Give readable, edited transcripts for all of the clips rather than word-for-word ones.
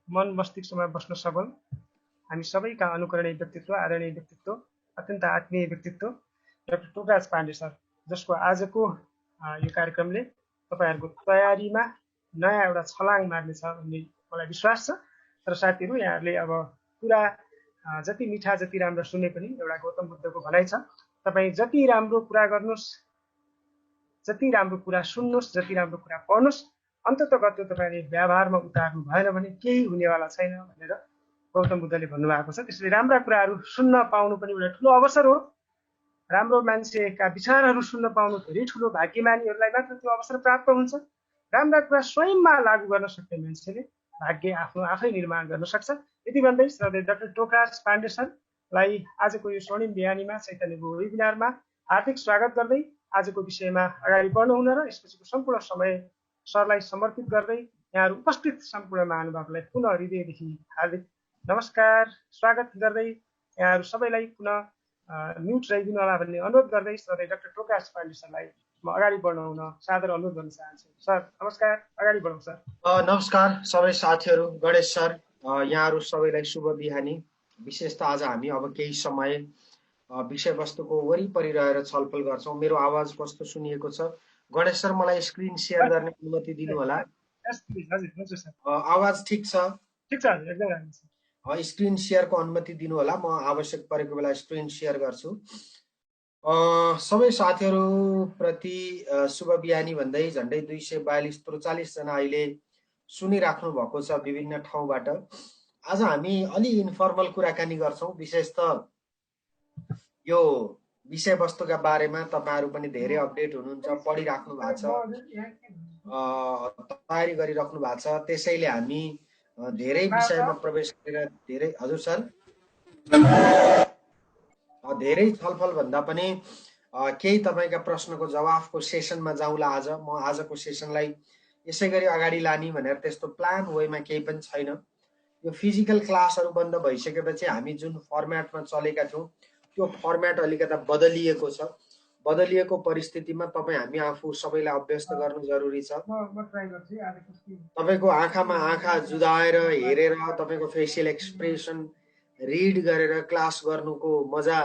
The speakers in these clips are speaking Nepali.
मन मस्तिष्कमा बस्न सबल हामी सबैका अनुकरणीय व्यक्तित्व, आदरणीय व्यक्तित्व, अत्यन्त आत्मीय व्यक्तित्व डाक्टर टोकराज पाण्डे सर, जसको आजको यो कार्यक्रमले तपाईँहरूको तयारीमा नयाँ एउटा छलाङ मार्नेछ भन्ने मलाई विश्वास छ। र साथीहरू, यहाँहरूले अब कुरा जति मिठा जति राम्रो सुने पनि एउटा गौतम बुद्धको भनाइ छ, तपाईँ जति राम्रो कुरा गर्नुहोस्, जति राम्रो कुरा सुन्नुहोस्, जति राम्रो कुरा पढ्नुहोस्, अन्ततगत तपाईँले व्यवहारमा उतार्नु भएन भने केही हुनेवाला छैन भनेर गौतम बुद्धले भन्नुभएको छ। त्यसैले राम्रा कुराहरू सुन्न पाउनु पनि एउटा ठुलो अवसर हो। राम्रो मान्छेका विचारहरू सुन्न पाउनु धेरै ठुलो भाग्यमानीहरूलाई मात्र त्यो अवसर प्राप्त हुन्छ। राम्रा कुरा स्वयंमा लागू गर्न सक्ने मान्छेले भाग्य आफ्नो आफै निर्माण गर्न सक्छ। यति भन्दै श्रद्धेय डाक्टर टोकराज पाण्डे सरलाई आजको यो स्वर्णिम बिहानीमा चैतन्यको वेबिनारमा हार्दिक स्वागत गर्दै आजको विषयमा अगाडि बढ्नुहुन र यसपछिको सम्पूर्ण समय सरलाई समर्पित गर्दै यहाँहरू उपस्थित सम्पूर्ण महानुभावलाई पुनः हृदयदेखि हार्दिक नमस्कार स्वागत गर्दै यहाँहरू सबैलाई पुनः म्युट रहिदिनु होला भन्ने अनुरोध गर्दै श्रद्धेय डाक्टर टोकराज पाण्डे सरलाई म अगाडि बढ्न हुन सादर अनुरोध गर्न चाहन्छु। सर नमस्कार, अगाडि बढौँ सर। नमस्कार सबै साथीहरू, गणेश सर, यहाँहरू सबैलाई शुभ बिहानी। विशेष त आज हामी अब केही समय विषयवस्तुको वरिपरि रहेर छलफल गर्छौँ। मेरो आवाज कस्तो सुनिएको छ? गणेश सर, मलाई स्क्रिन सेयर गर्ने अनुमति दिनु होला। आवाज ठिक छ? ठिक छ, एकदम राम्रो छ। स्क्रिन शेयरको अनुमति दिनु होला, म आवश्यक परेको बेला स्क्रिन शेयर गर्छु। सबै साथीहरू प्रति शुभ बिहानी भन्दै झन्डै 242-43 जना अहिले सुनिराख्नु भएको छ विभिन्न ठाउँबाट। आज हामी अलि इन्फर्मल कुराकानी गर्छौं। विशेष त यो विषयवस्तुका बारेमा तपाईहरु पनि धेरै अपडेट हुनुहुन्छ, पढिराख्नु भएको छ, तयारी गरिराख्नु भएको छ। त्यसैले हामी धेरै विषयमा प्रवेश गरेर धेरै हजुर सर धेरै छलफल भन्दा पनि केही तपाईका प्रश्नको जवाफको सेसनमा जाउँला। आज म आजको सेसनलाई यसैगरी अगाडि लाने भनेर त्यस्तो प्लान वेमा केही पनि छैन। यो फिजिकल क्लासहरु बन्द भइसकेपछि हामी जुन फर्म्याटमा चलेका थियौं त्यो फर्म्याट अलिकता बदलिएको छ। बदलिएको परिस्थितिमा तपाई हामी आफू सबैलाई अभ्यस्त गर्नु जरुरी छ। तपाईको आँखामा आँखा जुदाएर हेरेर तपाईको फेसियल एक्सप्रेसन रिड गरेर क्लास गर्नुको मजा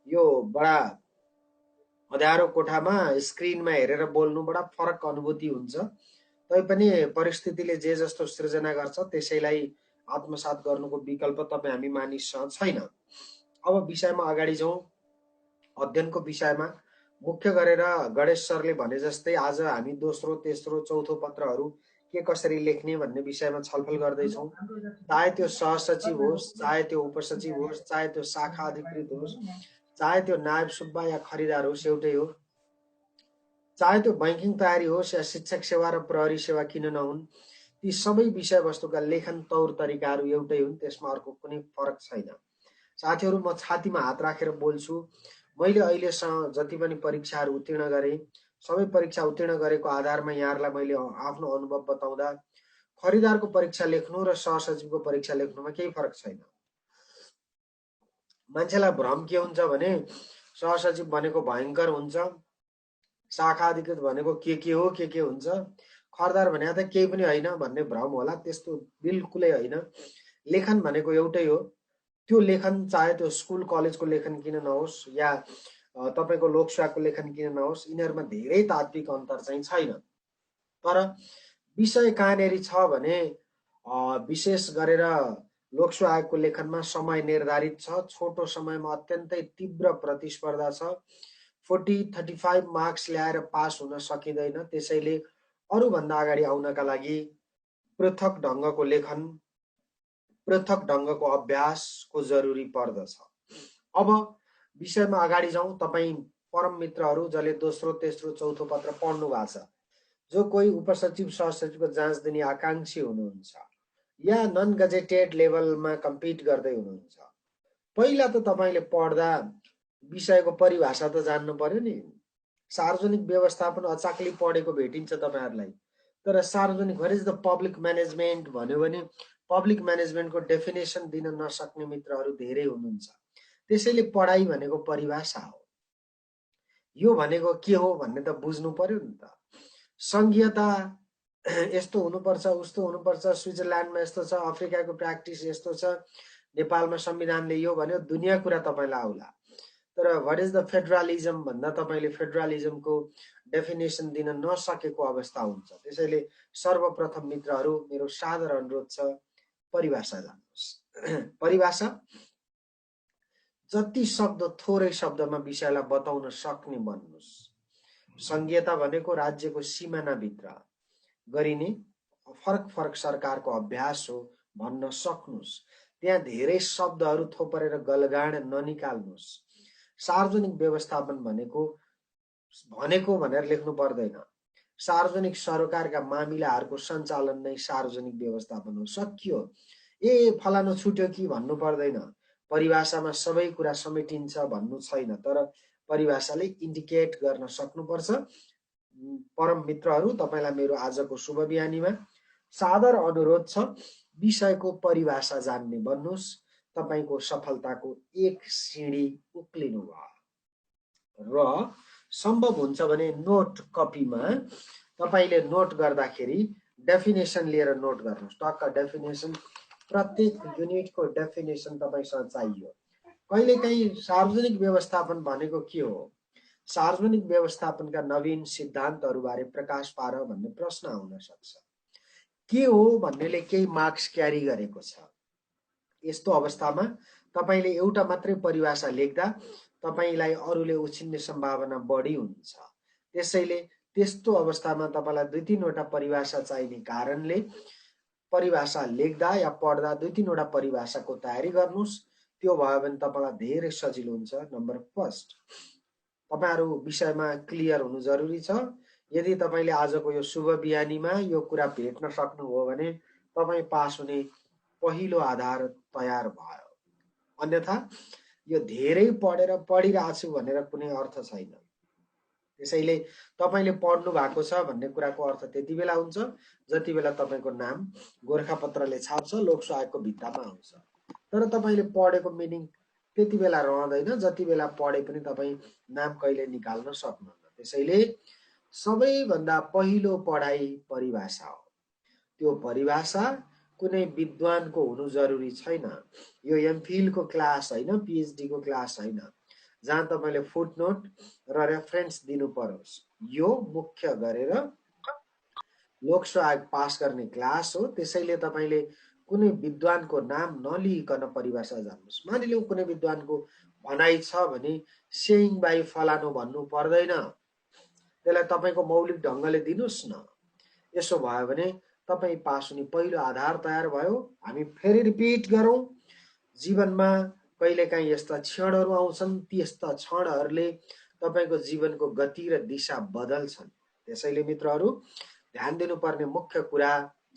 यो बडा अँध्यारो कोठामा स्क्रिनमा हेरेर बोल्नु बडा फरक अनुभूति हुन्छ। तैपनि परिस्थितिले जे जस्तो सृजना गर्छ त्यसैलाई आत्मसात गर्नुको विकल्प तपाई हामी मानिससँग छैन। अब विषयमा अगाडि जाउँ। अध्ययनको विषयमा मुख्य गरेर गणेश सरले भने जस्तै आज हामी दोस्रो, तेस्रो, चौथो पत्रहरू के कसरी लेख्ने भन्ने विषयमा छलफल गर्दै छौं। चाहे त्यो सहसचिव होस्, चाहे त्यो उपसचिव होस्, चाहे त्यो शाखा अधिकृत होस्, चाहे त्यो नायब सुब्बा या खरिदार होस्, एउटै हो। चाहे त्यो बैंकिङ तयारी होस् या शिक्षक सेवा र प्रहरी सेवा किन नहुन्, ती सबै विषयवस्तुका लेखन तौर तरिकाहरू एउटै हुन्, त्यसमा अर्को कुनै फरक छैन। साथीहरू, म छातीमा हात राखेर बोल्छु। मैले अहिलेसम्म जति पनि परीक्षाहरू उत्तीर्ण गरे, सबै परीक्षा उत्तीर्ण गरेको आधारमा यहाँहरूलाई मैले आफ्नो अनुभव बताउँदा खरिदारको परीक्षा लेख्नु र सहसचिवको परीक्षा लेख्नुमा केही फरक छैन। मान्छेलाई भ्रम के हुन्छ भने सहसचिव भनेको भयंकर हुन्छ, शाखा अधिकृत भनेको के हो, के हुन्छ, खरिदार भने त केही पनि हैन भन्ने भ्रम होला। त्यस्तो बिल्कुलै हैन। लेखन भनेको एउटै हो। त्यो लेखन चाहे त्यो स्कुल कलेजको लेखन किन नहोस् या तपाईको लोकसेवाको लेखन किन नहोस्, यिनीहरुमा धेरै तात्विक अन्तर चाहिँ छैन। तर विषय कहाँनेरि छ भने विशेष गरेर लोकसेवा आयोगको लेखनमा समय निर्धारित छ। छोटो समयमा अत्यन्तै तीव्र प्रतिस्पर्धा छ। 40-35 मार्क्स ल्याएर पास हुन सकिँदैन। त्यसैले अरु भन्दा अगाडि आउनका लागि पृथक ढंगको लेखन, पृथक ढंगको अभ्यासको जरुरी पर्दछ। अब विषयमा अगाडि जाउँ। तपाई परम मित्रहरू जसले दोस्रो, तेस्रो, चौथो पत्र पढ्नु भएको छ, जो कोही उपसचिव सहसचिवको जाँच दिने आकांक्षी हुनुहुन्छ या नन गजेटेड लेभलमा कम्पिट गर्दै हुनुहुन्छ, पहिला त तपाईले पढ्दा विषयको परिभाषा त जान्नु पर्यो नि। सार्वजनिक व्यवस्थापन अचाकली पढेको भेटिन्छ तपाईहरुलाई, तर सार्वजनिक what is the public management भन्यो भने पब्लिक म्यानेजमेन्टको डेफिनेसन दिन नसक्ने मित्रहरू धेरै हुनुहुन्छ। त्यसैले पढाइ भनेको परिभाषा हो। यो भनेको के हो भन्ने त बुझ्नु पर्यो नि त। संघीयता यस्तो हुनुपर्छ उस्तो हुनुपर्छ, स्विजरल्यान्डमा यस्तो छ, अफ्रिकाको प्र्याक्टिस यस्तो छ, नेपालमा संविधानले यो भन्यो, दुनियाँ कुरा तपाईँलाई आउला। तर वाट इज द फेडरलिजम भन्दा तपाईँले फेडरलिजमको डेफिनेसन दिन नसकेको अवस्था हुन्छ। त्यसैले सर्वप्रथम मित्रहरू मेरो सादर अनुरोध छ, परिभाषा जान्नुहोस्। परिभाषा जति सक्दो थोरै शब्दमा विषयलाई बताउन सक्ने बन्नुहोस्। संघीयता भनेको राज्यको सिमानाभित्र गरिने फरक फरक सरकारको अभ्यास हो भन्न सक्नुहोस्। त्यहाँ धेरै शब्दहरू थोपरेर गलगाड ननिकाल्नुहोस्। सार्वजनिक व्यवस्थापन भनेको भनेर लेख्नु पर्दैन। सार्वजनिक सरकारका मामिलाहरूको सञ्चालन नै सार्वजनिक व्यवस्थापन हो, सकियो। फलानु छुट्यो कि भन्नु पर्दैन। परिभाषामा सबै कुरा समेटिन्छ भन्नु छैन, तर परिभाषाले इन्डिकेट गर्न सक्नुपर्छ। परम मित्रहरू, तपाईँलाई मेरो आजको शुभ बिहानीमा सादर अनुरोध छ, विषयको परिभाषा जान्ने बन्नुहोस्। तपाईँको सफलताको एक सिँढी उक्लिनु भयो। र सम्भव हुन्छ भने नोट कपीमा तपाईँले नोट गर्दाखेरि डेफिनेसन लिएर नोट गर्नुहोस्। टक्क डेफिनेसन, प्रत्येक युनिटको डेफिनेसन तपाईँसँग चाहियो। कहिलेकाहीँ सार्वजनिक व्यवस्थापन भनेको के हो, सार्वजनिक व्यवस्थापनका नवीन सिद्धान्तहरूबारे प्रकाश पार भन्ने प्रश्न आउन सक्छ। के हो भन्नेले केही मार्क्स क्यारी गरेको छ। यस्तो अवस्थामा तपाईँले एउटा मात्रै परिभाषा लेख्दा तपाईँलाई अरूले उछिन्ने सम्भावना बढी हुन्छ। त्यसैले त्यस्तो अवस्थामा तपाईँलाई 2-3वटा परिभाषा चाहिने कारणले परिभाषा लेख्दा या पढ्दा 2-3वटा परिभाषाको तयारी गर्नुहोस्। त्यो भयो भने तपाईँलाई धेरै सजिलो हुन्छ। नम्बर फर्स्ट, तपाईँहरू विषयमा क्लियर हुनु जरुरी छ। यदि तपाईँले आजको यो शुभ बिहानीमा यो कुरा भेट्न सक्नुभयो भने तपाईँ पास हुने पहिलो आधार तयार भयो। अन्यथा यो धेरै पढेर पढिरहेको छु भनेर कुनै अर्थ छैन। त्यसैले तपाईँले पढ्नु भएको छ भन्ने कुराको अर्थ त्यति बेला हुन्छ जति बेला तपाईँको नाम गोरखापत्रले छाप्छ, लोकसभाको भित्तामा आउँछ। तर तपाईँले पढेको मिनिङ त्यति बेला रहँदैन जति बेला पढे पनि तपाईँ नाम कहिले निकाल्न सक्नुहुन्न। त्यसैले सबैभन्दा पहिलो पढाइ परिभाषा हो। त्यो परिभाषा कुनै विद्वानको हुनु जरुरी छैन। यो एमफिलको क्लास होइन, पिएचडीको क्लास होइन जहाँ तपाईँले फुटनोट र रेफरेन्स दिनु परोस्। यो मुख्य गरेर लोकसेवा पास गर्ने क्लास हो। त्यसैले तपाईँले कुनै विद्वानको नाम नलिइकन परिभाषा जान्नुहोस्। मानिलिउँ कुनै विद्वानको भनाइ छ भने सेइङ बाई फलानु भन्नु पर्दैन, त्यसलाई तपाईँको मौलिक ढङ्गले दिनुहोस् न। यसो भयो भने तपाईँ पास हुने पहिलो आधार तयार भयो। हामी फेरि रिपिट गरौँ, जीवनमा कहिलेकाहीँ यस्ता क्षणहरू आउँछन्, त्यस्ता क्षणहरूले तपाईँको जीवनको गति र दिशा बदल्छन्। त्यसैले मित्रहरू, ध्यान दिनुपर्ने मुख्य कुरा,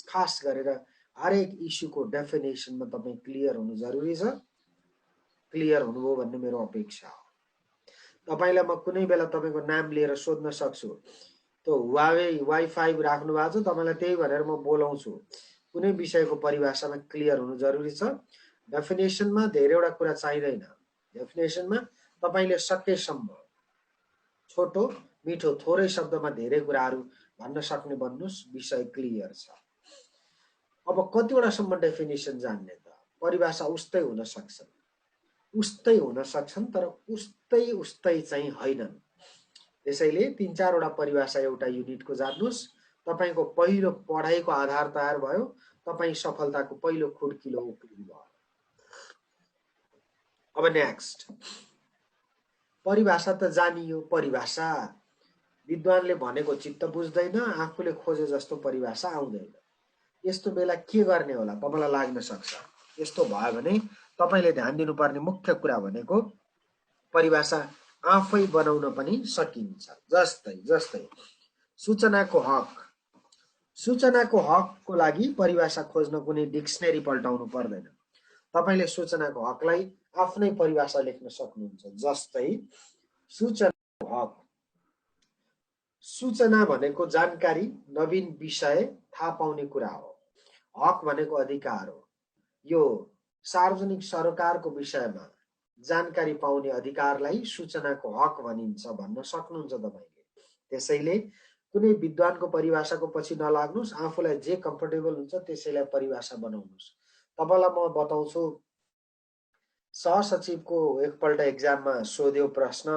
खास गरेर हरेक इस्युको डेफिनेसनमा तपाईँ क्लियर हुनु जरुरी छ। क्लियर हुनुभयो भन्ने मेरो अपेक्षा हो। तपाईँलाई म कुनै बेला तपाईँको नाम लिएर सोध्न सक्छु, त्यो हुवावे वाइ5 राख्नु भएको छ, तपाईँलाई त्यही भनेर म बोलाउँछु। कुनै विषयको परिभाषामा क्लियर हुनु जरुरी छ। डेफिनेसनमा धेरैवटा कुरा चाहिँदैन। डेफिनेसनमा तपाईँले सकेसम्म छोटो मिठो थोरै शब्दमा धेरै कुराहरू भन्न सक्ने बन्नुहोस्। विषय क्लियर छ। अब कतिवटासम्म डेफिनेसन जान्ने त? परिभाषा उस्तै हुन सक्छन्, तर उस्तै चाहिँ होइनन्। त्यसैले 3-4वटा परिभाषा एउटा युनिटको जान्नुहोस्। तपाईँको पहिलो पढाइको आधार तयार भयो। तपाईँ सफलताको पहिलो खुड्किलो उक्लिनु भयो। अब नेक्स्ट, परिभाषा त जानियो। परिभाषा विद्वानले भनेको चित्त बुझ्दैन, आफूले खोजे जस्तो परिभाषा आउँदैन। यस्तो बेला के गर्ने होला तपाईँलाई लाग्न सक्छ। यस्तो भयो भने तपाईँले ध्यान दिनुपर्ने मुख्य कुरा भनेको परिभाषा आफै बनाउन पनि सकिन्छ। जस्तै सूचनाको हक। सूचनाको हकको लागि परिभाषा खोज्न कुनै डिक्सनरी पल्टाउनु पर्दैन। तपाईँले सूचनाको हकलाई आफ्नै परिभाषा लेख्न सक्नुहुन्छ। जस्तै सूचनाको हक, सूचना भनेको जानकारी, नवीन विषय थाहा पाउने कुरा हो। हक भनेको अधिकार हो। यो सार्वजनिक सरकारको विषयमा जानकारी पाउने अधिकारलाई सूचनाको हक भनिन्छ भन्न सक्नुहुन्छ तपाईँले। त्यसैले कुनै विद्वानको परिभाषाको पछि नलाग्नुस्, आफूलाई जे कम्फर्टेबल हुन्छ त्यसैलाई परिभाषा बनाउनुस्। तपाईलाई म बताउँछु, सहसचिवको एकपल्ट एक्जाममा सोध्यो प्रश्न,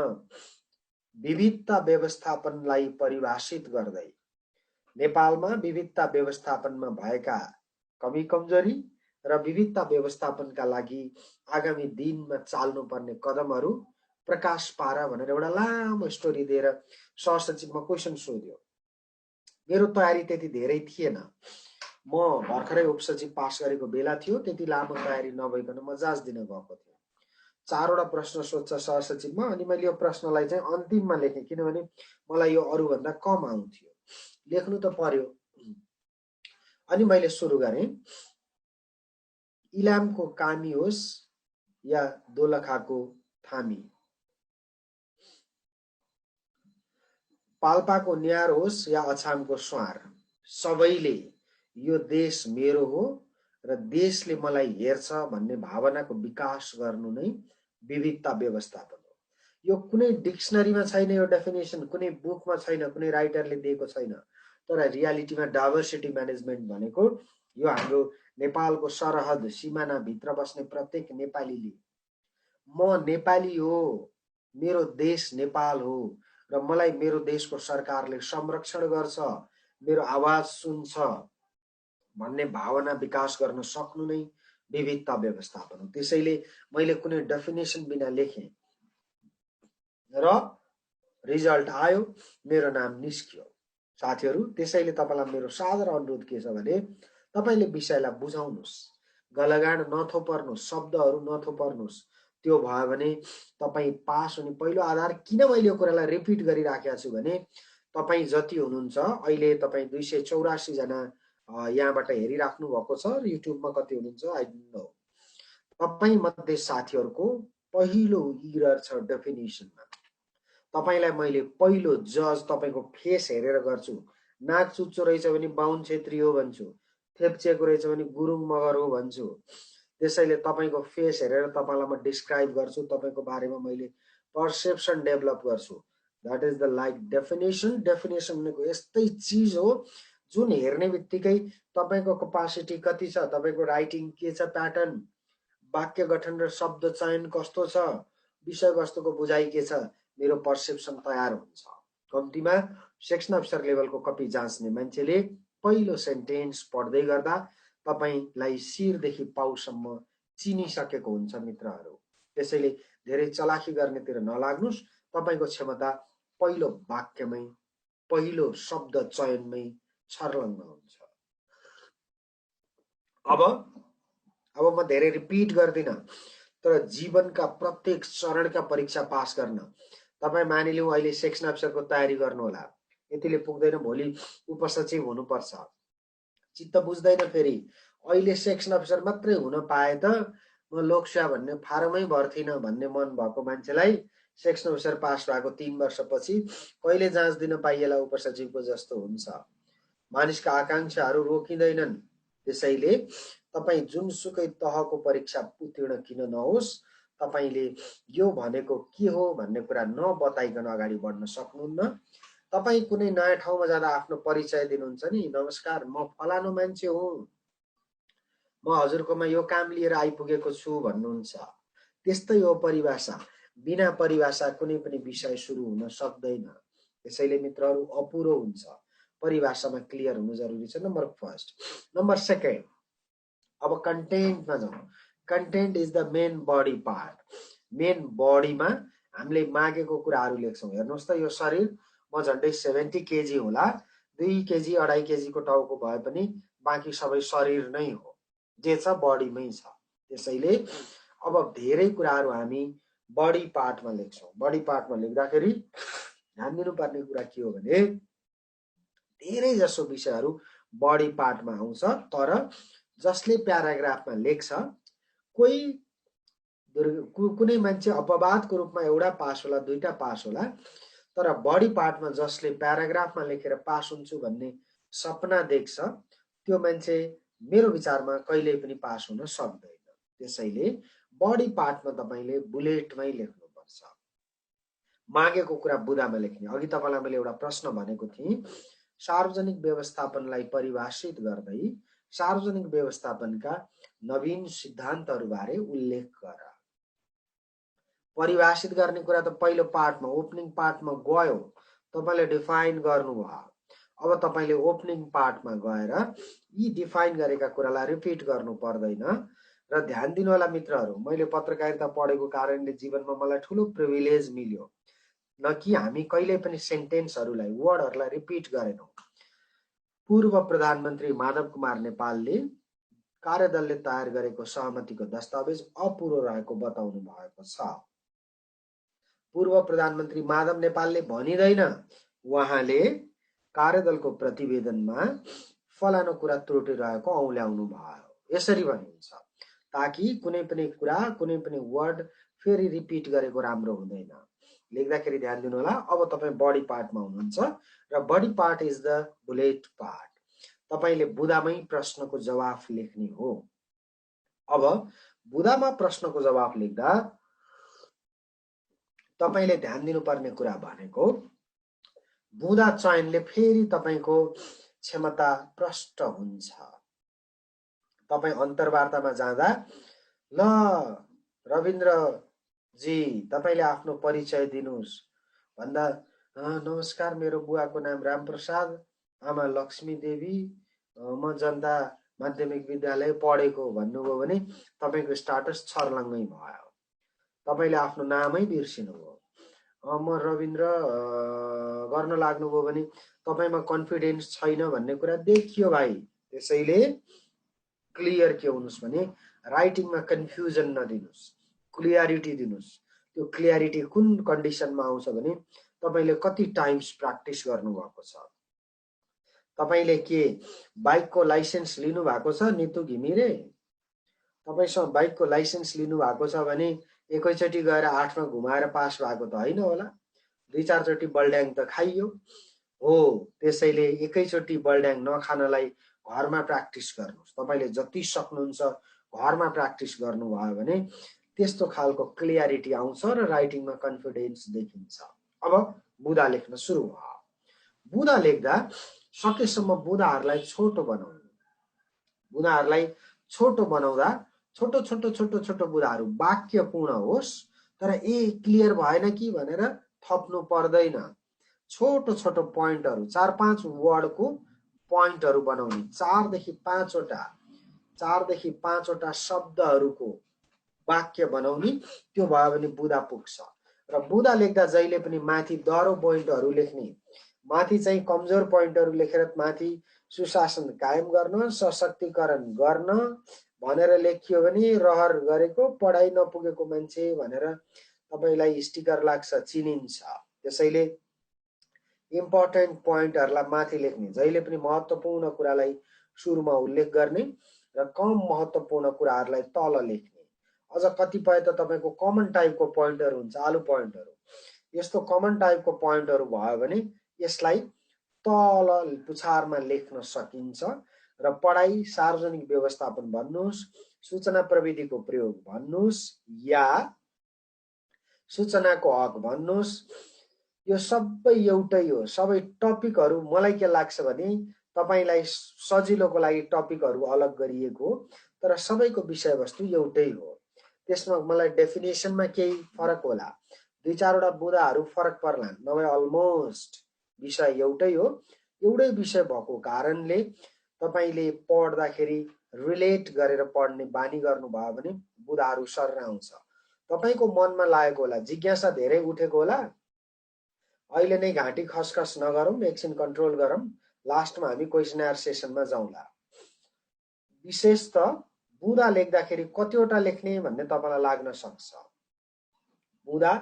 विविधता व्यवस्थापनलाई परिभाषित गर्दै नेपालमा विविधता व्यवस्थापनमा भएका कमी कमजोरी र विविधता व्यवस्थापनका लागि आगामी दिनमा चाल्नुपर्ने कदमहरू प्रकाश पार भनेर एउटा लामो स्टोरी दिएर सहसचिवमा क्वेसन सोध्यो। मेरो तयारी त्यति धेरै थिएन, म भर्खरै उपसचिव पास गरेको बेला थियो, त्यति लामो तयारी नभइकन म जाँच दिन गएको थिएँ। 4 वटा प्रश्न सोध्छ सहसचिवमा, अनि मैले यो प्रश्नलाई चाहिँ अन्तिममा लेखेँ किनभने मलाई यो अरूभन्दा कम आउँथ्यो, लेख्नु त पर्यो। अनि मैले सुरु गरेँ, इलामको कामी होस् या दोलखाको थामी, पाल्पाको न्यार होस् या अछामको स्वार, सबैले यो देश मेरो हो र देशले मलाई हेर्छ भन्ने भावनाको विकास गर्नु नै विविधता व्यवस्थापन हो। यो कुनै डिक्सनरीमा छैन, यो डेफिनेसन कुनै बुकमा छैन, कुनै राइटरले दिएको छैन, तर रियालिटीमा डाइभर्सिटी म्यानेजमेन्ट भनेको यो हाम्रो नेपालको सरहद सिमाना भित्र बस्ने प्रत्येक नेपालीले म नेपाली हो, मेरो देश नेपाल हो र मलाई मेरो देशको सरकारले संरक्षण गर्छ, मेरो आवाज सुन्छ भन्ने भावना विकास गर्न सक्नु नै विविधता व्यवस्थापन हो। त्यसैले मैले कुनै डेफिनेसन बिना लेखेँ र रिजल्ट आयो, मेरो नाम निस्कियो। साथीहरू, त्यसैले तपाईलाई मेरो सादर अनुरोध के छ भने तपाईले विषयलाई बुझाउनुस्, गलगाड नथोपर्नुस्, शब्दहरू नथोपर्नुस्। त्यो भयो भने तपाई पास हुने पहिलो आधार। किन मैले यो कुरालाई रिपिट गरिराखेको छु भने तपाई जति हुनुहुन्छ अहिले, तपाई 284 जना यहाँबाट हेरिराख्नु भएको छ, युट्युबमा कति हुनुहुन्छ आई डोन्ट नो। तपाई मध्ये साथीहरुको पहिलो इरर छ डेफिनेसनमा। तपाईलाई मैले पहिलो जज तपाईको फेस हेरेर गर्छु। नाक चुच्चो रहेछ भने बाहुन क्षेत्री हो भन्छु, थेप्चेको रहेछ भने गुरुङ मगर हो भन्छु। त्यसैले तपाईको फेस हेरेर तपाईलाई म डिस्क्राइब गर्छु, तपाईको बारेमा मैले पर्सेप्सन डेभलप गर्छु। That is the like definition. Definition भनेको यस्तै चीज हो जुन हेर्ने बित्तिकै तपाईको क्यापासिटी कति छ, तपाईको राइटिङ के छ, प्याटर्न, वाक्य गठन र शब्द चयन कस्तो छ, विषयवस्तुको बुझाइ के छ, मेरो पर्सेप्सन तयार हुन्छ। कम्तीमा सेक्सन अफिसर लेभलको कपी जाँच्ने मान्छेले पहिलो सेन्टेन्स पढ्दै गर्दा तपाईलाई शिरदेखि पाउसम्म चिनिसकेको हुन्छ मित्रहरू। त्यसैले धेरै चलाखी गर्नेतिर नलाग्नुस्। तपाईको क्षमता पहिलो वाक्यमै, पहिलो शब्द चयनमै छर्लङ्ग हुन्छ। अब म धेरै रिपिट गर्दिन, तर जीवनका प्रत्येक चरणका परीक्षा पास गर्न तपाई मानिलिउँ अहिले सेक्सन अफिसरको तयारी गर्नु होला, यतिले पुग्दैन, भोलि उपसचिव हुनुपर्छ, चित्त बुझ्दैन। फेरि अहिले सेक्सन अफिसर मात्रै हुन पाए त म लोकसेवा भन्ने फारमै भर्थिन भन्ने मन भएको मान्छेलाई सेक्सन अफिसर पास भएको 3 वर्षपछि कहिले जाँच दिन पाइएला उपसचिवको जस्तो हुन्छ। मानिसका आकांक्षाहरू रोकिँदैनन्। त्यसैले तपाई जुनसुकै तहको परीक्षा उत्तीर्ण किन नहोस्, तपाईले यो भनेको के हो भन्ने कुरा नबताइकन अगाडि बढ्न सक्नुहुन्न। तपाई कुनै नयाँ ठाउँमा जाँदा आफ्नो परिचय दिनुहुन्छ नि, नमस्कार म फलानु मान्छे हुँ, म हजुरकोमा यो काम लिएर आइपुगेको छु भन्नुहुन्छ। त्यस्तै हो परिभाषा। बिना परिभाषा कुनै पनि विषय सुरु हुन सक्दैन। त्यसैले मित्रहरू अपुरो हुन्छ। परिभाषामा क्लियर हुनु जरुरी छ, नम्बर फर्स्ट। नम्बर सेकेन्ड, अब कन्टेन्टमा जाउँ। Content is the main body part. Main बडीमा हामीले मागेको कुराहरू लेख्छौँ। हेर्नुहोस् त, यो शरीर म झन्डै 70 केजी होला, 2 केजी 2.5 केजीको टाउको भए पनि बाँकी सबै शरीर नै हो, जे छ बडीमै छ। त्यसैले अब धेरै कुराहरू हामी बडी पार्टमा लेख्छौँ। बडी पार्टमा लेख्दाखेरि ध्यान दिनुपर्ने कुरा के हो भने धेरै जसो विषयहरू बडी पार्टमा आउँछ, तर जसले प्याराग्राफमा लेख्छ, कुनै मान्छे अपवादको रूपमा एउटा पास होला, 2टा पास होला, तर बडी पार्टमा जसले प्याराग्राफमा लेखेर पास हुन्छु भन्ने सपना देख्छ, त्यो मान्छे मेरो विचारमा कहिल्यै पनि पास हुन सक्दैन। त्यसैले बडी पार्टमा तपाईले बुलेटमै लेख्नुपर्छ। मागेको कुरा बुदामा लेख्ने। अघि तपाईलाई मैले एउटा प्रश्न भनेको थिएँ, सार्वजनिक व्यवस्थापनलाई परिभाषित गर्दै सार्वजनिक व्यवस्थापनका नवीन सिद्धान्तहरूबारे उल्लेख गर। परिभाषित गर्ने कुरा त पहिलो पार्टमा ओपनिङ पार्टमा गयो, तपाईले डिफाइन गर्नुभयो। अब तपाईले ओपनिङ पार्टमा गएर यी डिफाइन गरेका कुरालाई रिपिट गर्नु पर्दैन। र ध्यान दिनु होला मित्रहरू, मैले पत्रकारिता पढेको कारणले जीवनमा मलाई ठुलो प्रिभिलेज मिल्यो, न कि हामी कहिले पनि सेन्टेन्सहरूलाई वर्डहरूलाई रिपिट गरेनौं। पूर्व प्रधानमन्त्री माधव कुमार नेपालले कार्यदलले तयार गरेको सहमतिको दस्तावेज अपुरो रहेको बताउनु भएको छ। पूर्व प्रधानमन्त्री माधव नेपालले भनिदैन, उहाँले कार्यदलको प्रतिवेदनमा फलानु कुरा त्रुटि रहेको औल्याउनु भयो। यसरी भनिन्छ ताकि कुनै पनि कुरा कुनै पनि वर्ड फेरि रिपिट गरेको राम्रो हुँदैन। लेख्दाखेरि ध्यान दिनु होला। अब तपाई बडी पार्टमा हुनुहुन्छ र body part is the bullet part. तपाईले बुदामै प्रश्नको जवाफ लेख्ने हो। अब बुदामा प्रश्नको जवाफ लेख्दा तपाईले ध्यान दिनुपर्ने कुरा भनेको बुदा चयनले फेरि तपाईको क्षमता प्रष्ट हुन्छ। तपाई अन्तर्वार्तामा जाँदा ल रविन्द्र जी तपाईले आफ्नो परिचय दिनुस् भन्दा नमस्कार, मेरो बुवाको नाम रामप्रसाद, आमा लक्ष्मी देवी, म जनता माध्यमिक विद्यालय पढेको भन्नुभयो भने तपाईको स्टाटस छर्लङ्गै भयो। तपाईले आफ्नो नामै बिर्सिनुभयो। म रविन्द्र गर्न लाग्नुभयो भने तपाईमा कन्फिडेन्स छैन भन्ने कुरा देखियो भाइ। त्यसैले क्लियर के हुनुस् भने राइटिङमा कन्फ्युजन नदिनुस्, क्लियरिटी दिनुस्। त्यो क्लियरिटी कुन कन्डिसनमा आउँछ भने तपाईले कति टाइम्स प्र्याक्टिस गर्नुभएको छ। तपाईले के बाइकको लाइसेन्स लिनु भएको छ नितु घिमिरे? तपाईसँग बाइकको लाइसेन्स लिनु भएको छ भने एकैचोटी गएर 8 मा घुमाएर पास भएको त हैन होला, 2-4 चोटी बलड्याङ त खाइयो हो। त्यसैले एकैचोटी बलड्याङ नखानलाई घरमा प्र्याक्टिस गर्नुस्। तपाईले जति सक्नुहुन्छ घरमा प्र्याक्टिस गर्नुभयो भने त्यस्तो खालको क्लियरिटी आउँछ र राइटिङमा कन्फिडेन्स देखिन्छ। अब बुदा लेख्न सुरु भयो। बुदा लेख्दा सकेसम्म बुदाहरूलाई छोटो बनाउनु। बुदाहरूलाई छोटो बनाउँदा छोटो छोटो छोटो छोटो बुदाहरू वाक्य पूर्ण होस्, तर क्लियर भएन कि भनेर थप्नु पर्दैन। छोटो छोटो पोइन्टहरू 4-5 वर्डको पोइन्टहरू बनाउने, 4 देखि 5 वटा शब्दहरूको वाक्य बनाउने। त्यो भयो भने बुदा पुग्छ। र बुदा लेख्दा जहिले पनि माथि दह्रो पोइन्टहरू लेख्ने, माथि चाहिँ कमजोर पोइन्टहरू लेखेर माथि सुशासन कायम गर्न, सशक्तिकरण गर्न भनेर लेखियो भने रहर गरेको पढाइ नपुगेको मान्छे भनेर तपाईलाई स्टिकर लाग्छ, चिनिन्छ। त्यसैले इम्पोर्टेन्ट पोइन्टहरूलाई माथि लेख्ने, जहिले पनि महत्त्वपूर्ण कुरालाई सुरुमा उल्लेख गर्ने र कम महत्त्वपूर्ण कुराहरूलाई तल लेख्ने। अझ कतिपय त तपाईको कमन टाइपको पोइन्टहरू हुन्छ, आलु पोइन्टहरू। यस्तो कमन टाइपको पोइन्टहरू भयो भने यसलाई तल पुछारमा लेख्न सकिन्छ। र पढाइ, सार्वजनिक व्यवस्थापन भन्नुस्, सूचना प्रविधिको प्रयोग भन्नुस् या सूचनाको हक भन्नुस्, यो सबै एउटै हो। सबै टपिकहरू मलाई के लाग्छ भने तपाईलाई सजिलोको लागि टपिकहरू अलग गरिएको, तर सबैको विषयवस्तु एउटै हो। त्यसमा मलाई डेफिनेसनमा केही फरक होला, 2-4 वटा बुदाहरू फरक पर्लान्, नभए अलमोस्ट विषय एउटै हो। एउटै विषय भएको कारणले तपाईले पढ्दाखेरि रिलेट गरेर पढ्ने बानी गर्नुभयो भने बुदाहरू सर्र आउँछ। तपाईको मनमा लागेको होला, जिज्ञासा धेरै उठेको होला, अहिले नै घाँटी खसखस नगरौँ, एकछिन कन्ट्रोल गरौँ, लास्टमा हामी क्वेसन एन्सर सेसनमा जाउँला। विशेष त बुदा लेख्दाखेरि कतिवटा लेख्ने भन्ने तपाईलाई लाग्न सक्छ। बुदा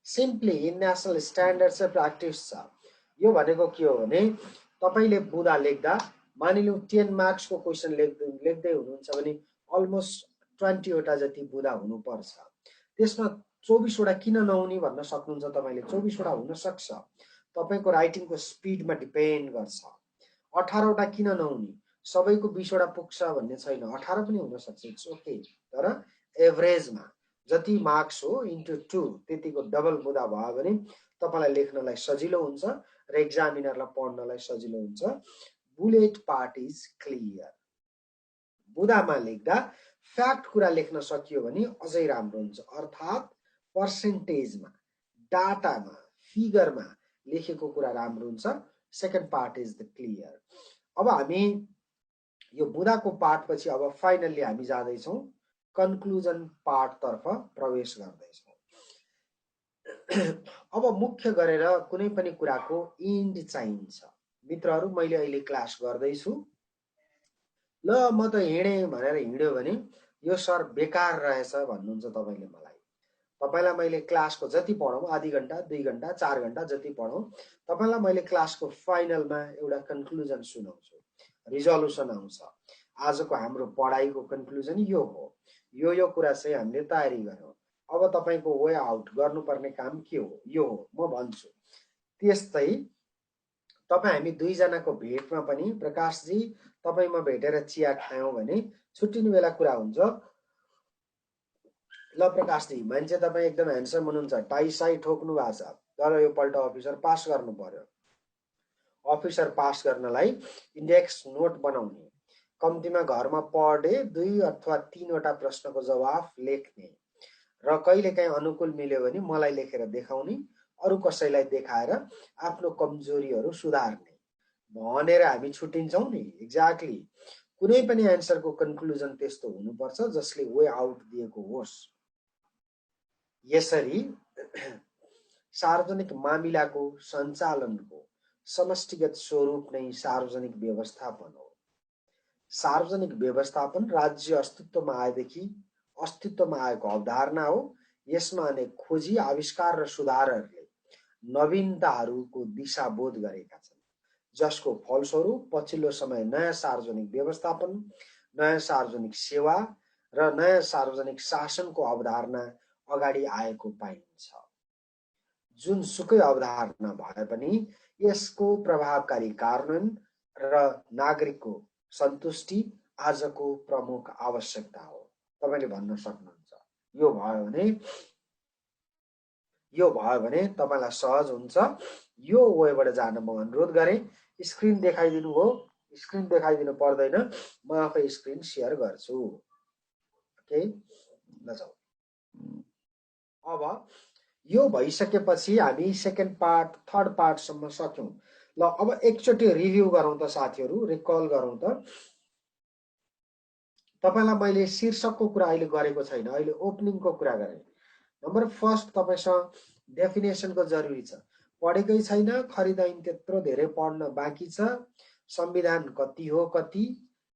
सिम्पली इन्टरनेसनल स्ट्यान्डर्ड चाहिँ प्र्याक्टिस छ। यो भनेको के हो भने तपाईले बुदा लेख्दा मानिलिउँ 10 मार्क्सको क्वेसन लेख्दै हुनुहुन्छ भने अलमोस्ट 20 वटा जति बुदा हुनुपर्छ। त्यसमा 24 वटा किन नहुने भन्न सक्नुहुन्छ तपाईले। 24 वटा हुन सक्छ, तपाईको राइटिङको स्पिडमा डिपेन्ड गर्छ। 18 वटा किन नहुने, सबैको 20 वटा पुग्छ भन्ने छैन, 18 पनि हुन सक्छ, इट्स ओके। तर एभरेजमा जति मार्क्स हो इन्टु 2 त्यतिको डबल बुदा भयो भने तपाईलाई लेख्नलाई सजिलो हुन्छ र एक्जामिनरलाई पढ्नलाई सजिलो हुन्छ। Bullet part is clear. बुदामा लेख्दा फ्याक्ट कुरा लेख्न सकियो भने अझै राम्रो हुन्छ, अर्थात् पर्सेन्टेजमा, डाटामा, फिगरमा लेखेको कुरा राम्रो हुन्छ। Second part is the clear. अब हामी यो बुदाको पार्ट पछि अब फाइनल्ली हामी जाँदैछौँ कन्क्लुजन पार्ट तर्फ प्रवेश गर्दैछौँ। अब मुख्य गरेर कुनै पनि कुराको इन्ड चाहिन्छ। मित्रहरू, मैले अहिले क्लास गर्दैछु, ल म त हिँडेँ भनेर हिँड्यो भने यो सर बेकार रहेछ भन्नुहुन्छ तपाईँले मलाई। तपाईँलाई मैले क्लासको जति पढौँ, आधी घन्टा, 2 घन्टा, 4 घन्टा जति पढौँ, तपाईँलाई मैले क्लासको फाइनलमा एउटा कन्क्लुजन सुनाउँछु, रिजोल्युसन आउँछ। आजको हाम्रो पढाइको कन्क्लुजन यो हो, यो कुरा चाहिँ हामीले तयारी गरौँ, अब तपाईँको वे आउट गर्नुपर्ने काम के हो, यो हो म भन्छु। त्यस्तै तपाईँ हामी दुईजनाको भेटमा पनि प्रकाशजी तपाईँ म भेटेर चिया खायौँ भने छुट्टिने बेला कुरा हुन्छ, ल प्रकाशजी मान्छे तपाईँ एकदम ह्यान्डसम हुनुहुन्छ, टाई साई ठोक्नु भएको छ, तर यो पल्ट अफिसर पास गर्नु पर्यो। अफिसर पास गर्नलाई इन्डेक्स नोट बनाउने, कम्तीमा घरमा पर डे 2 अथवा 3 वटा प्रश्नको जवाफ लेख्ने र कहिलेकाहीँ अनुकूल मिल्यो भने मलाई लेखेर देखाउने, अरू कसैलाई देखाएर आफ्नो कमजोरीहरू सुधार्ने भनेर हामी छुट्टिन्छौँ नि। एक्ज्याक्टली कुनै पनि एन्सरको कन्क्लुजन त्यस्तो हुनुपर्छ जसले वे आउट दिएको होस्। यसरी सार्वजनिक मामिलाको सञ्चालनको समष्टिगत स्वरूप नै सार्वजनिक व्यवस्थापन हो। सार्वजनिक व्यवस्थापन राज्य अस्तित्वमा आएदेखि अस्तित्वमा आएको अवधारणा हो। यसमा अनेक खोजी, आविष्कार र सुधारहरूले नवीनताहरूको दिशाबोध गरेका छन्, जसको फलस्वरूप पछिल्लो समय नयाँ सार्वजनिक व्यवस्थापन, नयाँ सार्वजनिक सेवा र नयाँ सार्वजनिक शासनको अवधारणा अगाडि आएको पाइन्छ। जुनसुकै अवधारणा भए पनि यसको प्रभावकारी कार्यान्वयन र नागरिकको सन्तुष्टि आजको प्रमुख आवश्यकता हो। तपाईले भन्न सक्नुहुन्छ यो भयो भने तपाईलाई सहज हुन्छ। यो वेबाट जान म अनुरोध गरेँ। स्क्रिन देखाइदिनु हो, स्क्रिन देखाइदिनु पर्दैन, म आफै स्क्रिन शेयर गर्छु। ओके, ल जाऊ। अब यो भइसकेपछि हामी सेकेन्ड पार्ट, थर्ड पार्टसम्म सक्यौं। ल अब एकचोटि रिभ्यू गरौँ त साथीहरू, रिकल गरौँ त। तपाईलाई मैले शीर्षकको कुरा अहिले गरेको छैन, अहिले ओपनिङको कुरा गरेँ। नम्बर फर्स्ट, तपाईसँग डेफिनेसनको जरुरी छ। पढेकै छैन, खरिदाइन त्यत्रो धेरै पढ्न बाँकी छ, संविधान कति हो कति,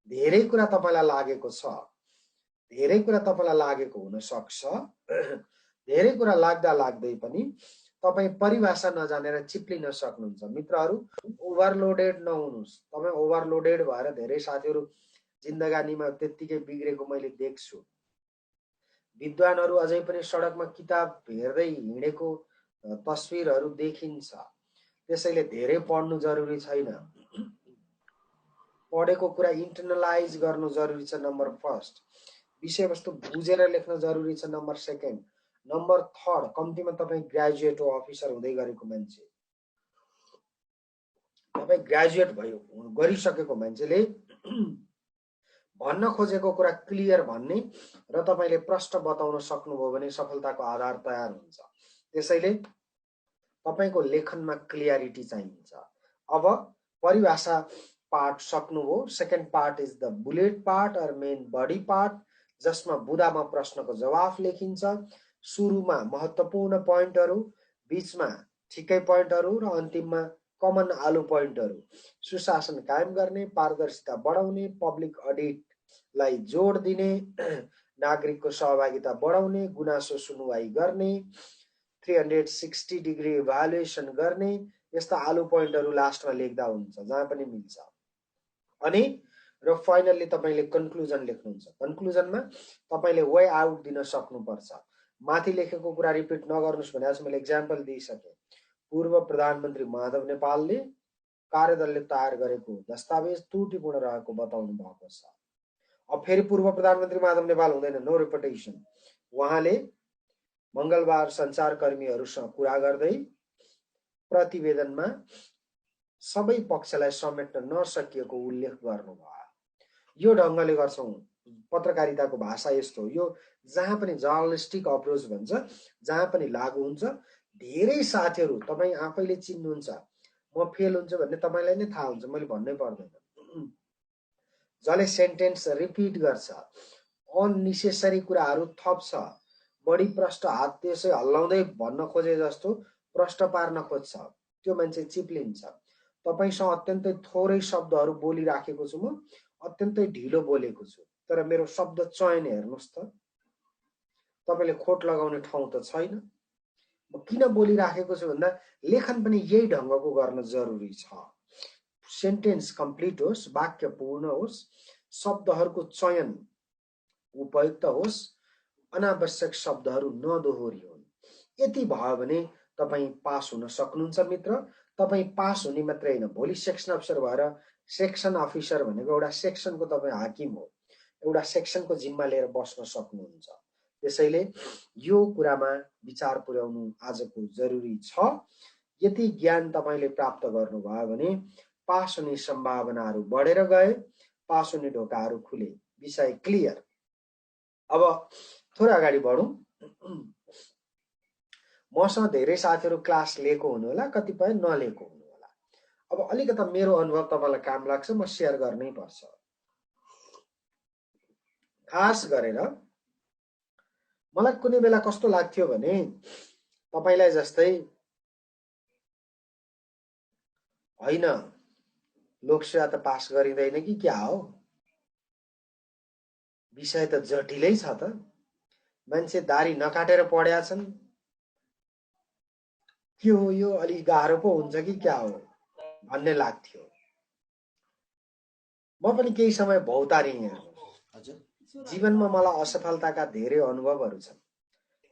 धेरै कुरा तपाईलाई लागेको छ, धेरै कुरा तपाईलाई लागेको हुन सक्छ। धेरै कुरा लाग्दा लाग्दै पनि तपाई परिभाषा नजानेर चिप्लिन सक्नुहुन्छ। मित्रहरू, ओभरलोडेड नहुनुस्। तपाई ओभरलोडेड भएर धेरै साथीहरू जिन्दगानीमा त्यत्तिकै बिग्रेको मैले देख्छु। विद्वानहरू अझै पनि सडकमा किताब हेर्दै हिँडेको तस्विरहरू देखिन्छ। त्यसैले धेरै पढ्नु जरुरी छैन, पढेको कुरा इन्टरनलाइज गर्नु जरुरी छ। नम्बर फर्स्ट, विषयवस्तु बुझेर लेख्न जरुरी छ। नम्बर सेकेन्ड, नम्बर थर्ड, कम्तीमा तपाईँ ग्रेजुएट हो, अफिसर हुँदै गरेको मान्छे, तपाईँ ग्रेजुएट भयो गरिसकेको मान्छेले भन्न खोजेको कुरा क्लियर भन्ने र तपाईले प्रश्न बताउन सक्नुभयो भने सफलताको आधार तयार हुन्छ। त्यसैले तपाईको लेखनमा क्लियरिटी चाहिन्छ। अब परिभाषा पार्ट सक्नुभयो। Second part is the bullet part or main body part, जसमा बुदामा प्रश्नको जवाफ लेखिन्छ। सुरुमा महत्त्वपूर्ण पोइन्टहरू, बीचमा ठिकै पोइन्टहरू र अन्तिममा कमन आलु पोइन्टहरू। सुशासन कायम गर्ने, पारदर्शिता बढाउने, पब्लिक अडिटलाई जोड दिने, नागरिकको सहभागिता बढाउने, गुनासो सुनवाई गर्ने, 360 डिग्री इभ्यालुएसन गर्ने, यस्ता आलु पोइन्टहरू लास्टमा लेख्दा हुन्छ, जहाँ पनि मिल्छ। अनि र फाइनल्ली तपाईले कन्क्लुजन लेख्नुहुन्छ। कन्क्लुजनमा तपाईले वे आउट दिन सक्नुपर्छ। माथि लेखेको कुरा रिपिट नगर्नुस् भनेर मैले एक्जाम्पल दिइसके। पूर्व प्रधानमन्त्री माधव नेपालले कार्यदलले तयार गरेको दस्तावेज त्रुटिपूर्ण रहेको बताउनु भएको छ। अब फेरि पूर्व प्रधानमन्त्री माधव नेपाल हुँदैन, नो रिपिटेसन। उहाँले मंगलबार सञ्चारकर्मीहरूसँग कुरा गर्दै प्रतिवेदनमा सबै पक्षलाई समेट्न नसकिएको उल्लेख गर्नुभयो। यो ढङ्गले गर्छौं। पत्रकारिताको भाषा यस्तो हो। यो जहाँ पनि जर्नलिस्टिक अप्रोच भन्छ, जहाँ पनि लागू हुन्छ। धेरै साथीहरू तपाईँ आफैले चिन्नुहुन्छ, म फेल हुन्छ भन्ने तपाईँलाई नै थाहा हुन्छ, मैले भन्नै पर्दैन। जसले सेन्टेन्स रिपिट गर्छ, अननेसेसरी कुराहरू थप्छ, बढी प्रश्न हात त्यसै हल्लाउँदै भन्न खोजे जस्तो प्रश्न पार्न खोज्छ, त्यो मान्छे चिप्लिन्छ। तपाईसँग अत्यन्तै थोरै शब्दहरू बोलिराखेको छु, म अत्यन्तै ढिलो बोलेको छु, तर मेरो शब्द चयन हेर्नुहोस् त, तपाईँले खोट लगाउने ठाउँ त छैन। म किन बोलिराखेको छु भन्दा लेखन पनि यही ढङ्गको गर्न जरुरी छ। सेन्टेन्स कम्प्लिट होस्, वाक्य पूर्ण होस्, शब्दहरूको चयन उपयुक्त होस्, अनावश्यक शब्दहरू नदोहोरियोन्। यति भयो भने तपाईँ पास हुन सक्नुहुन्छ मित्र। तपाईँ पास हुने मात्रै होइन, भोलि सेक्सन अफिसर भएर, सेक्सन अफिसर भनेको एउटा सेक्सनको तपाईँ हाकिम हो, एउटा सेक्सनको जिम्मा लिएर बस्न सक्नुहुन्छ। त्यसैले यो कुरामा विचार पुर्याउनु आजको जरुरी छ। यति ज्ञान तपाईले प्राप्त गर्नुभयो भने पास हुने सम्भावनाहरू बढेर गए, पास हुने ढोकाहरू खुले। विषय क्लियर। अब थोरै अगाडि बढौं। मसँग धेरै साथीहरू क्लास लिएको हुनु होला, कतिपय नलिएको हुनु होला। अब अलिकता मेरो अनुभव तपाईलाई काम लाग्छ, म शेयर गर्नै पर्छ। खास गरेर मलाई कुनै बेला कस्तो लाग्थ्यो भने तपाईलाई जस्तै हैन, लोकसेवा त पास गरिँदैन कि क्या हो, विषय त जटिलै छ त, मान्छे दारी नकाटेर पढ्या छन्, के हो यो, अलि गाह्रो पो हुन्छ कि क्या हो भन्ने लाग्थ्यो। म पनि केही समय भौतारिएँ। हजुर, जीवनमा मलाई असफलताका धेरै अनुभवहरू छन्।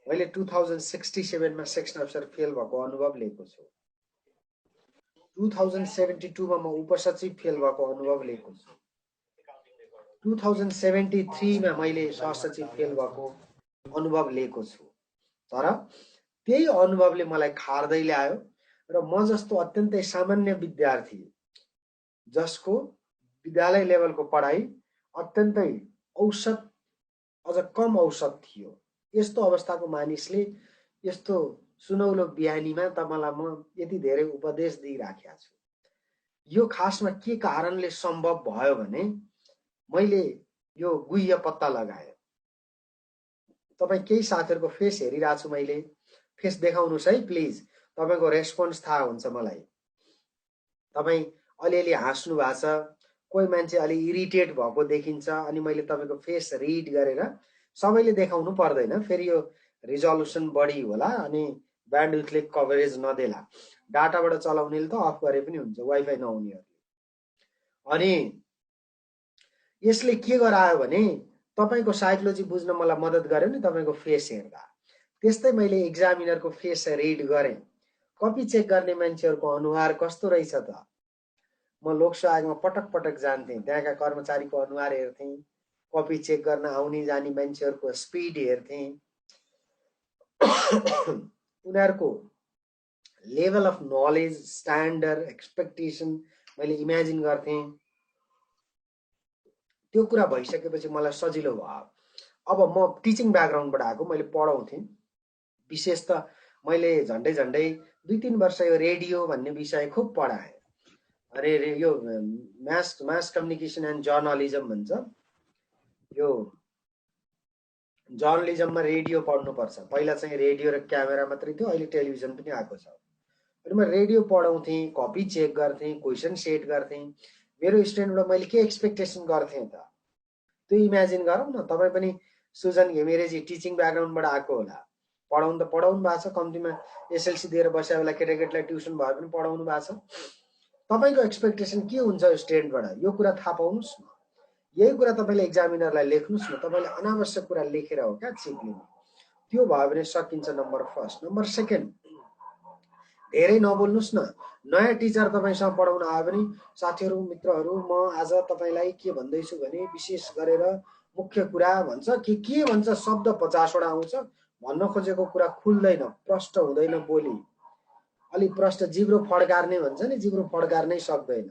मैले 2067 मा सेक्सन अफिसर फेल भएको अनुभव लिएको छु। 2072 मा म उपसचिव फेल भएको अनुभव लिएको छु। 2073 मा मैले सहसचिव फेल भएको अनुभव लिएको छु। तर त्यही अनुभवले मलाई खार्दै ल्यायो र म जस्तो अत्यन्तै सामान्य विद्यार्थी, जसको विद्यालय लेभलको पढाइ अत्यन्तै औसत, अझ कम औसत थियो, यस्तो अवस्थाको मानिसले यस्तो सुनौलो बिहानीमा तपाईलाई म यति धेरै उपदेश दिइराखेको छु। यो खासमा के कारणले सम्भव भयो भने मैले यो गुह्य पत्ता लगाएँ। तपाई केही साथीहरुको फेस हेरिरहेको छु, मैले फेस देखाउनुस् है प्लिज, तपाईको रेस्पोन्स थाहा हुन्छ मलाई। तपाई अलिअलि हाँस्नु भएको छ, कोही मान्छे अलि इरिटेट भएको देखिन्छ, अनि मैले तपाईको फेस रिड गरेर सबैले देखाउनु पर्दैन, फेरि यो रिजोल्युसन बढी होला अनि ब्यान्डविड्थले कभरेज नदेला। डाटाबाट चलाउनेले त अफ गरे पनि हुन्छ, वाइफाई नहुनेहरुले। अनि यसले के गरायो भने तपाईको साइकोलोजी बुझ्न मलाई मद्दत गर्यो नि तपाईको फेस हेर्दा। त्यस्तै मैले एक्जामिनरको फेस रिड गरेँ, कपी चेक गर्ने मान्छेहरुको अनुहार कस्तो रहेछ त। म लोकसेवा आयोगमा पटक पटक जान्थेँ, त्यहाँका कर्मचारीको अनुहार हेर्थेँ, कपी चेक गर्न आउने जाने मान्छेहरुको स्पिड हेर्थेँ, उनीहरुको level of knowledge, standard, expectation मैले इमेजिन गर्थेँ। त्यो कुरा भइसकेपछि मलाई सजिलो भयो। अब म टिचिङ ब्याकग्राउन्डबाट आएको, मैले पढाउँथेँ। विशेष त मैले झन्डै झन्डै 2-3 वर्ष यो रेडियो भन्ने विषय खुब पढाएँ। अरे यो मास कम्युनिकेसन एन्ड जर्नलिजम भन्छ। यो जर्नलिजममा रेडियो पढ्नुपर्छ। पहिला चाहिँ रेडियो र क्यामेरा मात्रै थियो, अहिले टेलिभिजन पनि आएको छ। अनि म रेडियो पढाउँथेँ, कपी चेक गर्थेँ, क्वेसन सेट गर्थेँ। मेरो स्टुडेन्टबाट मैले के एक्सपेक्टेसन गर्थेँ त, त्यो इमेजिन गरौँ न। तपाईँ पनि सुजन घिमिरेजी टिचिङ ब्याकग्राउन्डबाट आएको होला, पढाउनु त पढाउनु भएको छ, कम्तीमा एसएलसी दिएर बस्या बेला केटाकेटीलाई ट्युसन भए पनि पढाउनु भएको छ। तपाईको एक्सपेक्टेसन के हुन्छ स्टुडेन्टबाट, यो कुरा थाहा पाउनुस् न। यही कुरा तपाईले एक्जामिनरलाई लेख्नुस् न। तपाईले अनावश्यक कुरा लेखेर हो क्या चिप्लिनु, त्यो भयो भने सकिन्छ। Number first. नम्बर सेकेन्ड, धेरै नबोल्नुस् न। नयाँ टिचर तपाईसँग पढाउन आयो भने साथीहरु, मित्रहरु, म आज तपाईलाई के भन्दैछु भने विशेष गरेर मुख्य कुरा भन्छ, के भन्छ, शब्द 50 वटा आउँछ, भन्न खोजेको कुरा खुल्दैन, प्रष्ट हुँदैन बोली। अलि प्रष्ट जिब्रो फड्कार्ने भन्छ नि, जिब्रो फड्कार्नै सक्दैन।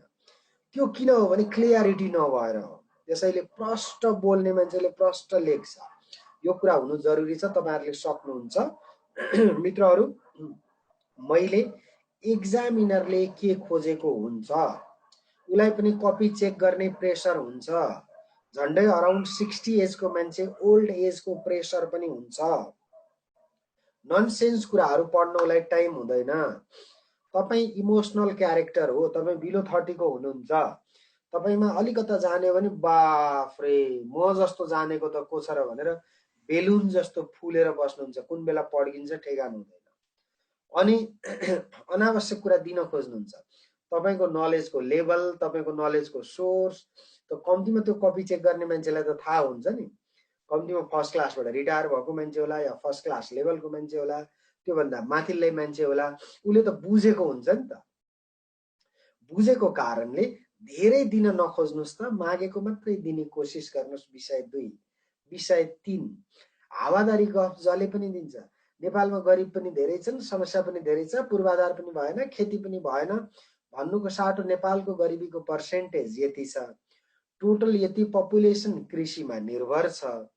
त्यो किन हो भने क्लियरिटी नभएर हो। त्यसैले प्रष्ट बोल्ने मान्छेले प्रष्ट लेख्छ, यो कुरा हुनु जरुरी छ। तपाईहरुले सक्नुहुन्छ। मित्रहरू, मैले एक्जामिनरले के खोजेको हुन्छ, उलाई पनि कपी चेक गर्ने प्रेसर हुन्छ। झन्डै अराउन्ड 60 एजको मान्छे, ओल्ड एजको प्रेसर पनि हुन्छ। ननसेन्स कुराहरू पढ्नलाई टाइम हुँदैन। तपाई इमोसनल क्यारेक्टर हो, तपाई बिलो 30 को हुनुहुन्छ, तपाईमा अलिकता जाने भने बाफरे म जस्तो जानेको त को छ र भनेर बेलुन जस्तो फुलेर बस्नुहुन्छ, कुन बेला पड्किन्छ ठेगान हुँदैन। अनि अनावश्यक कुरा दिन खोज्नुहुन्छ। तपाईको नलेजको लेभल, तपाईको नलेजको सोर्स त कम्तीमा त्यो कपी चेक गर्ने मान्छेलाई त थाहा हुन्छ नि। कम्तीमा फर्स्ट क्लासबाट रिटायर भएको मान्छे होला या फर्स्ट क्लास लेभलको मान्छे होला, त्यो भन्दा माथिल्लै मान्छे होला, उले त बुझेको हुन्छ नि त। बुझेको कारणले धेरै दिन नखोज्नुस् त, मागेको मात्रै दिने कोसिस गर्नुस्। विषय 2। विषय 3, हावादारी गफ जले पनि दिन्छ। नेपालमा गरिब पनि धेरै छन्, समस्या पनि धेरै छ, पूर्वाधार पनि भएन, खेती पनि भएन भन्नुको साटो नेपालको गरिबीको पर्सेन्टेज यति छ, टोटल यति पपुलेसन कृषिमा निर्भर छ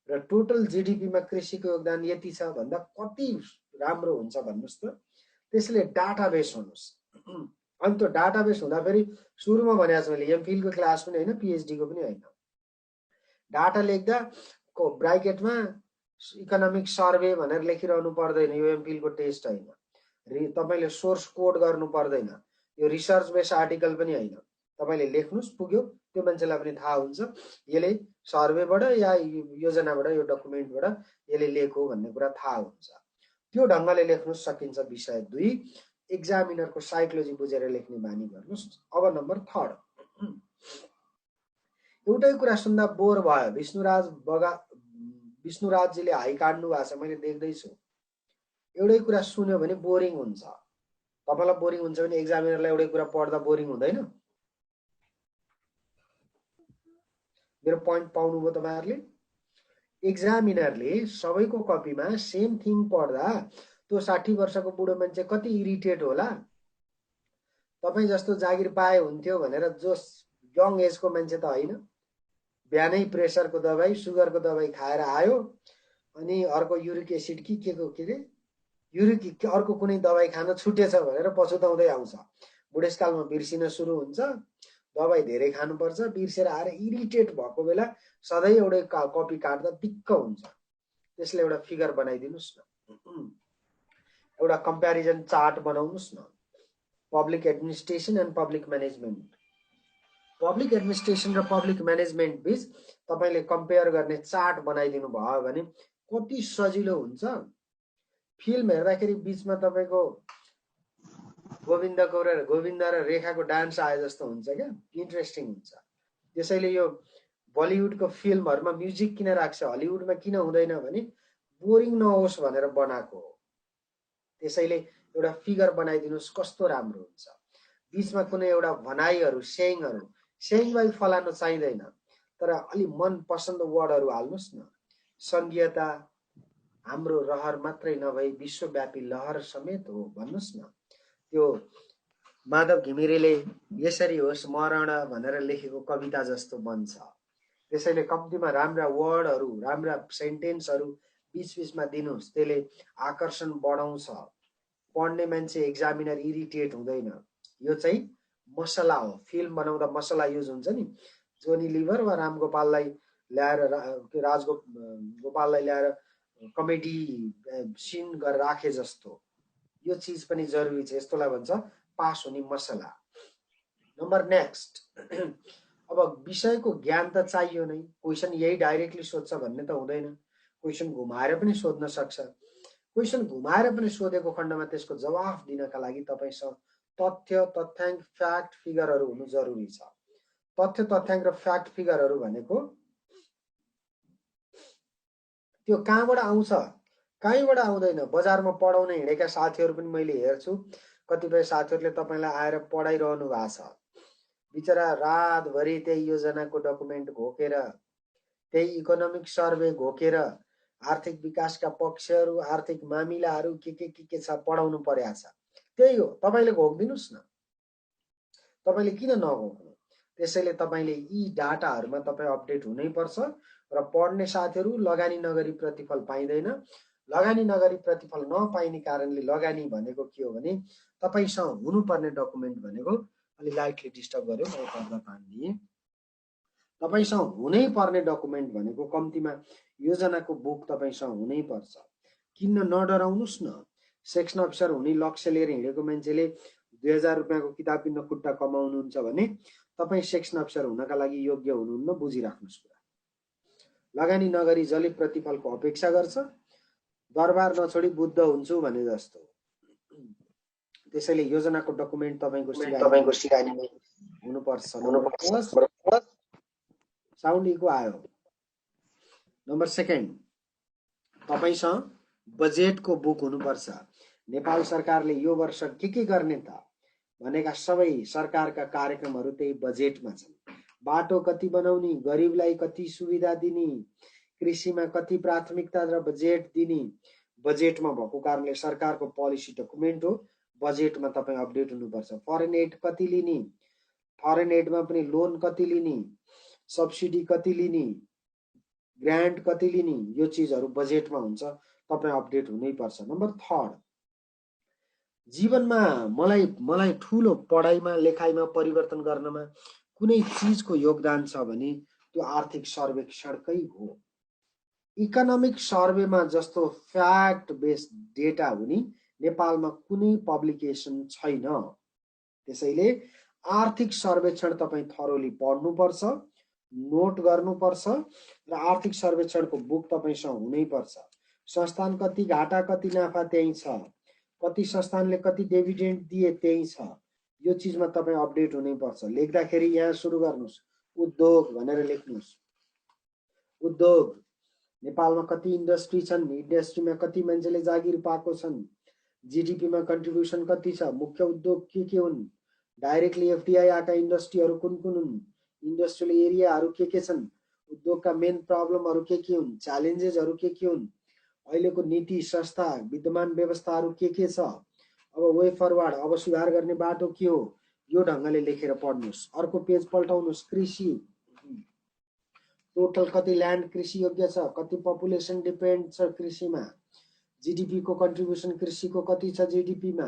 र टोटल जीडीपीमा कृषिको योगदान यति छ भन्दा कति राम्रो हुन्छ भन्नुस् त। त्यसले डाटाबेस हुनुस्। अनि त्यो डाटाबेस हुँदा फेरि सुरुमा भनेको छु मैले, एमफिल को क्लास पनि हैन, पीएचडी को पनि हैन। डाटा लेख्दा को ब्राकेटमा इकोनोमिक सर्वे भनेर लेखिरहनु पर्दैन, यो एमफिल को टेस्ट हैन। तपाईले सोर्स कोड गर्नु पर्दैन, यो रिसर्च बेस आर्टिकल पनि हैन। तपाईले लेख्नुस्, पुग्यो, त्यो मान्छेलाई पनि थाहा हुन्छ यसले सर्वेबाट या योजनाबाट, यो डकुमेन्टबाट यसले लेख्यो भन्ने कुरा थाहा हुन्छ। त्यो ढंगले लेख्नु सकिन्छ। विषय 2, एक्जामिनरको साइकोलोजी बुझेर लेख्ने बानी गर्नुस्। अब नम्बर 3, एउटै कुरा सुन्दा बोर भयो। विष्णुराजजीले हाई काट्नु भएको छ, मैले देख्दै छु। एउटै कुरा सुन्यो भने बोरिङ हुन्छ। तपाईलाई बोरिङ हुन्छ भने एक्जामिनरलाई एउटै कुरा पढ्दा बोरिङ हुँदैन? मेरो पोइन्ट पाउनुभयो तपाईहरुले? एक्जामिनरले सबैको कपीमा सेम थिङ पढ्दा त्यो 60 वर्षको बुढो मान्छे कति इरिटेट होला। तपाई जस्तो जागिर पाए हुन्थ्यो भनेर जो यङ एजको मान्छे त हैन, बिहानै प्रेसरको दबाई, सुगरको दबाई खाएर आयो, अनि अर्को युरिक एसिड के रे युरिक अर्को कुनै दबाई खान छुटेछ भनेर पछुताउँदै आउँछ। बुढेसकालमा बिर्सिन सुरु हुन्छ, दबाई धेरै खानुपर्छ, बिर्सेर आएर इरिटेट भएको बेला सधैँ एउटै कपी काट्दा दिक्क हुन्छ। त्यसले एउटा फिगर बनाइदिनुस् न, एउटा कम्प्यारिजन चार्ट बनाउनुस् न। Public administration and public management, public administration र पब्लिक म्यानेजमेन्ट बीच तपाईले कम्पेयर गर्ने चार्ट बनाइदिनु भयो भने कति सजिलो हुन्छ। फिल्म हेर्दाखेरि बीचमा तपाईको गोविन्द र रेखाको डान्स आए जस्तो हुन्छ क्या, इन्ट्रेस्टिङ हुन्छ। त्यसैले यो बलिउडको फिल्महरुमा म्युजिक किन राख्छ, हलिउडमा किन हुँदैन भने बोरिङ नहोस् भनेर बनाएको हो। त्यसैले एउटा फिगर बनाइदिनुस्, कस्तो राम्रो हुन्छ। बीचमा कुनै एउटा भनाइहरु, सेइङ बाई फलानु चाहिदैन, तर अलि मन पसन्द वर्डहरु हाल्नुस् न। संघीयता हाम्रो रहर मात्रै नभई विश्वव्यापी लहर समेत हो भन्नुस् न। त्यो माधव घिमिरेले यसरी होस् मरण भनेर लेखेको कविता जस्तो बन्छ। त्यसैले कम्तीमा राम्रा वर्डहरु, राम्रा सेन्टेन्सहरु बीच-बीचमा दिनुस्, त्यसले आकर्षण बढाउँछ। पढ्ने मान्छे एक्जामिनर इरिटेट हुँदैन। यो चाहिँ मसला हो। फिल्म बनाउँदा मसला युज हुन्छ नि, जोनी लिभर वा रामगोपाललाई ल्याएर राजगोपाललाई ल्याएर कमेडी सिन गरेर राखे जस्तो यो चीज पनि जरुरी छ। यस्तोलाई भन्छ पास हुने मसला। नम्बर नेक्स्ट, अब विषयको ज्ञान त चाहियो नै। क्वेशन यही डाइरेक्टली सोध्छ भन्ने त हुँदैन, क्वेशन घुमाएर पनि सोध्न सक्छ। क्वेशन घुमाएर पनि सोधेको खण्डमा त्यसको जवाफ दिनका लागि तपाईसँग तथ्य, तथ्याङ्क, फ्याक्ट, फिगरहरु हुनु जरुरी छ। तथ्य, तथ्याङ्क र फ्याक्ट, फिगरहरु भनेको त्यो कहाँबाट आउँछ, कहीँबाट आउँदैन। बजारमा पढाउन हिँडेका साथीहरु पनि मैले हेर्छु, कतिपय साथीहरुले तपाईलाई आएर पढाइरहनु भएको छ। बिचरा रातभरि त्यही योजनाको डकुमेन्ट घोकेर, त्यही इकोनोमिक सर्वे घोकेर, आर्थिक विकासका पक्षहरु, आर्थिक मामिलाहरु के छ पढाउनु पर्या छ। त्यही हो, तपाईँले घोक्दिनुस् न, तपाईँले किन नघोक्नु। त्यसैले तपाईँले यी डाटाहरूमा तपाईँ अपडेट हुनै पर्छ। र पढ्ने साथीहरू लगानी नगरी प्रतिफल पाइँदैन। लगानी नगरी प्रतिफल नपाइने कारणले लगानी भनेको के हो भने तपाईँसँग हुनुपर्ने डकुमेन्ट भनेको, अलि लाइटली डिस्टर्ब गर्यो मैले पर्दा तानिदिएँ, तपाईँसँग हुनै पर्ने डकुमेन्ट भनेको कम्तीमा योजनाको बुक तपाईँसँग हुनै पर्छ। किन्न नडराउनुस् न। सेक्सन अफिसर हुने लक्ष्य लिएर हिँडेको मान्छेले 2000 रुपियाँको किताब किन्न खुट्टा कमाउनुहुन्छ भने तपाईँ सेक्सन अफिसर हुनका लागि योग्य हुनुहुन्न, बुझिराख्नुहोस् कुरा। लगानी नगरी जसले प्रतिफलको अपेक्षा गर्छ दरबार नछोडी बुद्ध हुन्छु भने जस्तो। त्यसैले योजनाको डकुमेन्ट तपाईँको सिरानीमा हुनुपर्छ। साउन्ड इको आयो। नम्बर 2 तपाईसँग बजेटको बुक हुनुपर्छ। नेपाल सरकारले यो वर्ष के गर्ने त भनेका सबै सरकारका कार्यक्रमहरू त्यही बजेटमा छन्। बाटो कति बनाउने, गरिबलाई कति सुविधा दिने, कृषिमा कति प्राथमिकता र बजेट दिने, बजेटमा भएको कारणले सरकारको पोलिसी डकुमेन्ट हो। बजेटमा तपाईँ अपडेट हुनुपर्छ। फरेन एड कति लिने, फरेन एडमा पनि लोन कति लिने, सब्सिडी कति लिने, ग्रान्ट कति लिने, यो चिजहरू बजेटमा हुन्छ, तपाईँ अपडेट हुनै पर्छ। नम्बर 3 जीवनमा मलाई ठुलो पढाइमा लेखाइमा परिवर्तन गर्नमा कुनै चिजको योगदान छ भने त्यो आर्थिक सर्वेक्षणकै हो। इकोनोमिक सर्वेमा जस्तो फ्याक्ट बेस्ड डेटा हुने नेपालमा कुनै पब्लिकेसन छैन। त्यसैले आर्थिक सर्वेक्षण तपाईँ थरोली पढ्नुपर्छ, नोट गर्नुपर्छ र आर्थिक सर्वेक्षणको बुक तपाईँसँग हुनै पर्छ। संस्थान कति घाटा कति नाफा त्यही छ, कति संस्थानले कति डिभिडेन्ड दिए त्यही छ। यो चिजमा तपाईँ अपडेट हुनै पर्छ। लेख्दाखेरि यहाँ सुरु गर्नुहोस्, उद्योग भनेर लेख्नुहोस्। उद्योग नेपालमा कति इन्डस्ट्री छन्, इन्डस्ट्रीमा कति मान्छेले जागिर पाएको छन्, जीडीपीमा कन्ट्रिब्युसन कति छ, मुख्य उद्योग के हुन्, डाइरेक्टली एफडीआई आएका इन्डस्ट्रीहरू कुन कुन हुन्, इन्डस्ट्रियल एरियाहरू के छन्, उद्योगका मेन प्रब्लमहरू के हुन्, च्यालेन्जेसहरू के हुन्, अहिलेको नीति संस्था विद्यमान व्यवस्थाहरू के छ, अब वे फरवर्ड अब सुधार गर्ने बाटो के हो, यो ढङ्गले लेखेर पढ्नुहोस्। अर्को पेज पल्टाउनुहोस्। कृषि टोटल कति ल्यान्ड कृषि योग्य छ, कति पपुलेसन डिपेन्ड छ कृषिमा, जीडीपी को कन्ट्रिब्युसन कृषिको कति छ जीडीपीमा,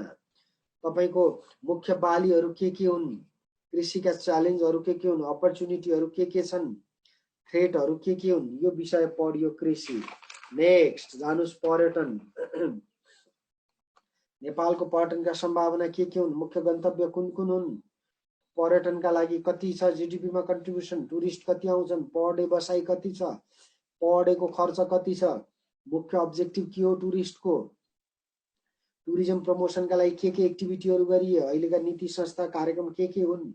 तपाईको मुख्य बालीहरू के हुन्, कृषिका च्यालेन्जहरू के हुन्, अपर्च्युनिटीहरू के छन्, थ्रेटहरू के हुन्, यो विषय पढियो कृषि। नेक्स्ट जानुस् पर्यटन। नेपालको पर्यटनका सम्भावना के हुन्, मुख्य गन्तव्य कुन कुन हुन्, पर्यटनका लागि कति छ जीडीपीमा कन्ट्रिब्युसन, टुरिस्ट कति आउँछन्, पर डे बसाई कति छ, पर डेको खर्च कति छ, मुख्य अब्जेक्टिभ के हो टुरिस्टको, टुरिज्म प्रमोसनका लागि के एक्टिभिटीहरू गरिए, अहिलेका नीति संस्था कार्यक्रम के हुन्,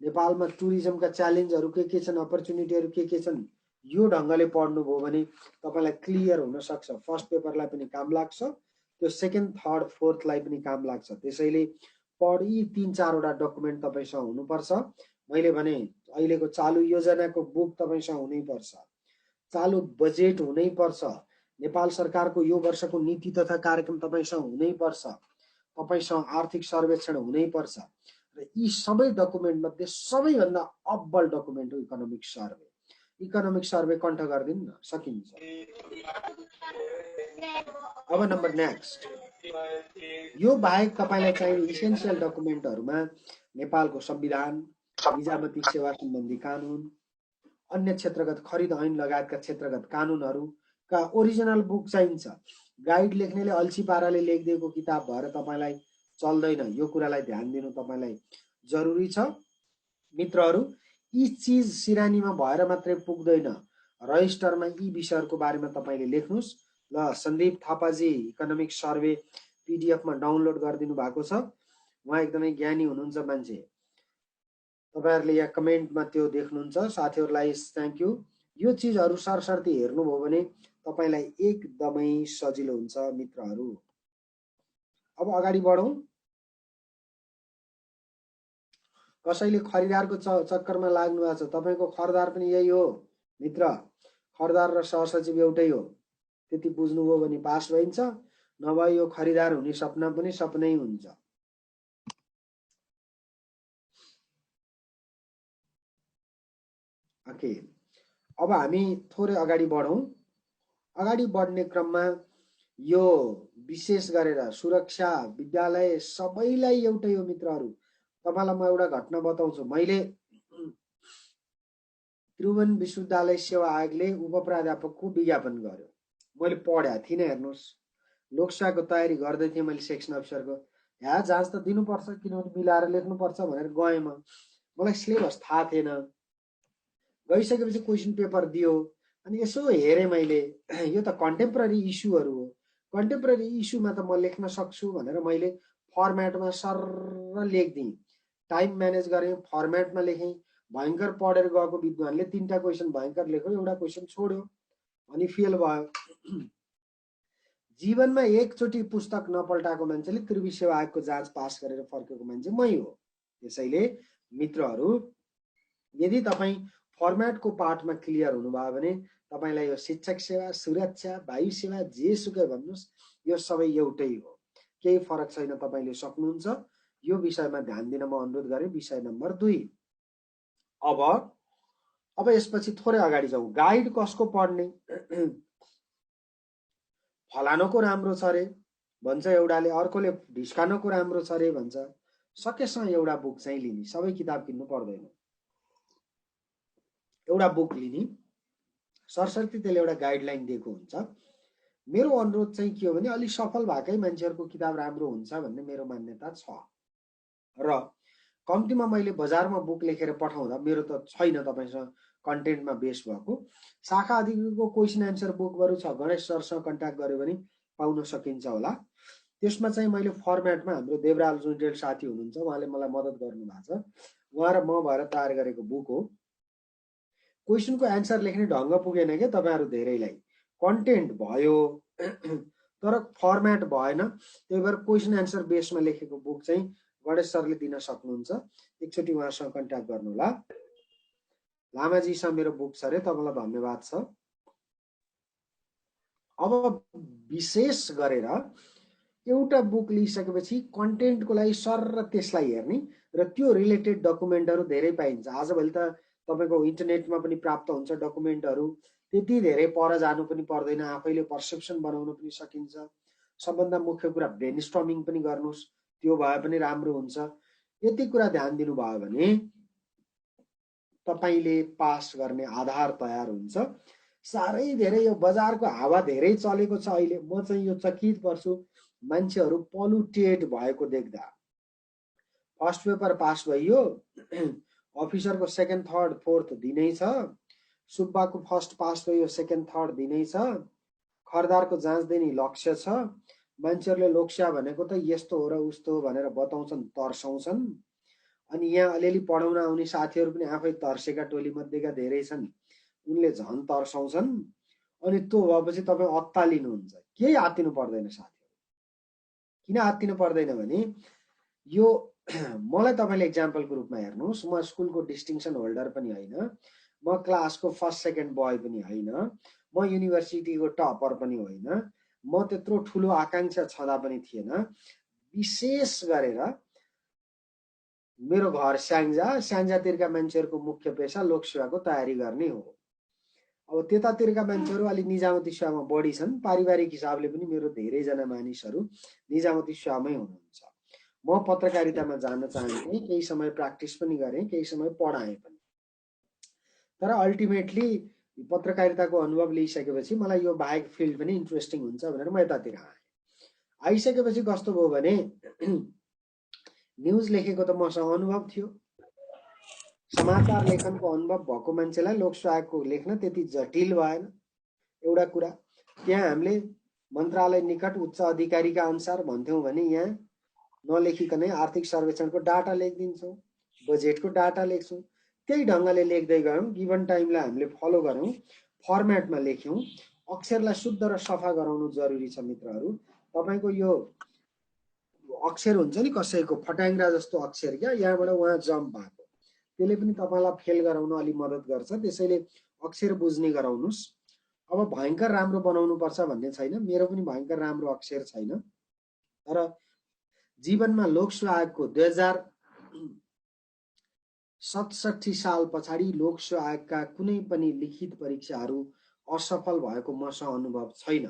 नेपालमा टुरिज्मका च्यालेन्जहरू के छन्, अपर्च्युनिटीहरू के छन्, यो ढङ्गले पढ्नुभयो भने तपाईलाई क्लियर हुन सक्छ। फर्स्ट पेपरलाई पनि काम लाग्छ, त्यो सेकेन्ड थर्ड फोर्थलाई पनि काम लाग्छ। त्यसैले यी 3-4 वटा डकुमेन्ट तपाईसँग हुनुपर्छ। मैले भने अहिलेको चालु योजनाको बुक तपाईसँग हुनै पर्छ, चालु बजेट हुनै पर्छ, नेपाल सरकारको यो वर्षको नीति तथा कार्यक्रम तपाईसँग हुनै पर्छ, तपाईसँग आर्थिक सर्वेक्षण हुनै पर्छ र यी सबै डकुमेन्ट मध्ये सबैभन्दा अब्बल डकुमेन्ट हो इकोनोमिक सर्वे। इकोनोमिक सर्वे कण्ठ गरिदिनु न, सकिन्छ। अब नम्बर नेक्स्ट, यो बाहेक तपाईलाई चाहिने इसेन्शियल डकुमेन्टहरुमा नेपालको संविधान, निजामती सेवा सम्बन्धी कानुन, अन्य क्षेत्रगत खरिद ऐन लगायतका क्षेत्रगत कानुनहरुका ओरिजिनल बुक चाहिन्छ। गाइड लेख्नेले अल्छी पाराले लेखिदिएको किताब भएर तपाईलाई चल्दैन, यो कुरालाई ध्यान दिनु तपाईलाई जरुरी छ। मित्रहरु, यी चीज सिरानीमा भएर मात्रै पुग्दैन, रजिस्टरमा यी विषयहरुको बारेमा तपाईले लेख्नुस्। ल सन्दीप थापाजी इकोनोमिक सर्वे पीडीएफ मा डाउनलोड गरिदिनु भएको छ, उहाँ एकदमै ज्ञानी हुनुहुन्छ मान्छे, तपाईहरुले यहाँ कमेन्टमा त्यो देख्नुहुन्छ। साथीहरुलाई थ्यांक यू। यो चीजहरु सरसर्ती हेर्नुभयो भने तपाईलाई एकदमै सजिलो हुन्छ मित्रहरु। अब अगाडि बढौं। कसैले खरिदारको चक्करमा लाग्नु भएको छ, तपाईको खरिदार पनि यही हो मित्र, खरिदार र सहसचिव एउटै हो, त्यति बुझ्नुभयो भने पास भइन्छ, नभए यो खरिदार हुने सपना पनि सपनै हुन्छ। ओके, अब हामी थोरै अगाडि बढौँ। अगाडि बढ्ने क्रममा यो विशेष गरेर सुरक्षा विद्यालय सबैलाई एउटै हो मित्रहरू। तपाईँलाई म एउटा घटना बताउँछु। मैले त्रिभुवन विश्वविद्यालय सेवा आयोगले उपप्राध्यापकको विज्ञापन गर्यो, मैले पढेको थिइनँ। हेर्नुहोस्, लोकसेवाको तयारी गर्दै थिएँ मैले, सेक्सन अफिसरको। जाँच त दिनुपर्छ, किनभने मिलाएर लेख्नुपर्छ भनेर गएँ म। मलाई सिलेबस थाहा थिएन। गइसकेपछि क्वेसन पेपर दियो, अनि यसो हेरेँ मैले, यो त कन्टेम्पोरेरी इस्युहरू हो, कन्टेम्पोरेरी इस्युमा त म लेख्न सक्छु भनेर मैले फर्मेटमा सर्र लेखिदिएँ। टाइम म्यानेज गरेँ, फर्मेटमा लेखेँ। भयङ्कर पढेर गएको विद्वानले 3टा क्वेसन भयङ्कर लेख्यो, एउटा क्वेसन छोड्यो, अनि फेल भयो। जीवनमा एकचोटि पुस्तक नपल्टाएको मान्छेले त्रिभुवन सेवा आयोगको जाँच पास गरेर फर्केको मान्छे मै हो। त्यसैले मित्रहरू, यदि तपाईँ फर्मेटको पार्टमा क्लियर हुनुभयो भने तपाईँलाई यो शिक्षक सेवा, सुरक्षा, वायु सेवा, जेसुकै भन्नुहोस्, यो सबै एउटै हो, केही फरक छैन। तपाईँले सक्नुहुन्छ। यो विषयमा ध्यान दिन म अनुरोध गरेँ। विषय नम्बर 2। अब यसपछि थोरै अगाडि जाउँ। गाइड कसको पढ्ने? फलानुको राम्रो छ अरे भन्छ एउटाले, अर्कोले ढिस्कानुको राम्रो छ अरे भन्छ। सकेसम्म एउटा बुक चाहिँ लिने, सबै किताब किन्नु पर्दैन। एउटा बुक लिने, सरसर्ती त्यसले एउटा गाइडलाइन दिएको हुन्छ। मेरो अनुरोध चाहिँ के हो भने अलि सफल भएकै मान्छेहरूको किताब राम्रो हुन्छ भन्ने मेरो मान्यता छ। र कम्तीमा मैले बजारमा बुक लेखेर पठाउँदा, मेरो त छैन तपाईँसँग कन्टेन्टमा बेस भएको, शाखा अधिकारीको क्वेसन एन्सर बुकहरू छ, गणेश सरसँग कन्ट्याक्ट गर्यो भने पाउन सकिन्छ होला। त्यसमा चाहिँ मैले फर्मेटमा, हाम्रो देवराल जुन्डेल साथी हुनुहुन्छ, उहाँले मलाई मद्दत गर्नु भएको छ, उहाँ र म भएर तयार गरेको बुक हो। क्वेसनको एन्सर लेख्ने ढङ्ग पुगेन क्या तपाईँहरू धेरैलाई, कन्टेन्ट भयो तर फर्मेट भएन। त्यही भएर क्वेसन एन्सर बेसमा लेखेको बुक चाहिँ गणेश सरले दिन सक्नुहुन्छ। एकचोटि उहाँसँग कन्ट्याक्ट गर्नु होला। लामाजीसँग मेरो बुक छ अरे, तपाईँलाई धन्यवाद छ। अब विशेष गरेर एउटा बुक लिइसकेपछि कन्टेन्टको लागि सर त्यसलाई हेर्ने, र त्यो रिलेटेड डकुमेन्टहरू धेरै पाइन्छ। आजभोलि त तपाईँको इन्टरनेटमा पनि प्राप्त हुन्छ डकुमेन्टहरू, त्यति धेरै पर जानु पनि पर्दैन, आफैले पर्सेप्सन बनाउनु पनि सकिन्छ। सबभन्दा मुख्य कुरा ब्रेनस्टर्मिङ पनि गर्नुहोस्, त्यो भए पनि राम्रो हुन्छ। यति कुरा ध्यान दिनुभयो भने तपाईँले पास गर्ने आधार तयार हुन्छ। साह्रै धेरै यो बजारको हावा धेरै चलेको छ अहिले। म चाहिँ यो चकित पर्छु मान्छेहरू पल्युटेड भएको देख्दा। फर्स्ट पेपर पास भइयो, अफिसरको सेकेन्ड थर्ड फोर्थ दिनै छ, सुब्बाको फर्स्ट पास भयो, सेकेन्ड थर्ड दिनै छ, खरदारको जाँच दिने लक्ष्य छ। मान्छेहरूले लोकसेवा भनेको त यस्तो हो र उस्तो हो भनेर बताउँछन्, तर्साउँछन्। अनि यहाँ अलिअलि पढाउन आउने साथीहरू पनि आफै तर्सेका टोली मध्येका धेरै छन्, उनले झन् तर्साउँछन्। अनि त्यो भएपछि तपाईँ अत्तालिनुहुन्छ। केही आत्तिनु पर्दैन साथीहरू। किन आत्तिनु पर्दैन भने यो मलाई तपाईँले एक्जाम्पलको रूपमा हेर्नुहोस्, म स्कुलको डिस्टिङसन होल्डर पनि होइन, म क्लासको फर्स्ट सेकेन्ड बोय पनि होइन, म युनिभर्सिटीको टपर पनि होइन, म त्यत्रो ठुलो आकाङ्क्षा छँदा पनि थिएन। विशेष गरेर मेरो घर स्याङ्जातिरका मान्छेहरूको मुख्य पेसा लोकसेवाको तयारी गर्ने हो। अब त्यतातिरका मान्छेहरू अलि निजामती सेवामा बढी छन्, पारिवारिक हिसाबले पनि मेरो धेरैजना मानिसहरू निजामती सेवामै हुनुहुन्छ। म पत्रकारितामा जान चाहन्थेँ, केही समय प्र्याक्टिस पनि गरेँ, केही समय पढाएँ पनि, तर अल्टिमेटली पत्रकारिताको अनुभव लिइसकेपछि मलाई यो बाहेक फिल्ड पनि इन्ट्रेस्टिङ हुन्छ भनेर म यतातिर आएँ। आइसकेपछि कस्तो भयो भने न्युज लेखेको त मसँग अनुभव थियो, समाचार लेखनको अनुभव भएको मान्छेलाई लोकसेवाको लेख्न त्यति जटिल भएन। एउटा कुरा, त्यहाँ हामीले मन्त्रालय निकट उच्च अधिकारीका अनुसार भन्थ्यौँ भने यहाँ नलेखिकनै आर्थिक सर्वेक्षणको डाटा लेखिदिन्छौँ, बजेटको डाटा लेख्छौँ। त्यही ढङ्गले लेख्दै गयौँ, गिभन टाइमलाई हामीले फलो गरौँ, फर्मेटमा लेख्यौँ। अक्षरलाई शुद्ध र सफा गराउनु जरुरी छ मित्रहरू। तपाईँको यो अक्षर हुन्छ नि कसैको फट्याङ्ग्रा जस्तो अक्षर क्या, यहाँबाट उहाँ जम्प भएको, त्यसले पनि तपाईँलाई फेल गराउन अलि मद्दत गर्छ। त्यसैले अक्षर बुझ्ने गराउनुहोस्। अब भयङ्कर राम्रो बनाउनु पर्छ भन्ने छैन, मेरो पनि भयङ्कर राम्रो अक्षर छैन, तर जीवनमा लोकसेवा आयोगको 67 साल पछाडि लोकसेवा आयोगका कुनै पनि लिखित परीक्षाहरू असफल भएको मसँग अनुभव छैन।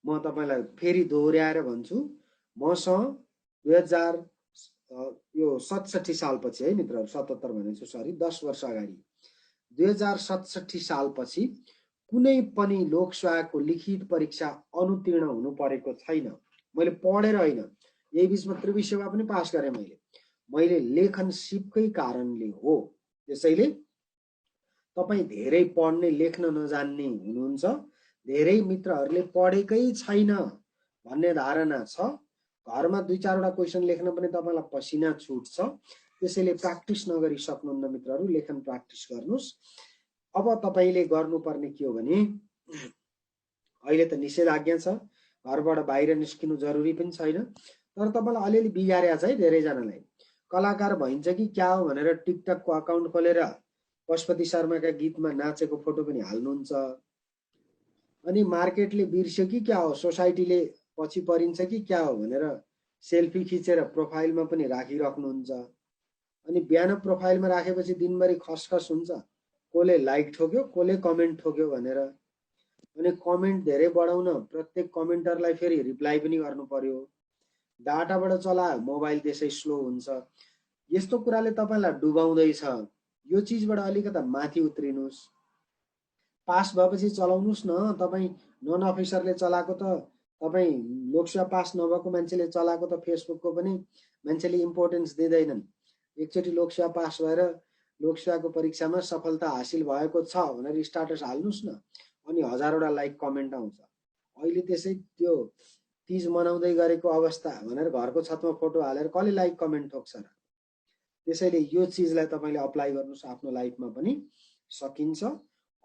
म तपाईलाई फेरि दोहोर्याएर भन्छु, मसँग 67 सालपछि है मित्रहरू, 77 भनेको सरी, 10 वर्ष अगाडि 2067 सालपछि कुनै पनि लोकसेवाको लिखित परीक्षा अनुतीर्ण हुनु परेको छैन। मैले पढेर होइन, यही बिचमा त्रिवी सेवा पनि पास गरेँ मैले लेखन सिपकै कारणले हो। त्यसैले तपाईँ धेरै पढ्ने लेख्न नजान्ने हुनुहुन्छ, धेरै मित्रहरूले पढेकै छैन भन्ने धारणा छ, घरमा 2-4 वटा क्वेसन लेख्न पनि तपाईलाई पसिना छुट्छ। त्यसैले प्र्याक्टिस नगरी सक्नुहुन्न मित्रहरू, लेखन प्र्याक्टिस गर्नुस्। अब तपाईले गर्नुपर्ने के हो भने, अहिले त निषेधाज्ञा छ, घरबाट बाहिर निस्किनु जरुरी पनि छैन, तर तपाईलाई अलिअलि बिगार्या छ है। धेरैजनालाई कलाकार भइन्छ कि क्या हो भनेर टिकटकको अकाउन्ट खोलेर पशुपति शर्माका गीतमा नाचेको फोटो पनि हाल्नुहुन्छ, अनि मार्केटले बिर्स्यो कि क्या हो, सोसाइटीले पछि परिन्छ कि क्या हो भनेर सेल्फी खिचेर प्रोफाइलमा पनि राखिराख्नुहुन्छ। अनि बिहान प्रोफाइलमा राखेपछि दिनभरि खसखस हुन्छ, कसले लाइक ठोक्यो, कसले कमेन्ट ठोक्यो भनेर। अनि कमेन्ट धेरै बढाउन प्रत्येक कमेन्टरलाई फेरि रिप्लाई पनि गर्नु पर्यो, डाटाबाट चलायो मोबाइल त्यसै स्लो हुन्छ। यस्तो कुराले तपाईलाई डुबाउँदैछ। यो चिजबाट अलिकता माथि उत्रिनुस्, पास भएपछि चलाउनुस् न। तपाईँ नन अफिसरले चलाएको त, तपाईँ लोकसेवा पास नभएको मान्छेले चलाएको त फेसबुकको पनि मान्छेले इम्पोर्टेन्स दिँदैनन्। एकचोटि लोकसेवा पास भएर लोकसेवाको परीक्षामा सफलता हासिल भएको छ भनेर स्टाटस हाल्नुस् न, अनि 1000 वटा लाइक कमेन्ट आउँछ। अहिले त्यसै त्यो तीज मनाउँदै गरेको अवस्था भनेर घरको छतमा फोटो हालेर कसले लाइक कमेन्ट ठोक्छ र? त्यसैले यो चिजलाई तपाईले अप्लाई गर्नुस् आफ्नो लाइफमा पनि सकिन्छ।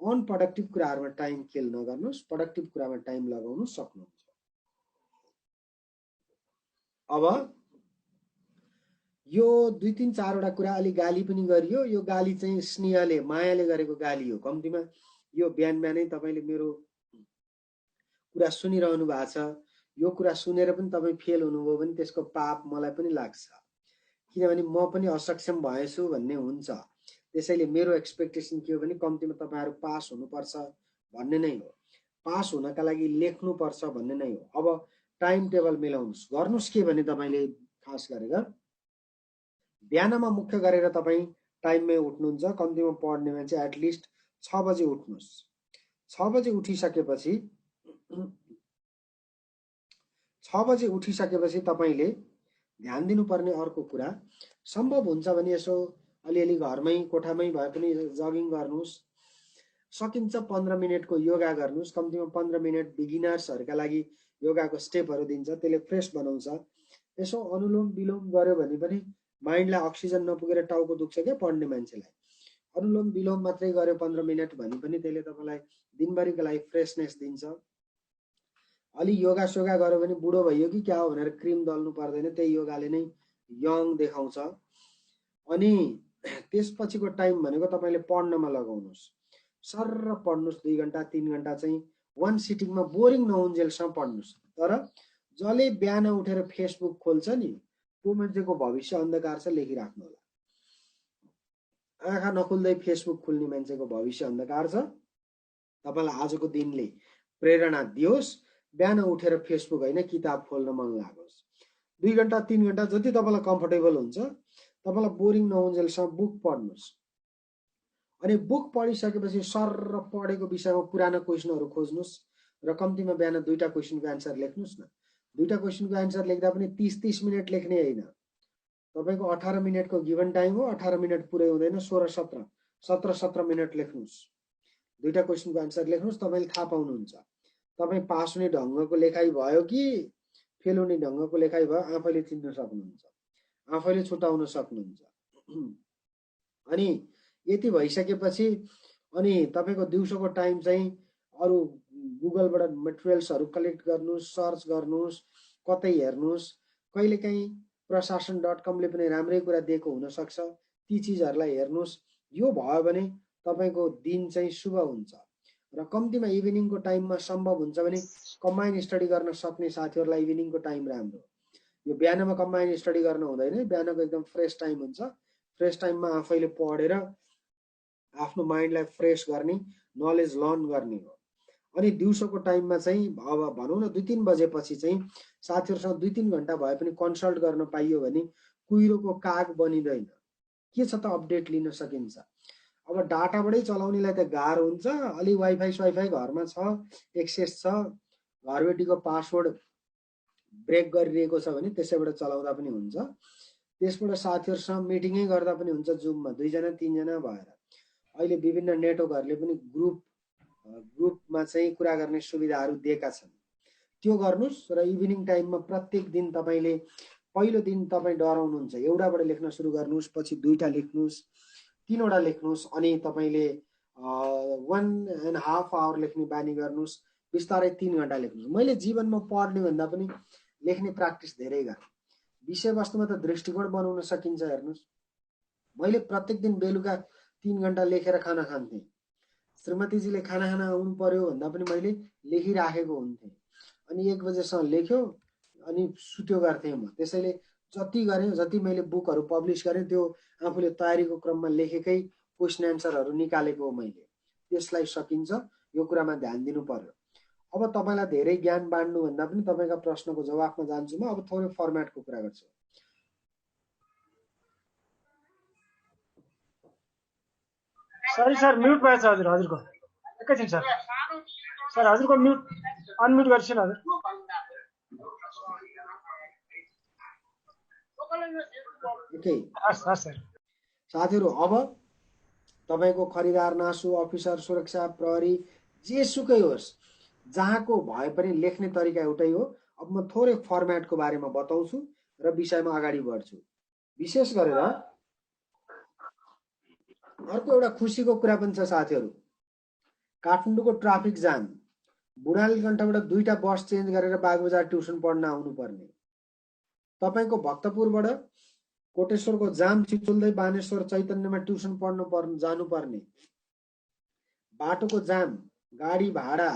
अनप्रोडक्टिभ कुराहरुमा टाइम किल नगर्नुस्, प्रोडक्टिभ कुरामा टाइम लगाउनु सक्नुहुन्छ। अब यो 2-3-4 वटा कुरा अलि गाली पनि गरियो। यो गाली चाहिँ स्नेहले, मायाले गरेको गाली हो। कम्तीमा यो बिहान बिहानै तपाईले मेरो कुरा सुनिरहनु भएको छ, यो कुरा सुनेर पनि तपाई फेल हुनुभयो भने त्यसको पाप मलाई पनि लाग्छ, किनभने म पनि असक्षम भएछु भन्ने हुन्छ। त्यसैले मेरो एक्सपेक्टेसन के हो भने कम्तीमा तपाईहरु पास हुनुपर्छ भन्ने नै हो, पास हुनका लागि लेख्नुपर्छ भन्ने नै हो। अब टाइम टेबल मिलाउनुस्, गर्नुस् के भने तपाईले खास गरेर बिहानमा मुख्य गरेर तपाई टाइममै उठ्नुहुन्छ। कम्तीमा पढ्ने मान्छे एटलिस्ट 6 बजे उठ्नुस्। 6 बजे उठिसकेपछि 6 बजे उठिसकेपछि तपाईले ध्यान दिनुपर्ने अर्को कुरा, सम्भव हुन्छ भने यसो अलिअलि घरमै कोठामै भए पनि जगिङ गर्नुस्, सकिन्छ 15 मिनेटको योगा गर्नुस्। कम्तीमा 15 मिनेट बिगिनर्सहरुका लागि योगाको स्टेपहरु दिन्छ, त्यसले फ्रेश बनाउँछ। यसो अनुलोम विलोम गर्यो भने पनि माइन्डलाई अक्सिजन नपुगेर टाउको दुख्छ के पढ्ने मान्छेलाई, अनुलोम विलोम मात्रै गर्यो 15 मिनेट भने पनि त्यसले तपाईलाई दिनभरिको लागि फ्रेशनेस दिन्छ। अलि योगा सोगा गर्यो भने बुढो भइयो कि क्या हो भनेर क्रिम दल्नु पर्दैन, त्यही योगाले नै यङ देखाउँछ। अनि त्यसपछिको टाइम भनेको तपाईले पढ्नमा लगाउनुस्, सर्र पढ्नुस्। 2 घण्टा 3 घण्टा चाहिँ वान सिटिङमा बोरिङ नहुन्जेलसम्म पढ्नुस्। तर जसले बिहान उठेर फेसबुक खोल्छ नि, त्यो मान्छेको भविष्य अन्धकार छ, लेखिराख्नु होला। आँखा नखुल्दै फेसबुक खोल्ने मान्छेको भविष्य अन्धकार छ। तपाईलाई आजको दिनले प्रेरणा दियोस्, बिहान उठेर फेसबुक हैन किताब खोल्न मन लागोस्। 2 घण्टा 3 घण्टा जति तपाईलाई कम्फर्टेबल हुन्छ, तपाईलाई बोरिङ नहुन्जेलसम्म बुक पढ्नुस्। अनि बुक पढिसकेपछि सर्र पढेको विषयमा पुरानो क्वेशनहरु खोज्नुस् र कम्तीमा बिहान 2टा क्वेशनको आन्सर लेख्नुस् न। 2टा क्वेशनको आन्सर लेख्दा पनि 30-30 मिनेट लेख्ने हैन, तपाईको 18 मिनेटको गिवन टाइम हो। 18 मिनेट पुरै हुँदैन, 16-17 17-17 मिनेट लेख्नुस्। 2टा क्वेशनको आन्सर लेख्नुस्। तपाईले थाहा पाउनुहुन्छ तपाई पास हुने ढंगको लेखाइ भयो कि फेल हुने ढंगको लेखाइ भयो, आफैले चिन्न सक्नुहुन्छ, आफैले छुटाउन सक्नुहुन्छ। अनि यति भइसकेपछि अनि तपाईको दिउँसोको टाइम चाहिँ अरु गुगलबाट मटेरियल्सहरु कलेक्ट गर्नुस्, सर्च गर्नुस्, कतै हेर्नुस्। कहिलेकाहीँ प्रशासन.com ले पनि राम्रै कुरा दिएको हुन सक्छ, ती चीजहरुलाई हेर्नुस्। यो भयो भने तपाईको दिन चाहिँ शुभ हुन्छ। र कम्तीमा इभिनिङको टाइममा सम्भव हुन्छ भने कम्बाइन स्टडी गर्न सक्ने साथीहरुलाई इभिनिङको टाइम राम्रो। यो बिहानमा कम्बाइन स्टडी गर्न हुँदैन, बिहानको एकदम फ्रेश टाइम हुन्छ, फ्रेस टाइममा आफैले पढेर आफ्नो माइन्डलाई फ्रेस गर्ने, नलेज लर्न गर्ने हो। अनि दिउँसोको टाइममा चाहिँ अब भनौँ न 2-3 बजेपछि चाहिँ साथीहरूसँग 2-3 घन्टा भए पनि कन्सल्ट गर्न पाइयो भने कुहिरोको काग बनिँदैन। के छ त अपडेट लिन सकिन्छ। अब डाटाबाटै चलाउनेलाई त गाह्रो हुन्छ, अलि वाइफाई स्वाइफाई घरमा छ, एक्सेस छ, घरबेटीको पासवर्ड ब्रेक गरिरहेको छ भने त्यसैबाट चलाउँदा पनि हुन्छ। त्यसबाट साथीहरूसँग मिटिङै गर्दा पनि हुन्छ, जुममा 2 जना 3 जना भएर। अहिले विभिन्न नेटवर्कहरूले पनि ग्रुपमा चाहिँ कुरा गर्ने सुविधाहरू दिएका छन्। त्यो गर्नुस् र इभिनिङ टाइममा प्रत्येक दिन तपाईँले पहिलो दिन तपाईँ डराउनुहुन्छ, एउटाबाट लेख्न सुरु गर्नुहोस्, पछि 2टा लेख्नुहोस्, 3वटा लेख्नुहोस्, अनि तपाईँले 1.5 आवर लेख्ने बानी गर्नुहोस्, बिस्तारै 3 घन्टा लेख्नुहोस्। मैले जीवनमा पढ्ने भन्दा पनि लेख्ने प्र्याक्टिस धेरै गरेँ। विषयवस्तुमा त दृष्टिकोण बनाउन सकिन्छ। हेर्नुहोस्, मैले प्रत्येक दिन बेलुका 3 घन्टा लेखेर खाना खान्थेँ। श्रीमतीजीले खाना खाना आउनु पर्यो भन्दा पनि मैले लेखिराखेको हुन्थेँ। अनि 1 बजेसम्म लेख्यो अनि सुत्यो गर्थेँ म। त्यसैले जति गरेँ, जति मैले बुकहरू पब्लिस गरेँ त्यो आफूले तयारीको क्रममा लेखेकै क्वेसन एन्सरहरू निकालेको हो मैले। त्यसलाई सकिन्छ, यो कुरामा ध्यान दिनु पर्यो। अब तपाईँलाई धेरै ज्ञान बाँड्नु भन्दा पनि तपाईँका प्रश्नको जवाफमा जान्छु म। अब थोरै फर्मेटको कुरा गर्छु। सरी सर, म्युट भएछ हजुरको। एकैछिन सर। सर हजुरको म्युट अनम्युट गर्छु न हजुर। ओके हस् सर। साथीहरू, अब तपाईको खरिदार, नासु, अफिसर, सुरक्षा प्रहरी, जेसुकै होस्, जहाँको भए पनि लेख्ने तरिका एउटै हो। अब म थोरै फर्मेटको बारेमा बताउँछु र विषयमा अगाडि बढ्छु। विशेष गरेर अर्को एउटा खुसीको कुरा पनि छ साथीहरू। काठमाडौँको ट्राफिक जाम, बुढालीकण्ठबाट 2टा बस चेन्ज गरेर बागबजार ट्युसन पढ्न आउनुपर्ने, तपाईको भक्तपुरबाट कोटेश्वरको जाम चिचुल्दै बानेश्वर चैतन्यमा ट्युसन पढ्न जानुपर्ने, बाटोको जाम, गाडी भाडा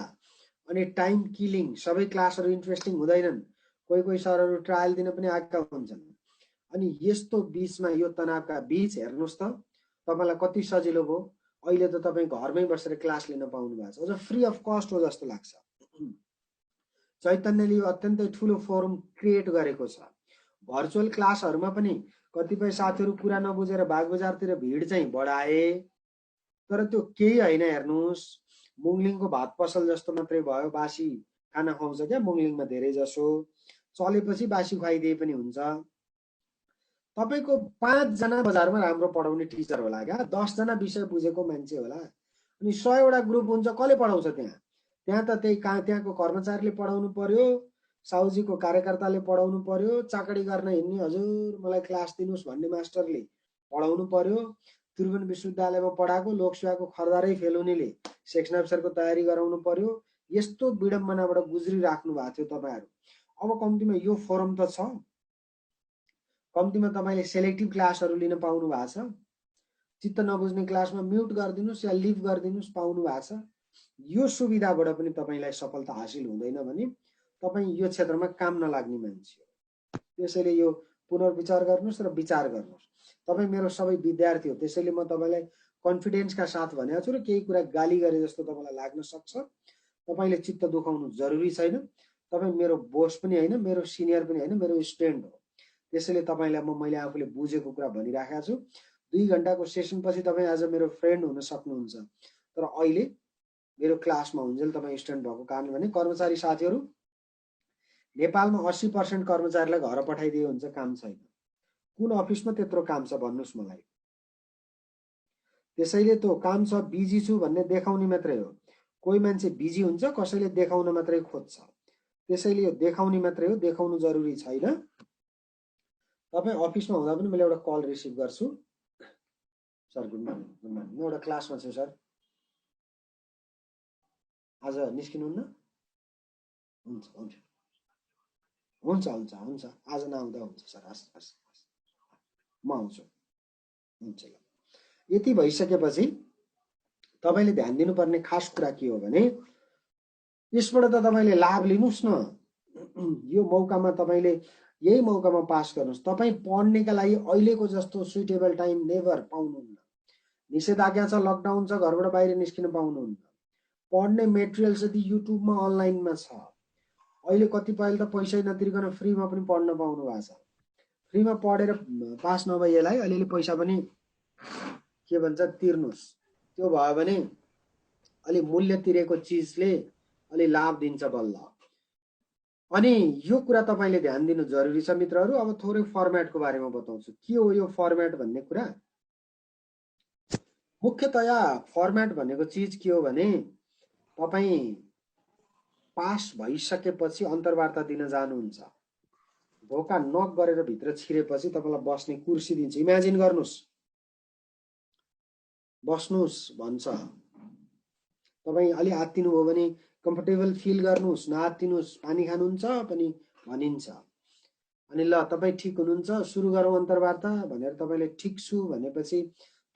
अनि टाइम किलिङ, सबै क्लासहरू इन्ट्रेस्टिङ हुँदैनन्। कोही सरहरू ट्रायल दिन पनि आएका हुन्छन्। अनि यस्तो बीचमा, यो तनावका बीच हेर्नुहोस् त तपाईलाई कति सजिलो भयो। अहिले त तपाईँ घरमै बसेर क्लास लिन पाउनु भएको छ, अझ फ्री अफ कस्ट हो जस्तो लाग्छ। चैतन्यले यो अत्यन्तै ठुलो फोरम क्रिएट गरेको छ। भर्चुअल क्लासहरूमा पनि कतिपय साथीहरू कुरा नबुझेर बागबजारतिर भिड चाहिँ बढाए, तर त्यो केही होइन। हेर्नुहोस्, मुङलिङको भात पसल जस्तो मात्रै भयो। बासी खाना खुवाउँछ क्या मुङलिङमा धेरै जसो, चलेपछि बासी खुवाइदिए पनि हुन्छ। तपाईको 5 जना बजारमा राम्रो पढाउने टिचर होला क्या, 10 जना विषय बुझेको मान्छे होला, अनि 100वटा ग्रुप हुन्छ, कसले पढाउँछ त्यहाँ त त्यहाँको कर्मचारीले पढाउनु पर्यो, साउजीको कार्यकर्ताले पढाउनु पर्यो, चाकडी गर्न हिँड्ने हजुर मलाई क्लास दिनुहोस् भन्ने मास्टरले पढाउनु पर्यो, त्रिभुवन विश्वविद्यालयमा पढाएको लोकसेवाको खरदारै फेल हुनेले सेक्सन अफिसरको तयारी गराउनु पर्यो। यस्तो विडम्बनाबाट गुज्रिराख्नु भएको थियो तपाईहरु। अब कम्तीमा यो फोरम त छ, कम्तीमा तपाईले सेलेक्टिभ क्लासहरु लिन पाउनु भएको छ। चित्त नबुझ्ने क्लासमा म्युट गरिदिनुस् या लिभ गरिदिनुस् पाउनु भएको छ। यो सुविधाबाट पनि तपाईलाई सफलता हासिल हुँदैन भने तपाई यो क्षेत्रमा काम नलाग्ने मान्छे हो। त्यसैले यो पुनर्विचार गर्नुस् र विचार गर्नुस्। तपाई मेरो सबै विद्यार्थी हो, त्यसैले म तपाईलाई कन्फिडेन्सका साथ भनेको छु र केही कुरा गाली गरे जस्तो तपाईलाई लाग्न सक्छ। तपाईले चित्त दुखाउनु जरुरी छैन। तपाई मेरो बोस पनि हैन, मेरो सिनियर पनि हैन, मेरो स्टुडेन्ट हो। त्यसैले तपाईलाई मैले आफूले बुझेको कुरा भनिराखेको छु। 2 घण्टाको सेसन पछि तपाई आज मेरो फ्रेन्ड हुन सक्नुहुन्छ, तर अहिले मेरो क्लासमा हुन्जेल तपाई स्टुडेन्ट भएको कारण भने कर्मचारी साथीहरु नेपालमा 80% कर्मचारीलाई घर पठाइदिए हुन्छ, काम छैन। कुन अफिसमा त्यत्रो काम छ भन्नुस् मलाई। त्यसैले त्यो काम छ, बिजी छु भन्ने देखाउने मात्रै हो। कोही मान्छे बिजी हुन्छ, कसैले देखाउन मात्रै खोज्छ। त्यसैले यो देखाउने मात्रै हो, देखाउनु जरुरी छैन। तपाई अफिसमा हुँदा पनि मैले एउटा कल रिसिभ गर्छु। Sir good morning, good morning, म एउटा क्लासमा छु सर, आज निस्किनुहुन्न? हुन्छ हुन्छ हुन्छ हुन्छ हुन्छ आज नआउँदा हुन्छ सर, हस् हस् म आउँछु। हुन्छ ल। यति भइसकेपछि तपाईले ध्यान दिनुपर्ने खास कुरा के हो भने यसबाट त तपाईले लाभ लिनुस् न। यो मौकामा तपाईले यही मौकामा पास गर्नुहोस्। तपाईँ पढ्नेका लागि अहिलेको जस्तो सुइटेबल टाइम नेभर पाउनुहुन्न। निषेधाज्ञा छ, लकडाउन छ, घरबाट बाहिर निस्किन पाउनुहुन्न। पढ्ने मेटेरियल यदि युट्युबमा अनलाइनमा छ। अहिले कतिपयले त पैसै नतिरिकन फ्रीमा पनि पढ्न पाउनु भएको छ। फ्रीमा पढेर पास नभएलाई अलिअलि पैसा पनि के भन्छ तिर्नुहोस्। त्यो भयो भने अलि मूल्य तिरेको चिजले अलि लाभ दिन्छ बल्ल। अनि यो कुरा तपाईँले ध्यान दिनु जरुरी छ मित्रहरू। अब थोरै फर्मेटको बारेमा बताउँछु। के हो यो फर्मेट भन्ने कुरा? मुख्यतया फर्मेट भनेको चिज के हो भने तपाईँ पास भइसकेपछि अन्तर्वार्ता दिन जानुहुन्छ, ढोका नक गरेर भित्र छिरेपछि तपाईँलाई बस्ने कुर्सी दिन्छ। इमेजिन गर्नुहोस्, बस्नुहोस् भन्छ। तपाईँ अलि आत्तिनु भयो भने कम्फर्टेबल फिल गर्नुहोस्, नआत्तिनुहोस्। पानी खानुहुन्छ पनि भनिन्छ। अनि ल तपाईँ ठिक हुनुहुन्छ, सुरु गरौँ अन्तर्वार्ता भनेर तपाईँले ठिक छु भनेपछि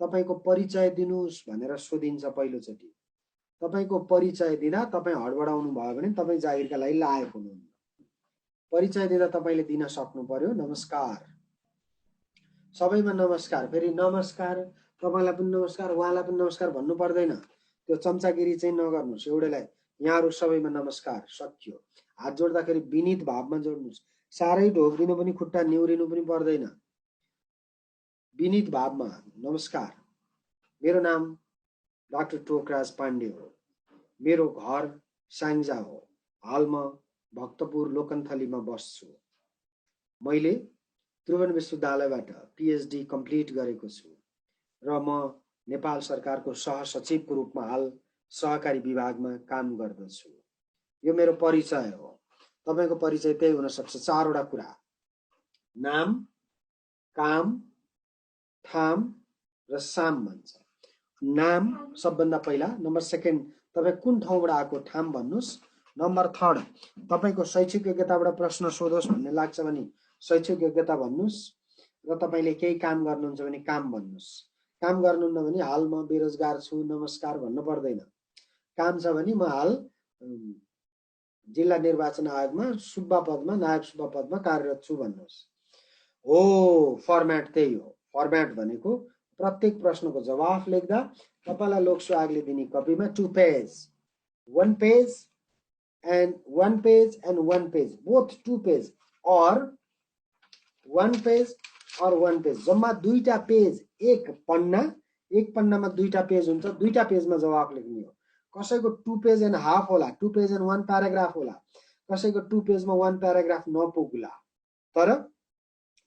तपाईँको परिचय दिनुहोस् भनेर सोधिन्छ पहिलोचोटि। तपाईँको परिचय दिँदा तपाईँ हडबडाउनु भयो भने तपाईँ जागिरका लागि लायक हुनुहुन्न। परिचय दिँदा तपाईँले दिन सक्नु पर्यो नमस्कार, सबैमा नमस्कार, फेरि नमस्कार, तपाईँलाई पनि नमस्कार, उहाँलाई पनि नमस्कार भन्नु पर्दैन। त्यो चम्चागिरी चाहिँ नगर्नुहोस्। एउटैलाई यहाँहरू सबैमा नमस्कार, सक्यो। हात जोड्दाखेरि विनीत भावमा जोड्नुहोस्। साह्रै ढोकिदिनु पनि खुट्टा निहुरिनु पनि पर्दैन। विनीत भावमा नमस्कार, मेरो नाम डाक्टर टोकराज पाण्डे हो, मेरो घर स्याङ्जा हो, हाल म भक्तपुर लोकन्थलीमा बस्छु। मैले त्रिभुवन विश्वविद्यालयबाट पिएचडी कम्प्लिट गरेको छु र म नेपाल सरकारको सहसचिवको रूपमा हाल सहकारी विभागमा काम गर्दछु। यो मेरो परिचय हो। तपाईको परिचय त्यही हुन सक्छ। चारवटा कुरा: नाम, काम, ठाम र साम भन्छ। नाम सबभन्दा पहिला, नम्बर सेकेन्ड तपाईँ कुन ठाउँबाट आएको ठाम भन्नुहोस्। नम्बर थर्ड तपाईको शैक्षिक योग्यताबाट प्रश्न सोधोस् भन्ने लाग्छ भने शैक्षिक योग्यता भन्नुहोस् र तपाईले केही काम गर्नुहुन्छ भने काम भन्नुहोस्। काम गर्नुहुन्न भने हाल म बेरोजगार छु नमस्कार भन्नु पर्दैन। काम छ भने म हाल जिल्ला निर्वाचन आयोगमा सुब्बा पदमा, नायब सुब्बा पदमा कार्यरत छु भन्नुहोस्। हो, फर्मेट त्यही हो। फर्मेट भनेको प्रत्येक प्रश्नको जवाफ लेख्दा तपाईलाई लोकसुहागले दिने कपीमा 2 page, 1 page and 1 page and 1 page, both 2 page or 1 page or 1 page, जम्मा दुईटा पेज, एक पन्ना, एक पन्नामा दुईटा पेज हुन्छ, दुईटा पेजमा जवाफ लेख्ने हो। कसैको 2 पेज एन्ड हाफ होला, 2 पेज एन्ड 1 प्याराग्राफ होला, कसैको 2 पेजमा 1 प्याराग्राफ नपुग्ला। तर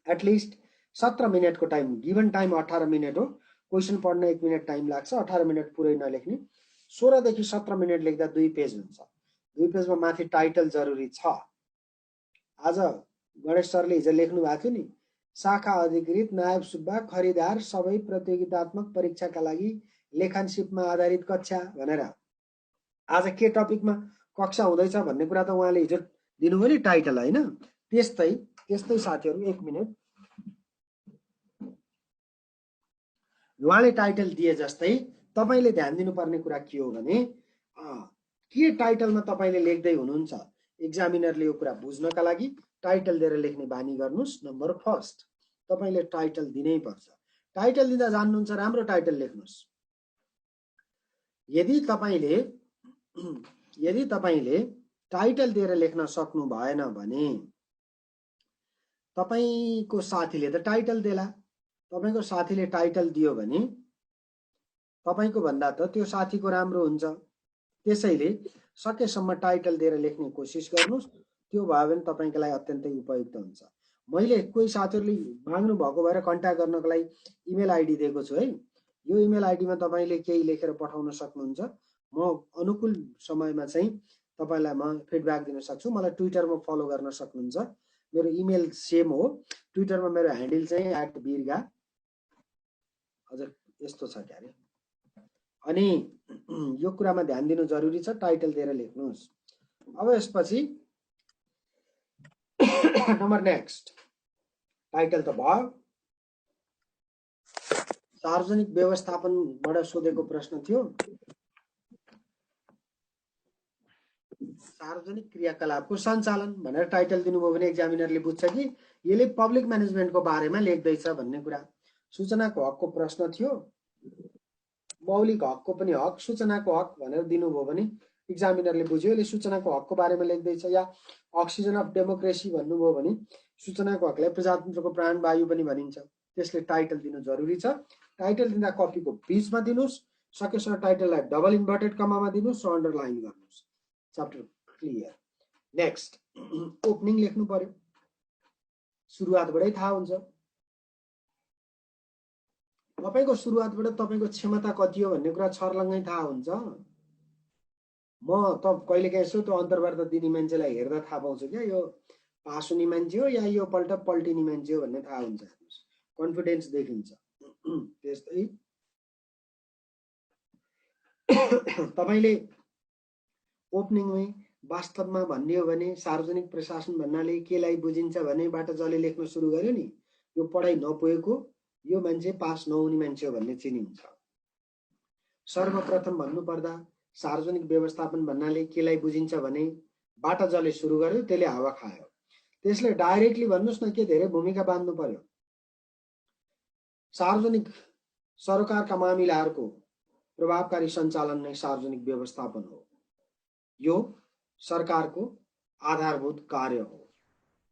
एटलिस्ट 17 मिनटको टाइम, गिभन टाइम 18 मिनट हो। क्वेसन पढ्न 1 मिनट टाइम लाग्छ, 18 मिनट पुरै नलेख्ने, 16 देखि 17 मिनट लेख्दा 2 पेज हुन्छ। 2 पेजमा माथि टाइटल जरुरी छ। आज गणेश सरले हिजो लेख्नु भएको थियो नि, शाखा अधिकृत नायब सुब्बा खरिदार सबै प्रतियोगितात्मक परीक्षाका लागि लेखनसिपमा आधारित कक्षा भनेर। आज के टपिकमा कक्षा हुँदैछ भन्ने कुरा त उहाँले हिजो दिनुभयो नि टाइटल, हैन? त्यस्तै साथीहरु 1 मिनेट, उहाँले टाइटल दिए जस्तै तपाईले ध्यान दिनुपर्ने कुरा के हो भने के टाइटलमा तपाईले लेख्दै हुनुहुन्छ। एक्जामिनरले यो कुरा बुझ्नका लागि टाइटल दिएर लेख्ने बानी गर्नुस्। नम्बर फर्स्ट तपाईले टाइटल दिनै पर्छ। टाइटल दिँदा जान्नुहुन्छ, राम्रो टाइटल लेख्नुस्। यदि तपाईले टाइटल दिएर लेख्न सक्नु भएन भने तपाईको साथीले त टाइटल देला। तपाईको साथीले टाइटल दियो भने तपाईको भन्दा त त्यो साथीको राम्रो हुन्छ। त्यसैले सकेसम्म टाइटल दिएर लेख्ने कोसिस गर्नुस्। त्यो भयो भने तपाईको लागि अत्यन्तै उपयुक्त हुन्छ। मैले कोही साथीहरुले माग्नु भएको भएर कन्ट्याक्ट गर्नको लागि इमेल आइडी दिएको छु है। यो इमेल आइडीमा तपाईले केही लेखेर पठाउन सक्नुहुन्छ। म अनुकूल समयमा चाहिँ तपाईलाई म फिडब्याक दिन सक्छु। मलाई ट्विटरमा फलो गर्न सक्नुहुन्छ। मेरो इमेल सेम हो। ट्विटरमा मेरो ह्यान्डल चाहिँ @birga हजुर यस्तो छ क्यारे। अनि यो कुरामा ध्यान दिनु जरुरी छ। टाइटल दिएर लेख्नुस्। अब यसपछि नम्बर नेक्स्ट, टाइटल त भयो। सार्वजनिक व्यवस्थापनबाट सोधेको प्रश्न थियो। सार्वजनिक क्रियाकलापको सञ्चालन भनेर टाइटल दिनुभयो भने एक्जामिनरले बुझ्छ कि यसले पब्लिक म्यानेजमेन्टको बारेमा लेख्दैछ भन्ने कुरा। सूचनाको हकको प्रश्न थियो, मौलिक हकको पनि हक, सूचनाको हक भनेर दिनुभयो भने एक्जामिनरले बुझ्यो यसले सूचनाको हकको बारेमा लेख्दैछ। या अक्सिजन अफ डेमोक्रेसी भन्नुभयो भने सूचनाको हकलाई प्रजातन्त्रको प्राणवायु पनि भनिन्छ। त्यसले टाइटल दिनु जरुरी छ। टाइटल दिँदा कपीको बीचमा दिनुस्, सकेसम्म टाइटललाई डबल इन्भर्टेड कमामा दिनुस् र अन्डरलाइन गर्नुस्। Chapter clear. नेक्स्ट, ओपनिङ लेख्नु पर्यो। सुरुवातबाटै थाहा हुन्छ तपाईको सुरुवातबाट तपाईको क्षमता कति हो भन्ने कुरा छर्लङ्गै थाहा हुन्छ। म त कहिलेकाहीँ यसो त्यो अन्तर्वार्ता दिने मान्छेलाई हेर्दा थाहा पाउँछु क्या यो पास हुने मान्छे हो या यो पल्ट पल्टिने मान्छे हो भन्ने थाहा हुन्छ। हेर्नुहोस्, कन्फिडेन्स देखिन्छ। त्यस्तै तपाईले ओपनिङमै वास्तवमा भन्ने हो भने सार्वजनिक प्रशासन भन्नाले केलाई बुझिन्छ भनेबाट जसले लेख्न सुरु गर्यो नि, यो पढाइ नपुगेको यो मान्छे पास नहुने मान्छे हो भन्ने चिनिन्छ। सर्वप्रथम भन्नुपर्दा सार्वजनिक व्यवस्थापन भन्नाले केलाई बुझिन्छ भने बाट जसले सुरु गर्यो त्यसले हावा खायो। त्यसले डाइरेक्टली भन्नुस् न के धेरै भूमिका बाँध्नु पर्यो। सार्वजनिक सरकारका मामिलाहरूको प्रभावकारी सञ्चालन नै सार्वजनिक व्यवस्थापन हो। यो सरकारको आधारभूत कार्य हो।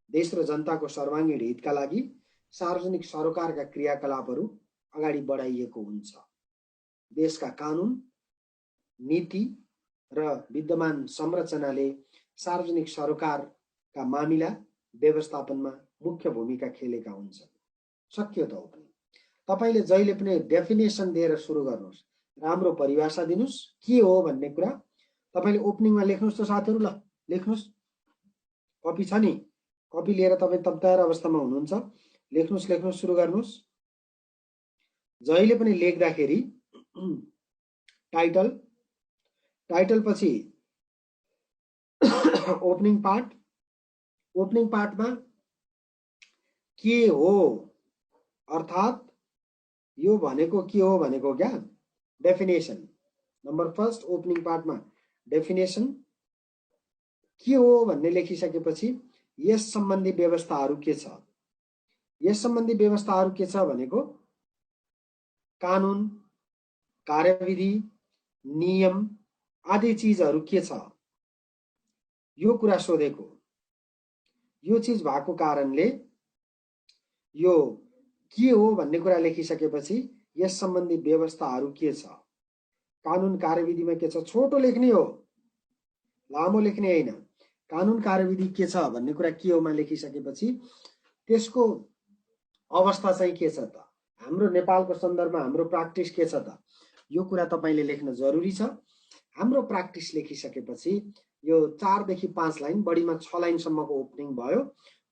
देश र जनताको सर्वाङ्गीण हितका लागि सार्वजनिक सरकारका क्रियाकलापहरू अगाडि बढाइएको हुन्छ। देशका कानुन, नीति र विद्यमान संरचनाले सार्वजनिक सरकारका मामिला व्यवस्थापनमा मुख्य भूमिका खेलेका हुन्छन्। सक्यो त हो पनि। तपाईले जहिले पनि डेफिनेसन दिएर सुरु गर्नुहोस्, राम्रो परिभाषा दिनुस् के हो भन्ने कुरा। तपाईले ओपनिङमा लेख्नुहोस् त साथीहरु, ल लेख्नुहोस्, कपी छ नि, कपी लिएर तपाई तयार अवस्थामा हुनुहुन्छ, लेख्नुहोस् लेख्नुहोस् सुरु गर्नुहोस्। जहिले पनि लेख्दाखेरि टाइटल, टाइटल पछि ओपनिङ पार्ट, ओपनिङ पार्टमा के हो अर्थात् यो भनेको के हो भनेको क्या डेफिनेसन। नम्बर फर्स्ट ओपनिङ पार्टमा डेफिनेसन के हो भन्ने लेखिसकेपछि यस सम्बन्धी व्यवस्थाहरू के छ। यस सम्बन्धी व्यवस्थाहरू के छ भनेको कानुन, कार्यविधि, नियम आदि चीजहरू के छ यो कुरा सोधेको। यो चीज भएको कारणले यो के हो भन्ने कुरा लेखिसकेपछि यस सम्बन्धी व्यवस्थाहरू के छ, कानुन कार्यविधिमा के छ, छोटो लेख्ने हो, लामो लेख्ने हैन। कानुन कार्यविधि के छ भन्ने कुरा के होमा लेखिसकेपछि त्यसको अवस्था चाहिँ के छ त, हाम्रो नेपालको सन्दर्भमा हाम्रो प्र्याक्टिस के छ त, यो कुरा तपाईले लेख्न जरुरी छ। हाम्रो प्र्याक्टिस लेखिसकेपछि यो 4 देखि 5 लाइन, बढीमा 6 लाइन सम्मको ओपनिङ भयो।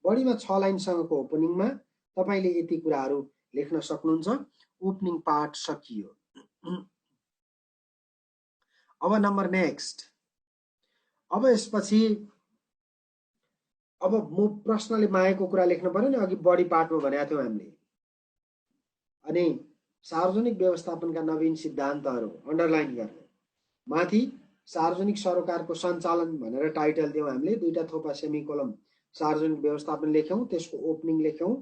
बढीमा 6 लाइन सम्मको ओपनिङमा तपाईले यति कुराहरू लेख्न सक्नुहुन्छ। ओपनिङ पार्ट सकियो। अब नम्बर नेक्स्ट, अब यसपछि अब म प्रश्नले मागेको कुरा लेख्न पर्यो नि, अघि बडी पार्टमा भनेको थियौं हामीले। अनि सार्वजनिक व्यवस्थापनका नवीन सिद्धान्तहरू अन्डरलाइन गर्ने। माथि सार्वजनिक सरकारको सञ्चालन भनेर टाइटल दियौं हामीले, दुईटा थोपा सेमिकोलम सार्वजनिक व्यवस्थापन लेख्यौं, त्यसको ओपनिङ लेख्यौं।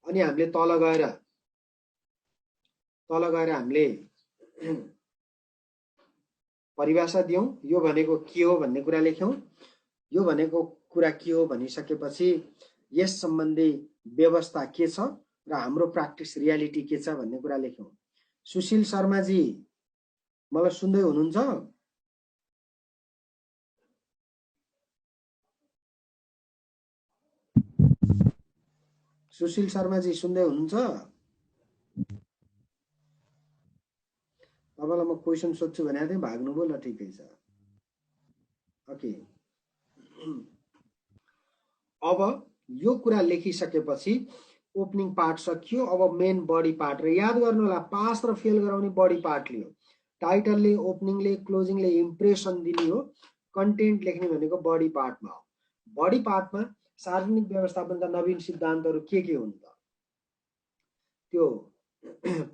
अनि हामीले तल गएर हामीले परिभाषा दियौं, यो भनेको के हो भन्ने कुरा लेख्यौं। यो भनेको कुरा के हो भनिसकेपछि यस सम्बन्धी व्यवस्था के छ र हाम्रो प्र्याक्टिस रियालिटी के छ भन्ने कुरा लेख्यौं। सुशील शर्माजी मलाई सुन्दै हुनुहुन्छ? सुशील शर्माजी सुन्दै हुनुहुन्छ? तपाईँलाई म क्वेसन सोध्छु भने थिएँ, भाग्नुभयो, ल ठिकै छ। ओके, अब यो कुरा लेखिसकेपछि ओपनिङ पार्ट सकियो। अब मेन बडी पार्ट, र याद गर्नु होला पास र फेल गराउने बडी पार्ट लियो। टाइटलले, ओपनिङले, क्लोजिङले इम्प्रेसन दिने हो, कन्टेन्ट लेख्ने भनेको बडी पार्टमा हो। बडी पार्टमा सार्वजनिक व्यवस्थापनका नवीन सिद्धान्तहरू के हुन् त, त्यो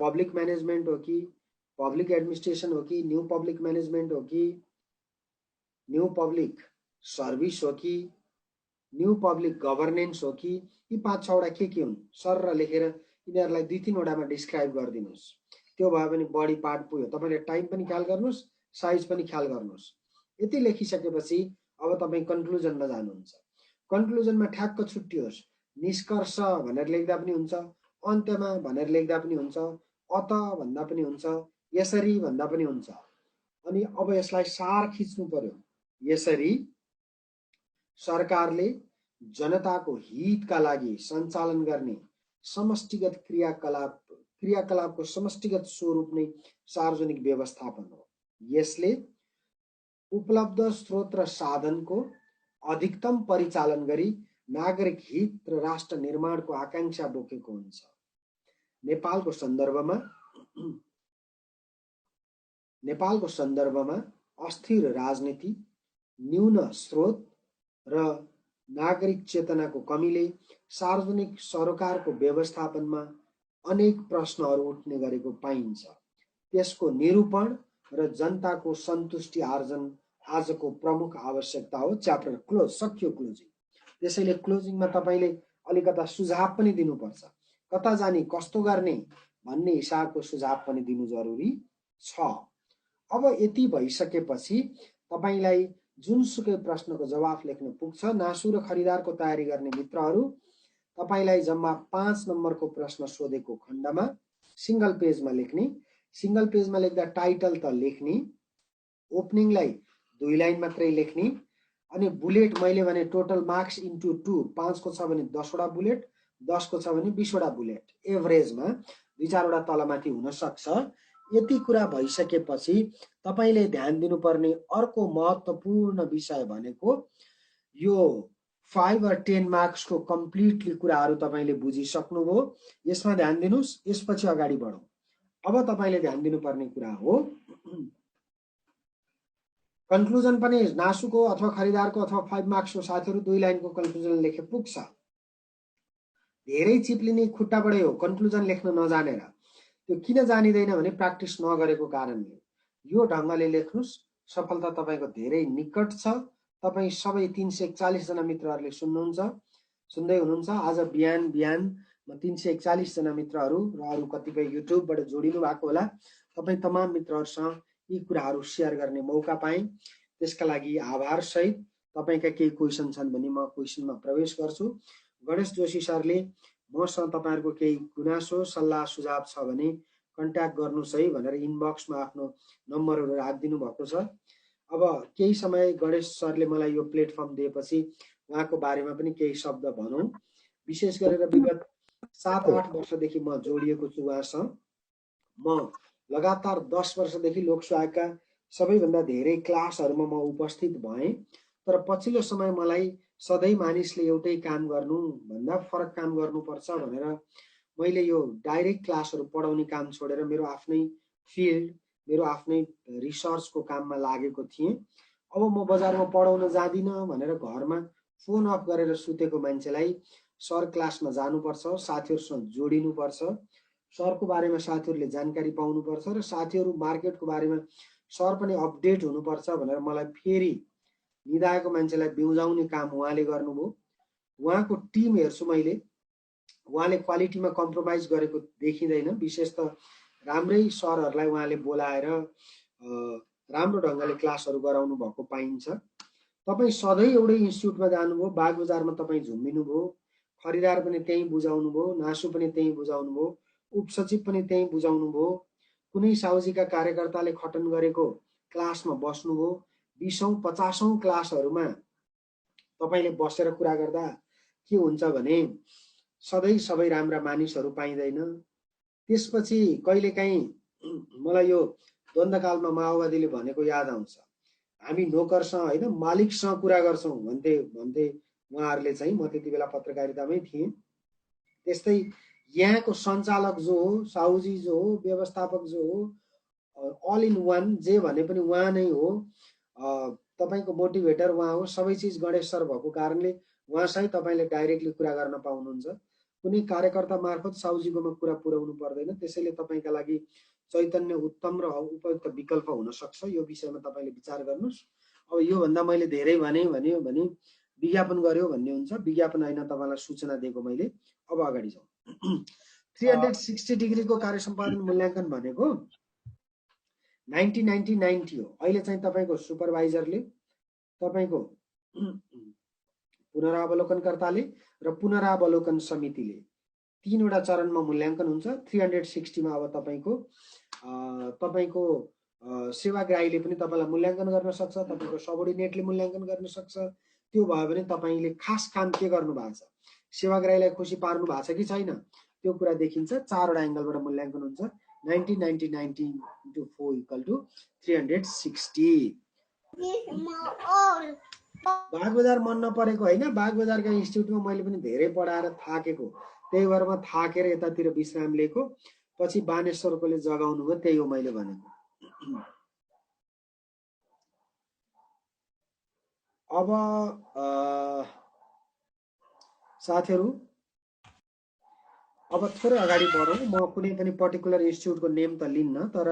पब्लिक म्यानेजमेन्ट हो कि, पब्लिक एडमिनिस्ट्रेसन हो कि, न्यू पब्लिक म्यानेजमेन्ट हो कि, न्यू पब्लिक सर्भिस हो कि न्यू पब्लिक गभर्नेन्स हो कि यी 5-6 वटा के हुन् सर लेखेर यिनीहरूलाई 2-3 वटामा डिस्क्राइब गरिदिनुहोस्। त्यो भयो भने बढी पार्ट पुग्यो। तपाईले टाइम पनि ख्याल गर्नुहोस्, साइज पनि ख्याल गर्नुहोस्। यति लेखिसकेपछि अब तपाईँ कन्क्लुजनमा जानुहुन्छ। कन्क्लुजनमा ठ्याक्क छुट्टियोस्। निष्कर्ष भनेर लेख्दा पनि हुन्छ, अन्त्यमा भनेर लेख्दा पनि हुन्छ, अत भन्दा पनि हुन्छ, यसरी भन्दा पनि हुन्छ। अनि अब यसलाई सार खिच्नु पर्यो। यसरी सरकारले जनताको हितका लागि सञ्चालन गर्ने समष्टिगत क्रियाकलापको समष्टिगत स्वरूप नै सार्वजनिक व्यवस्थापन हो। यसले उपलब्ध स्रोत र साधनको अधिकतम परिचालन गरी नागरिक हित र राष्ट्र निर्माणको आकांक्षा बोकेको हुन्छ। नेपालको सन्दर्भमा अस्थिर राजनीति, न्यून स्रोत र नागरिक चेतनाको कमीले सार्वजनिक सरोकारको व्यवस्थापनमा अनेक प्रश्नहरू उठ्ने गरेको पाइन्छ। त्यसको निरूपण र जनताको सन्तुष्टि आर्जन आजको प्रमुख आवश्यकता हो। च्याप्टर क्लोज, सकियो क्लोजिङ। त्यसैले क्लोजिङमा तपाईले अलिकता सुझाव पनि दिनुपर्छ। कता जाने, कस्तो गर्ने भन्ने हिसाबको सुझाव पनि दिनु जरुरी छ। अब यति भइसकेपछि तपाईलाई जुनसुकै प्रश्नको जवाफ लेख्न पुग्छ। नासु र खरिदारको तयारी गर्ने मित्रहरू, तपाईलाई जम्मा 5 नम्बरको प्रश्न सोधेको खण्डमा सिंगल पेजमा लेख्ने। सिंगल पेजमा लेख्दा टाइटल त लेख्ने, ओपनिङलाई 2 लाइन मात्रै लेख्ने, अनि बुलेट मैले भने टोटल मार्क्स इन्टु 2, 5 को छ भने 10 वटा बुलेट, 10 को छ भने 20 वटा बुलेट, एभरेजमा 2-4 वटा तलमाथि हुन सक्छ। यति कुरा भइसकेपछि तपाईले ध्यान दिनुपर्ने अर्को महत्त्वपूर्ण विषय भनेको यो 5 or 10 मार्क्सको कम्प्लिटली कुराहरू तपाईले बुझिसक्नुभयो। यसमा ध्यान दिनुस्, यसपछि अगाडि बढौं। अब तपाईले ध्यान दिनुपर्ने कुरा हो कन्क्लुजन पनि नासुको अथवा खरिदारको अथवा 5 मार्क्सको साथीहरु 2 लाइनको कन्क्लुजन लेखे पुग्छ। धेरै चिप्लिने खुट्टाबाटै हो कन्क्लुजन लेख्न नजानेर। त्यो किन जानिदैन भने प्र्याक्टिस नगरेको कारणले। यो ढंगले लेख्नुस्, सफलता तपाईको धेरै निकट छ। तपाई सबै 341 जना मित्रहरूले सुन्दै हुनुहुन्छ। आज बिहान म 341 जना मित्रहरू र अरु कतिपय युट्युबबाट जोडिनु भएको होला। तपाई तमाम मित्रहरूसँग यी कुराहरू शेयर गर्ने मौका पाएँ, त्यसका लागि आभार सहित। तपाईका केही क्वेशन छन् भने म क्वेशनमा प्रवेश गर्छु। गणेश जोशी सरले मसँग तपाईहरुको केही गुनासो सल्लाह सुझाव छ भने कन्ट्याक्ट गर्नुस् है भनेर इनबक्समा आफ्नो नम्बरहरू राखिदिनु भएको छ। अब केही समय गणेश सरले मलाई यो प्लेटफर्म दिएपछि उहाँको बारेमा पनि केही शब्द भनौं। विशेष गरेर विगत 7-8 वर्षदेखि म जोडिएको छु उहाँसँग। म लगातार 10 वर्षदेखि लोकसेवाका सबैभन्दा धेरै क्लासहरुमा म उपस्थित भएँ। तर पछिल्लो समय मलाई सधैँ मानिसले एउटै काम गर्नु भन्दा फरक काम गर्नुपर्छ भनेर मैले यो डाइरेक्ट क्लासहरु पढाउने काम छोडेर मेरो आफ्नै फिल्ड, मेरो आफ्नै रिसर्चको काममा लागेको थिएँ। अब म बजारमा पढाउन जादिन भनेर घरमा फोन अफ गरेर सुतेको मान्छेलाई सर क्लासमा जानुपर्छ, साथीहरुसँग जोडिनुपर्छ, सरको बारेमा साथीहरुले जानकारी पाउनुपर्छ र साथीहरु मार्केटको बारेमा सर पनि अपडेट हुनुपर्छ भनेर मलाई फेरि निदाएको मान्छेलाई बिउजाउने काम उहाँले गर्नुभयो। उहाँको टिम हेर्छु मैले, उहाँले क्वालिटीमा कम्प्रोमाइज गरेको देखिदैन। विशेष त राम्रै सरहरुलाई उहाँले बोलाएर राम्रो ढंगले क्लासहरु गराउनु भएको पाइन्छ। तपाई सधैँ एउटै इन्स्टिट्युटमा जानुभयो, बागबजारमा तपाई झुम्बिनुभयो, खरिदार पनि त्यही बुझाउनुभयो, नासु पनि त्यही बुझाउनुभयो, उपसचिव पनि त्यही बुझाउनुभयो, कुनै साउजीका कार्यकर्ताले खटन गरेको क्लासमा बस्नुभयो। 20औं 50औं क्लासहरुमा तपाईले बसेर कुरा गर्दा के हुन्छ भने सधैँ सबै राम्रा मानिसहरु पाइदैन। त्यसपछि कहिलेकाहीँ मलाई यो द्वन्द्वकालमा माओवादीले भनेको याद आउँछ, हामी नोकरसँग हैन मालिकसँग कुरा गर्छौं भन्थे उहाँहरूले चाहिँ। म त्यतिबेला पत्रकारितामै थिएँ। त्यस्तै यहाँको सञ्चालक जो हो, साउजी जो हो, व्यवस्थापक जो हो, अल इन वान जे भने पनि उहाँ नै हो। तपाईको मोटिभेटर उहाँ हो। सबै चीज गणेश सर भएको कारणले उहाँसँग तपाईले डाइरेक्टली कुरा गर्न पाउनुहुन्छ। कुनै कार्यकर्ता मार्फत साउजीकोमा कुरा पुर्याउनु पर्दैन। त्यसैले तपाईका लागि चैतन्य उत्तम र उपयुक्त विकल्प हुन सक्छ। यो विषयमा तपाईले विचार गर्नुस्। अब योभन्दा मैले धेरै भन्यो भने विज्ञापन गर्यो भन्ने हुन्छ। विज्ञापन होइन, तपाईँलाई सूचना दिएको मैले। अब अगाडि जाउँ। 360 डिग्रीको कार्य सम्पादन मूल्याङ्कन भनेको 90-90-90 हो। अहिले चाहिँ तपाईँको सुपरभाइजरले, तपाईँको पुनरावलोकनकर्ताले र पुनरावलोकन समितिले 3 वटा चरणमा मूल्याङ्कन हुन्छ। 360 मा अब तपाईँको सेवाग्राहीले पनि तपाईँलाई मूल्याङ्कन गर्न सक्छ, तपाईँको सबोर्डिनेटले मूल्याङ्कन गर्न सक्छ। त्यो भयो भने तपाईँले खास काम के गर्नु भएको छ, सेवाग्राहीलाई खुसी पार्नु भएको छ कि छैन, त्यो कुरा देखिन्छ। 4 वटा एङ्गलबाट मूल्याङ्कन हुन्छ। 90-90-90 × 4 = 360। बागबजार मन नपरेको होइन, बागबजारका इन्स्टिट्युटमा मैले पनि धेरै पढाएर थाकेको, त्यही भएर म थाकेर यतातिर विश्राम लिएको। पछि बानेश्वरकोले जगाउनु भयो, त्यही हो मैले भनेको। अब साथीहरू, अब थोरै अगाडि बढौँ। म कुनै पनि पर्टिकुलर इन्स्टिट्युटको नेम त लिन्न, तर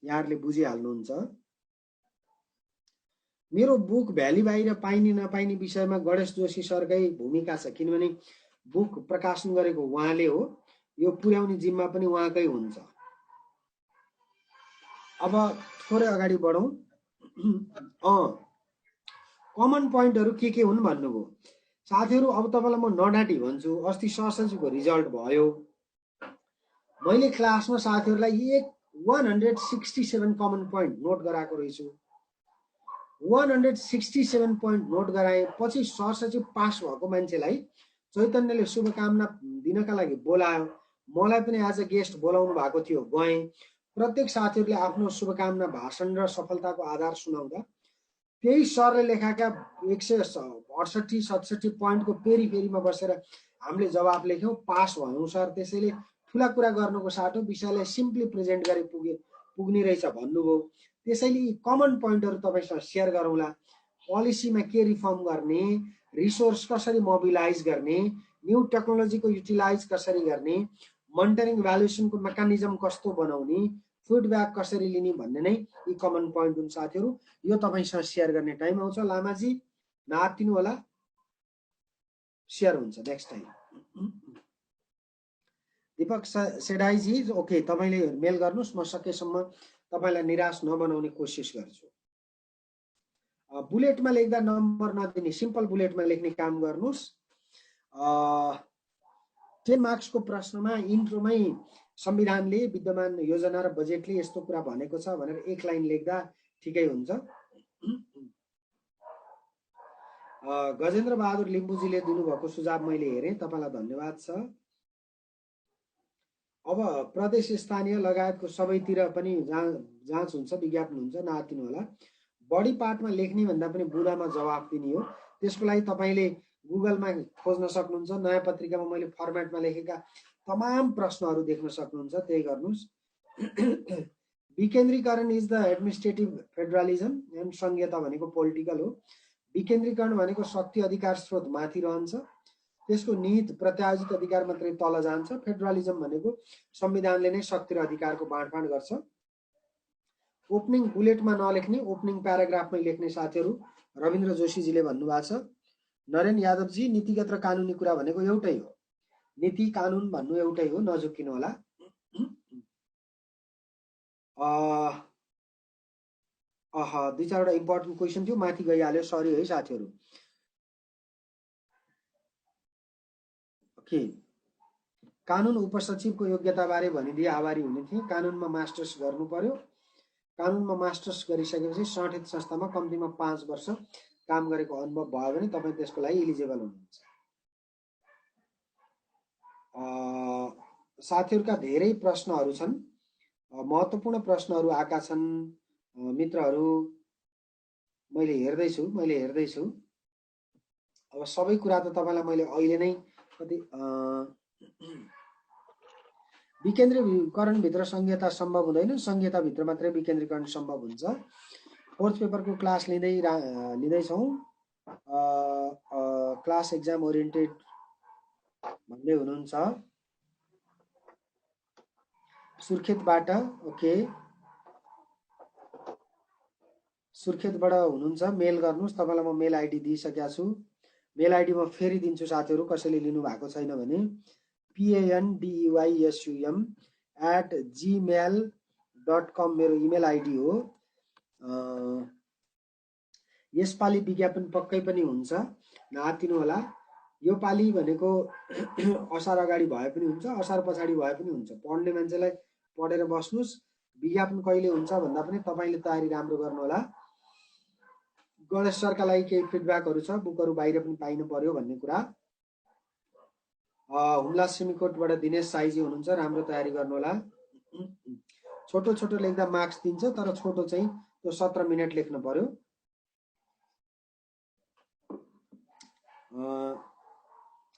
यहाँहरूले बुझिहाल्नुहुन्छ। मेरो बुक भ्याली बाहिर पाइने नपाइने विषयमा गणेश जोशी सरकै भूमिका छ, किनभने बुक प्रकाशन गरेको उहाँले हो, यो पुर्याउने जिम्मा पनि उहाँकै हुन्छ। अब थोरै अगाडि बढौँ। कमन पोइन्टहरू के हुन् भन्नुभयो साथीहरू। अब तपाईँलाई म नडाँटी भन्छु, अस्ति सरसचिवको रिजल्ट भयो, मैले क्लासमा साथीहरूलाई 167 कमन पोइन्ट नोट गराएको रहेछु। 167 पोइन्ट नोट गराए पछि सरसचिव पास भएको मान्छेलाई चैतन्यले शुभकामना दिनका लागि बोलायो। मलाई पनि एज अ गेस्ट बोलाउनु भएको थियो, गएँ। प्रत्येक साथीहरूले आफ्नो शुभकामना भाषण र सफलताको आधार सुनाउँदा त्यही सरले लेखाएका 168-67 पोइन्टको पेरीमा बसेर हामीले जवाब लेख्यौँ, पास भयौँ सर। त्यसैले ठुला कुरा गर्नुको साटो विषयलाई सिम्पली प्रेजेन्ट गरे पुग्ने रहेछ भन्नुभयो। त्यसैले यी कमन पोइन्टहरू तपाईँसँग सेयर गरौँला। पोलिसीमा के रिफर्म गर्ने, रिसोर्स कसरी मोबिलाइज गर्ने, न्यू टेक्नोलोजीको युटिलाइज कसरी गर्ने, मोनिटरिङ भ्यालुएसनको मेकानिजम कस्तो बनाउने, फिडब्याक कसरी लिने भन्ने नै यी कमन पोइन्ट हुन् साथीहरू। यो तपाईँसँग सेयर गर्ने टाइम आउँछ। लामाजी नआत्तिनु होला, सेयर हुन्छ नेक्स्ट टाइम। दीपक सेडाईजी ओके, तपाईँले मेल गर्नुहोस्, म सकेसम्म तपाईँलाई निराश नबनाउने कोसिस गर्छु। बुलेटमा लेख्दा नम्बर नदिने, सिम्पल बुलेटमा लेख्ने काम गर्नुहोस्। 10 मार्क्सको प्रश्नमा इन्ट्रोमै संविधानले, विद्यमान योजना र बजेटले यस्तो कुरा भनेको छ भनेर 1 लाइन लेख्दा ठिकै हुन्छ। गजेन्द्र बहादुर लिम्बुजीले दिनुभएको सुझाव मैले हेरेँ, तपाईँलाई धन्यवाद छ। अब प्रदेश स्थानीय लगायतको सबैतिर पनि जाँच हुन्छ, विज्ञापन हुन्छ, नआत्तिनु होला। बढी पार्टमा लेख्ने भन्दा पनि बुदामा जवाफ दिने हो। त्यसको लागि तपाईँले गुगलमा खोज्न सक्नुहुन्छ। नयाँ पत्रिकामा मैले फर्मेटमा लेखेका तमाम प्रश्नहरू देख्न सक्नुहुन्छ, त्यही गर्नुहोस्। विकेन्द्रीकरण is the administrative federalism and संघीयता भनेको पोलिटिकल हो। विकेन्द्रीकरण भनेको शक्ति अधिकार स्रोत माथि रहन्छ, त्यसको निहित प्रत्यायोजित अधिकार मात्रै तल जान्छ। फेडरलिजम भनेको संविधानले नै शक्ति र अधिकारको बाँडफाँड गर्छ। ओपनिङ बुलेटमा नलेख्ने, ओपनिङ प्याराग्राफमै लेख्ने साथीहरू रविन्द्र जोशीजीले भन्नुभएको छ। नरेन यादवजी, नीतिगत र कानुनी कुरा भनेको एउटै हो, नीति कानुन भन्नु एउटै हो, नझुक्किनु होला। दुई चारवटा इम्पोर्टेन्ट क्वेसन थियो, माथि गइहाल्यो, सरी है साथीहरू। ओके, कानुन उपसचिवको योग्यता बारे भनिदिए आभारी हुने थिए। कानुनमा मास्टर्स गर्नु पर्यो। कानुनमा मास्टर्स गरिसकेपछि संगठित संस्थामा कम्तीमा 5 वर्ष काम गरेको अनुभव भयो भने तपाईँ त्यसको लागि इलिजिबल हुनुहुन्छ। साथीहरूका धेरै प्रश्नहरू छन्, महत्त्वपूर्ण प्रश्नहरू आएका छन् मित्रहरू। मैले हेर्दैछु। अब सबै कुरा त तपाईँलाई मैले अहिले नै कति विकेन्द्रीकरणभित्र संघीयता सम्भव हुँदैन, संघीयताभित्र मात्रै विकेन्द्रीकरण सम्भव हुन्छ। 4th पेपरको क्लास लिँदैछौँ। क्लास एक्जाम ओरिएन्टेड भन्दै हुनुहुन्छ सुर्खेतबाट। ओके, सुर्खेतबाट हुनुहुन्छ मेल गर्नुहोस्। तपाईँलाई म मेल आइडी दिइसकेको छु। मेल आइडी म फेरि दिन्छु साथीहरू, कसैले लिनु भएको छैन भने pandeysum@gmail.com मेरो इमेल आइडी हो। यसपालि विज्ञापन पक्कै पनि हुन्छ, नआत्तिनु होला। यो पालि भनेको असार अगाडि भए पनि हुन्छ, असार पछाडि भए पनि हुन्छ। पढ्ने मान्छेलाई पढेर बस्नुहोस्। विज्ञापन कहिले हुन्छ भन्दा पनि तपाईँले तयारी राम्रो गर्नु होला। गणेश सरका लागि केही फिडब्याकहरू छ, बुकहरू बाहिर पनि पाइनु पर्यो भन्ने कुरा। हुम्ला सिमीकोटबाट दिनेश साईजी हुनुहुन्छ, राम्रो तयारी गर्नु होला। छोटो छोटो लेख्दा मार्क्स दिन्छ, तर छोटो चाहिँ त्यो 17 मिनट लेख्नु पर्यो।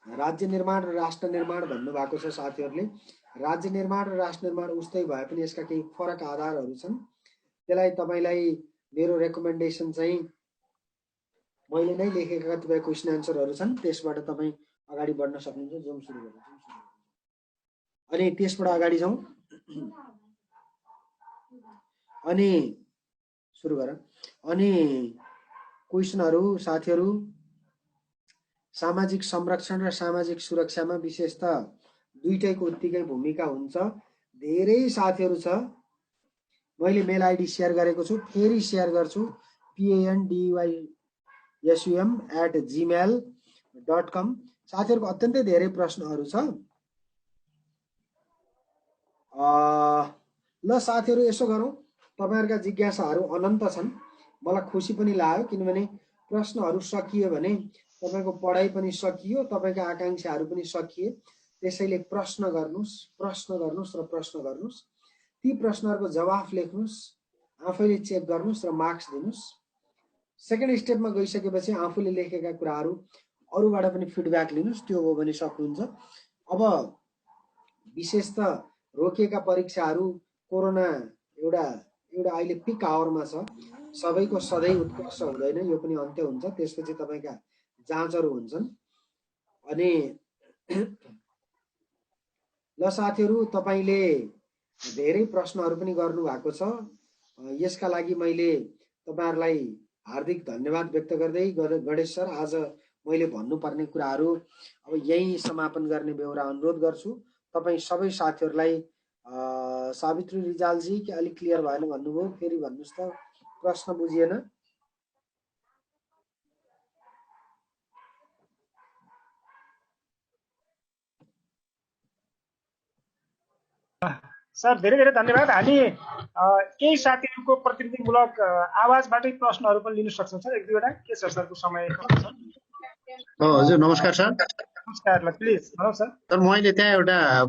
राज्य निर्माण र राष्ट्र निर्माण भन्नुभएको छ साथीहरूले। राज्य निर्माण र राष्ट्र निर्माण उस्तै भए पनि यसका केही फरक आधारहरू छन्। त्यसलाई तपाईँलाई मेरो रेकमेन्डेसन चाहिँ मैले नै लेखेका कतिपय क्वेसन एन्सरहरू छन्, त्यसबाट तपाईँ अगाडि बढ्न सक्नुहुन्छ। जाउँ सुरु गरौँ। अनि त्यसबाट अगाडि जाउँ अनि सुरु गरौँ। अनि क्वेसनहरू साथीहरू, सामाजिक संरक्षण र सामाजिक सुरक्षामा विशेष त दुईटैको उत्तिकै भूमिका हुन्छ। धेरै साथीहरू छ, मैले मेल आइडी सेयर गरेको छु, फेरि सेयर गर्छु। pandeysum@gmail.com। साथीहरूको अत्यन्तै धेरै प्रश्नहरू छ। ल साथीहरू यसो गरौँ, तपाईँहरूका जिज्ञासाहरू अनन्त छन्। मलाई खुसी पनि लाग्यो, किनभने प्रश्नहरू सकियो भने तपाईँको पढाइ पनि सकियो, तपाईँका आकाङ्क्षाहरू पनि सकिए। त्यसैले प्रश्न गर्नुहोस्, प्रश्न गर्नुहोस् र प्रश्न गर्नुहोस्। ती प्रश्नहरूको जवाफ लेख्नुहोस्, आफैले चेक गर्नुहोस् र मार्क्स दिनुहोस्। सेकेन्ड स्टेपमा गइसकेपछि आफूले लेखेका कुराहरू अरूबाट पनि फिडब्याक लिनुहोस्, त्यो हो भने सक्नुहुन्छ। अब विशेष त रोकिएका परीक्षाहरू, कोरोना एउटा अहिले पिक आवरमा छ। सबैको सधैँ उत्कर्ष हुँदैन, यो पनि अन्त्य हुन्छ। त्यसपछि तपाईँका जाँचहरू हुन्छन्। अनि ल साथीहरू, तपाईँले धेरै प्रश्नहरू पनि गर्नुभएको छ। यसका लागि मैले तपाईँहरूलाई हार्दिक धन्यवाद व्यक्त गर्दै, गणेश सर, आज मैले भन्नुपर्ने कुराहरू अब यही समापन गर्ने बेहोरा अनुरोध गर्छु। तपाईँ सबै साथीहरूलाई सावित्री रिजालजी कि अलिक क्लियर भएन भन्नुभयो, फेरि भन्नुहोस् त, प्रश्न बुझिएन। सर धेरै धेरै धन्यवाद। हामी केही साथीहरूको प्रतिनिधिमूलक आवाजबाटै प्रश्नहरू पनि लिन सक्छौँ सर, एक दुईवटा। के छ सरको समय? हजुर नमस्कार सर। नमस्कार, ल प्लिज भनौँ सर। सर मैले त्यहाँ एउटा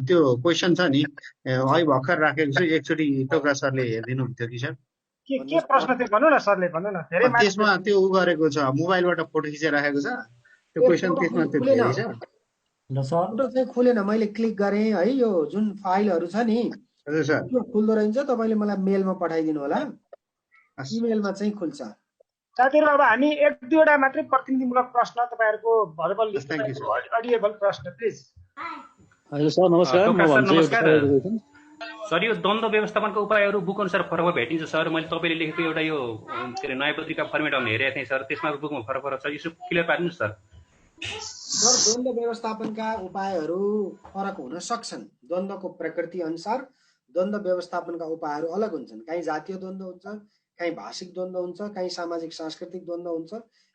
त्यो क्वेसन छ नि, अहिले भर्खर राखेको छु, एकचोटि टोक्रा सरले हेरिदिनु हुन्थ्यो कि सर? के प्रश्न थियो भन्नु न सरले, भन्नु न। धेरै त्यसमा त्यो उ गरेको छ, मोबाइलबाट फोटो खिचेर राखेको छ त्यो क्वेसन, त्यसमा त्यो धेरै छ। ल सर, फोटो चाहिँ खुलेन, मैले क्लिक गरेँ है। यो जुन फाइलहरू छ नि, हजुर सर, त्यो खुल्दो रहेछ। तपाईँले मलाई मेलमा पठाइदिनु होला, इमेलमा चाहिँ खुल्छ। साथीहरू अब हामी एक दुईवटा मात्रै प्रतिनिधिमूलक प्रश्न, तपाईँहरूको भर्बल अडिएबल प्रश्न प्लिज। हजुर सर नमस्कार। सर यो द्वन्द्व व्यवस्थापनको उपायहरू बुक अनुसार फरक भेटिन्छ सर। मैले तपाईँले लेखेको एउटा यो के अरे नयाँ पत्रिका फर्मेटमा हेरेको थिएँ सर, त्यसमा बुकमा फरक छ। यसो क्लियर पार्नुहोस् सर। सर द्वन्द्व व्यवस्थापनका उपायहरू फरक हुन सक्छन्। द्वन्द्वको प्रकृति अनुसार द्वन्द्व व्यवस्थापनका उपायहरू अलग हुन्छन्। कहीँ जातीय द्वन्द्व हुन्छ, कहीँ भाषिक द्वन्द्व हुन्छ, कहीँ सामाजिक सांस्कृतिक द्वन्द्व हुन्छ,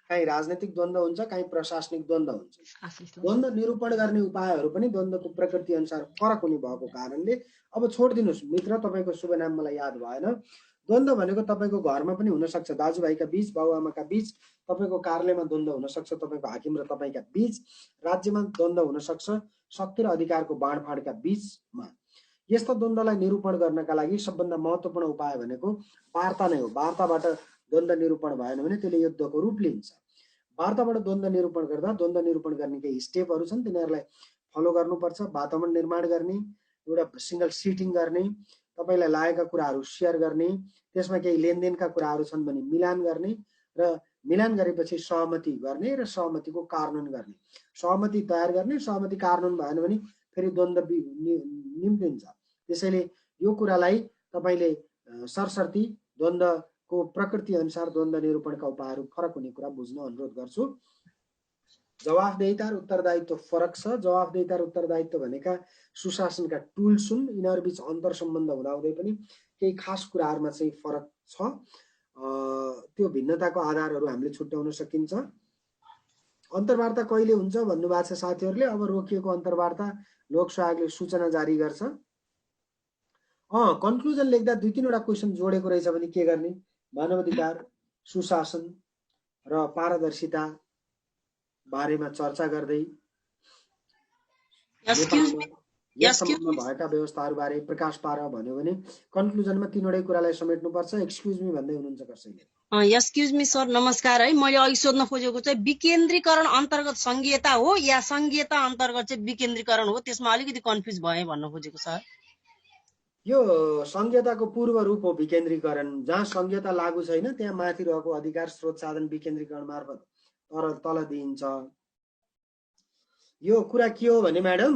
कहीँ राजनैतिक द्वन्द्व हुन्छ, कहीँ प्रशासनिक द्वन्द्व हुन्छ। द्वन्द्व निरूपण गर्ने उपायहरू पनि द्वन्द्वको प्रकृति अनुसार फरक हुने भएको कारणले अब छोडिदिनुहोस् मित्र, तपाईँको शुभ नाम मलाई याद भएन। द्वन्द्व भनेको तपाईँको घरमा पनि हुनसक्छ, दाजुभाइका बीच, बाबुआमाका बीच, तपाईँको कार्यालयमा द्वन्द्व हुनसक्छ, तपाईँको हाकिम र तपाईँका बीच, राज्यमा द्वन्द्व हुनसक्छ, शक्ति र अधिकारको बाँडफाँडका बीचमा। यस्ता द्वन्द्वलाई निरूपण गर्नका लागि सबभन्दा महत्त्वपूर्ण उपाय भनेको वार्ता नै हो। वार्ताबाट द्वन्द्व निरूपण भएन भने त्यसले युद्धको रूप लिन्छ। वार्ताबाट द्वन्द्व निरूपण गर्दा द्वन्द्व निरूपण गर्ने केही स्टेपहरू छन्, तिनीहरूलाई फलो गर्नुपर्छ। वातावरण निर्माण गर्ने, एउटा सिंगल सिटिङ गर्ने, तपाईँलाई लागेका कुराहरू सेयर गर्ने, त्यसमा केही लेनदेनका कुराहरू छन् भने मिलान गर्ने, र मिलान गरेपछि सहमति गर्ने र सहमतिको कार्यान्वयन गर्ने। सहमति तयार गर्ने, सहमति कार्यान्वयन भएन भने फेरि द्वन्द्व निम्तिन्छ। त्यसैले यो कुरालाई तपाईँले सरसर्ती द्वन्द्व को प्रकृति अनुसार द्वन्द्व निरूपणका उपायहरू फरक हुने कुरा बुझ्न अनुरोध गर्छु। जवाफदेहिता र उत्तरदायित्व फरक छ। जवाफदेहिता र उत्तरदायित्व भनेका सुशासनका टुल्स हुन्। यिनीहरू बीच अन्तर सम्बन्ध हुँदाहुँदै पनि केही खास कुराहरूमा चाहिँ फरक छ। त्यो भिन्नताको आधारहरू हामीले छुट्याउन सकिन्छ। अन्तर्वार्ता कहिले हुन्छ भन्नुभएको छ साथीहरूले। अब रोकिएको अन्तर्वार्ता लोकसेवा आयोगले सूचना जारी गर्छ। कन्क्लुजन लेख्दा 2-3 क्वेसन जोडेको रहेछ भने के गर्ने? मानवाधिकार, सुशासन र पारदर्शिता बारेमा चर्चा गर्दै यस सम्बन्धमा भएका व्यवस्थाहरू बारे प्रकाश पार भन्यो भने कन्क्लुजनमा 3वटै कुरालाई समेट्नुपर्छ। एक्सक्युज मी भन्दै हुनुहुन्छ कसैले? एक्सक्युज मी सर, नमस्कार है। मैले अघि सोध्न खोजेको चाहिँ विकेन्द्रीकरण अन्तर्गत संघीयता हो या संघीयता अन्तर्गत चाहिँ विकेन्द्रीकरण हो? त्यसमा अलिकति कन्फ्युज भए भन्न खोजेको सर। यो संघीयताको पूर्व रूप हो विकेन्द्रीकरण। जहाँ संघीयता लागू छैन त्यहाँ माथि रहेको अधिकार स्रोत साधन विकेन्द्रीकरण मार्फत तल दिइन्छ। यो कुरा के हो भने म्याडम,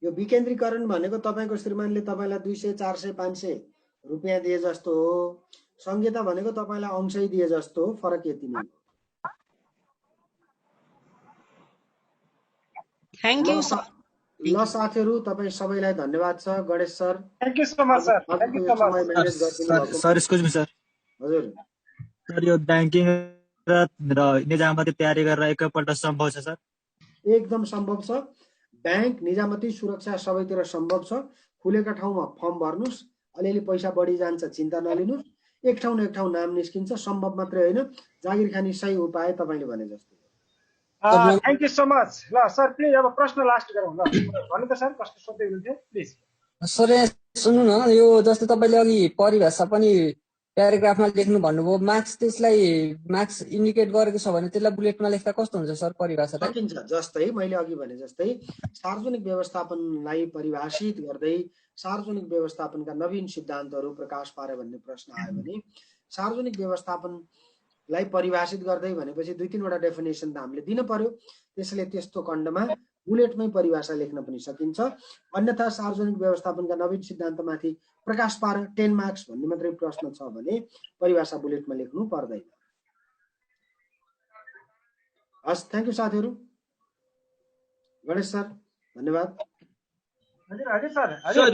यो विकेन्द्रीकरण भनेको तपाईको श्रीमानले तपाईलाई 200, 400, 500 रुपियाँ दिए जस्तो हो। संघीयता भनेको तपाईलाई अंशै दिए जस्तो हो। फरक यति नै हो। Thank you sir. ल साथीहरू, तपाईँ सबैलाई धन्यवाद छ। Ganesh sir, thank you so much sir. Thank you so much sir. Excuse me sir. हजुर सर, यो ब्याङ्किङ र निजामती तयारी गरेर एकैपल्ट सम्भव छ सर? एकदम सम्भव छ। ब्याङ्क, निजामती, सुरक्षा सबैतिर सम्भव छ। खुलेका ठाउँमा फर्म भर्नुस्, अलिअलि पैसा बढी जान्छ चिन्ता नलिनुस्। एक ठाउँ नाम निस्किन्छ। सम्भव मात्रै होइन, जागिर खाने सही उपाय तपाईले भने जस्तो। Thank you so much. ल सर, प्लिज अब प्रश्न लास्ट गरौँ। ल भन्नु त सर, प्रश्न सोध्दै हुनुहुन्थ्यो, प्लिज। सर सुन्नु न, यो जस्तै तपाईले अघि परिभाषा पनि प्याराग्राफमा लेख्नु भन्नुभयो, त्यसलाई मार्क्स इन्डिकेट गरेको छ भने त्यसलाई बुलेटमा लेख्दा कस्तो हुन्छ सर परिभाषा? सकिन्छ। जस्तै मैले अघि भने जस्तै सार्वजनिक व्यवस्थापनलाई परिभाषित गर्दै सार्वजनिक व्यवस्थापनका नवीन सिद्धान्तहरू प्रकाश पारे भन्ने प्रश्न आयो भने सार्वजनिक व्यवस्थापनलाई परिभाषित गर्दै भनेपछि 2-3 डेफिनेसन त हामीले दिन पर्यो। त्यसैले त्यस्तो खण्डमा बुलेटमै परिभाषा लेख्न पनि सकिन्छ। अन्यथा सार्वजनिक व्यवस्थापनका नवीन सिद्धान्तमाथि प्रकाश पार 10 मार्क्स भन्ने मात्रै प्रश्न छ भने परिभाषा बुलेटमा लेख्नु पर्दैन। हस्, थ्यांक यू साथीहरू। गणेश सर, धन्यवाद। हजुर हजुर सर। हजुर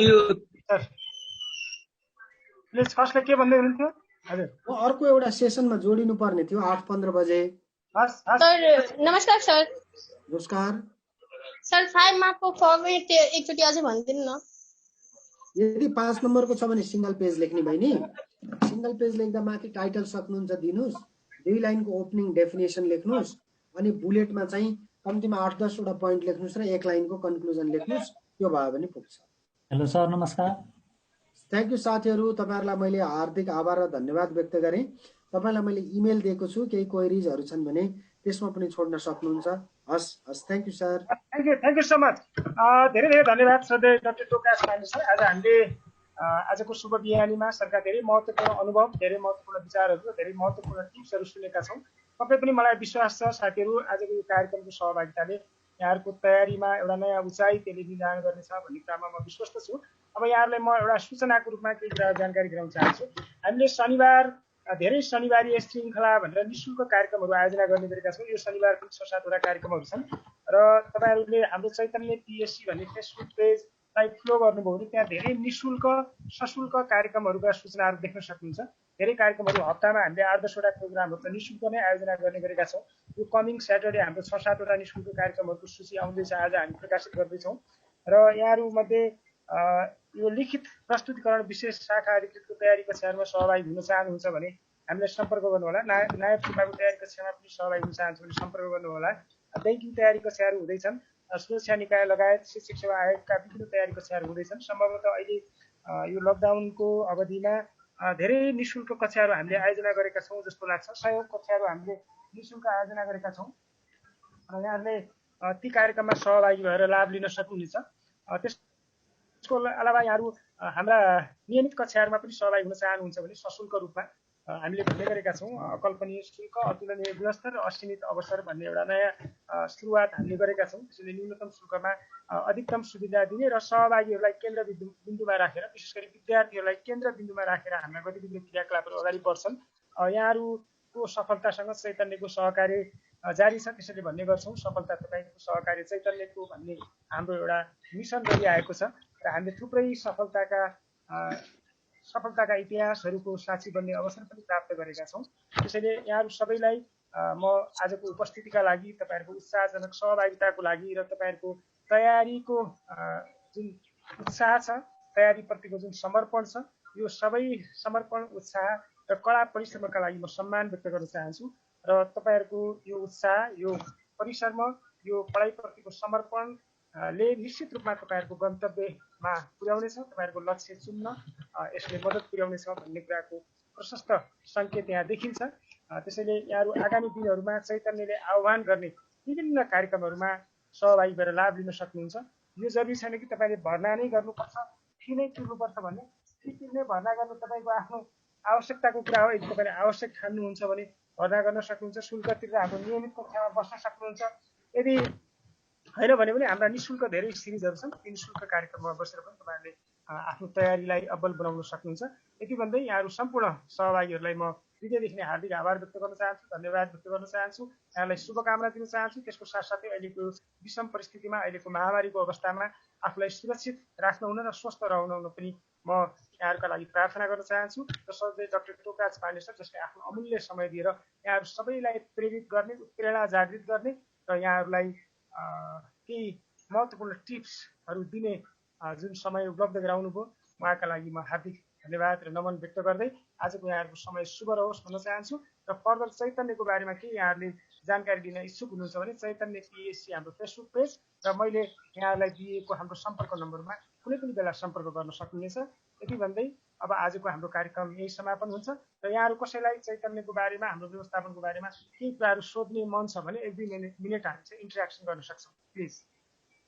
सर, प्लिज फर्स्टले के भन्दै हुनुहुन्थ्यो? हजुर, अर्को एउटा सेसनमा जोडिनु पर्ने थियो 8:15 बजे। हस् सर, नमस्कार सर। नमस्कार सर। 5 मार्कको फर्मेट एकचोटि अझै भनिदिनु न। यदि 5 नम्बरको छ भने सिंगल पेज लेख्ने बहिनी। सिंगल पेज लेख्दा माथि टाइटल सक्नुहुन्छ दिनुस्, 2 लाइनको ओपनिङ डेफिनेसन लेख्नुस्, अनि बुलेटमा चाहिँ कम्तीमा 8-10 वटा पोइन्ट लेख्नुस् र 1 लाइनको कन्क्लुजन लेख्नुस्। त्यो भयो भने पुग्छ। हेलो सर, नमस्कार। थ्यांक यू साथीहरू। तपाईहरुलाई मैले हार्दिक आभार र धन्यवाद व्यक्त गरेँ। तपाईलाई मैले इमेल दिएको छु, केही क्वेरीजहरु छन् भने त्यसमा पनि छोड्न सक्नुहुन्छ। हस्, thank you sir. Thank you so much. धेरै धेरै धन्यवाद श्रद्धेय डाक्टर टोकास पाण्डे सर। आज हामीले आजको शुभ बिहानीमा सरका धेरै महत्त्वपूर्ण अनुभव, धेरै महत्त्वपूर्ण विचारहरू, धेरै महत्त्वपूर्ण टिप्सहरू सुनेका छौँ। पक्कै पनि मलाई विश्वास छ साथीहरू, आजको यो कार्यक्रमको सहभागिताले यहाँहरूको तयारीमा एउटा नयाँ उचाइ त्यसले निर्धारण गर्नेछ भन्ने कुरामा म विश्वस्त छु। अब यहाँहरूलाई म एउटा सूचनाको रूपमा केही कुरा जानकारी गराउन चाहन्छु। हामीले शनिबार धेरै शनिबारी श्रृङ्खला भनेर निःशुल्क कार्यक्रमहरू आयोजना गर्ने गरेका छौँ। यो शनिबार पनि 6-7 वटा कार्यक्रमहरू छन् र तपाईँहरूले हाम्रो चैतन्य पिएससी भन्ने फेसबुक पेजलाई फलो गर्नुभयो भने त्यहाँ धेरै निःशुल्क सशुल्क कार्यक्रमहरूका सूचनाहरू देख्न सक्नुहुन्छ। धेरै कार्यक्रमहरू हप्तामा हामीले 8-10 वटा प्रोग्रामहरू त निःशुल्क नै आयोजना गर्ने गरेका छौँ। यो कमिङ स्याटरडे हाम्रो 6-7 वटा निःशुल्क कार्यक्रमहरूको सूची आउँदैछ, आज हामी प्रकाशित गर्दैछौँ। र यहाँहरूमध्ये यो लिखित प्रस्तुतिकरण विशेष शाखा अधिकृतको तयारी कक्षाहरूमा सहभागी हुन चाहनुहुन्छ भने हामीलाई सम्पर्क गर्नुहोला। नायब सुब्बाको तयारी कक्षामा पनि सहभागी हुन चाहन्छ भने सम्पर्क गर्नुहोला। बैंकिङ तयारी कक्षाहरू हुँदैछन्, सुरक्षा निकाय लगायत शिक्षक सेवा आयोगका विभिन्न तयारी कक्षाहरू हुँदैछन्। सम्भवतः अहिले यो लकडाउनको अवधिमा धेरै निःशुल्क कक्षाहरू हामीले आयोजना गरेका छौँ जस्तो लाग्छ। 100 कक्षाहरू हामीले निःशुल्क आयोजना गरेका छौँ र यहाँहरूले ती कार्यक्रममा सहभागी भएर लाभ लिन सक्नुहुनेछ। त्यसको अलावा यहाँहरू हाम्रा नियमित कक्षाहरूमा पनि सहभागी हुन चाहनुहुन्छ भने सशुल्क रूपमा हामीले भन्ने गरेका छौँ अकल्पनीय शुल्क अतुलनीय गुणस्तर र असीमित अवसर भन्ने एउटा नयाँ सुरुवात हामीले गरेका छौँ। त्यसैले न्यूनतम शुल्कमा अधिकतम सुविधा दिने र सहभागीहरूलाई केन्द्र बिन्दुमा राखेर विशेष गरी विद्यार्थीहरूलाई केन्द्र बिन्दुमा राखेर हाम्रा गतिविधि क्रियाकलापहरू अगाडि बढ्छन्। यहाँहरूको सफलतासँग चैतन्यको सहकार्य जारी छ। त्यसैले भन्ने गर्छौँ सफलता तपाईँको सहकार्य चैतन्यको भन्ने हाम्रो एउटा मिसन रहिआएको छ र हामीले थुप्रै सफलताका इतिहासहरूको साक्षी बन्ने अवसर पनि प्राप्त गरेका छौँ। त्यसैले यहाँहरू सबैलाई म आजको उपस्थितिका लागि, तपाईँहरूको उत्साहजनक सहभागिताको लागि र तपाईँहरूको तयारीको जुन उत्साह छ, तयारीप्रतिको जुन समर्पण छ, यो सबै समर्पण, उत्साह र कडा परिश्रमका लागि म सम्मान व्यक्त गर्न चाहन्छु। र तपाईँहरूको यो उत्साह, यो परिश्रम, यो पढाइप्रतिको समर्पणले निश्चित रूपमा तपाईँहरूको गन्तव्यमा पुर्याउनेछ, तपाईँहरूको लक्ष्य चुन्न यसले मद्दत पुर्याउनेछ भन्ने कुराको प्रशस्त सङ्केत यहाँ देखिन्छ। त्यसैले यहाँहरू आगामी दिनहरूमा चैतन्यले आह्वान गर्ने विभिन्न कार्यक्रमहरूमा सहभागी भएर लाभ लिन सक्नुहुन्छ। यो जरुरी छैन कि तपाईँले भर्ना नै गर्नुपर्छ, फी नै तिर्नुपर्छ भन्ने। फी तिर्ने भर्ना गर्नु तपाईँको आफ्नो आवश्यकताको कुरा हो। यदि तपाईँले आवश्यक ठान्नुहुन्छ भने भर्ना गर्न सक्नुहुन्छ, शुल्क तिरेर हाम्रो नियमित कक्षामा बस्न सक्नुहुन्छ। यदि होइन भने पनि हाम्रा निःशुल्क धेरै सिरिजहरू छन्, ती निःशुल्क कार्यक्रममा बसेर पनि तपाईँहरूले आफ्नो तयारीलाई अब्बल बनाउन सक्नुहुन्छ। यति भन्दै यहाँहरू सम्पूर्ण सहभागीहरूलाई म हृदयदेखि नै हार्दिक आभार व्यक्त गर्न चाहन्छु, धन्यवाद व्यक्त गर्न चाहन्छु, यहाँलाई शुभकामना दिन चाहन्छु। त्यसको साथसाथै अहिलेको विषम परिस्थितिमा, अहिलेको महामारीको अवस्थामा आफूलाई सुरक्षित राख्न हुन र स्वस्थ रहन हुन पनि म यहाँहरूका लागि प्रार्थना गर्न चाहन्छु। र सधैँ डाक्टर टोकराज पाण्डे सर जसले आफ्नो अमूल्य समय दिएर यहाँहरू सबैलाई प्रेरित गर्ने, उत्प्रेरणा जागृत गर्ने र यहाँहरूलाई केही महत्त्वपूर्ण टिप्सहरू दिने जुन समय उपलब्ध गराउनुभयो, उहाँका लागि म हार्दिक धन्यवाद र नमन व्यक्त गर्दै आजको यहाँहरूको समय शुभ रहोस् भन्न चाहन्छु। र फर्दर चैतन्यको बारेमा केही यहाँहरूले जानकारी दिन इच्छुक हुनुहुन्छ भने चैतन्य पिएससी हाम्रो फेसबुक पेज र मैले यहाँहरूलाई दिएको हाम्रो सम्पर्क नम्बरमा कुनै पनि बेला सम्पर्क गर्न सक्नुहुनेछ। यति भन्दै अब आजको हाम्रो कार्यक्रम यही समापन हुन्छ। र यहाँहरू कसैलाई चैतन्यको बारेमा, हाम्रो व्यवस्थापनको बारेमा केही कुराहरू सोध्ने मन छ भने 1-2 मिनट हामी चाहिँ इन्टरेक्सन गर्न सक्छौँ, प्लिज।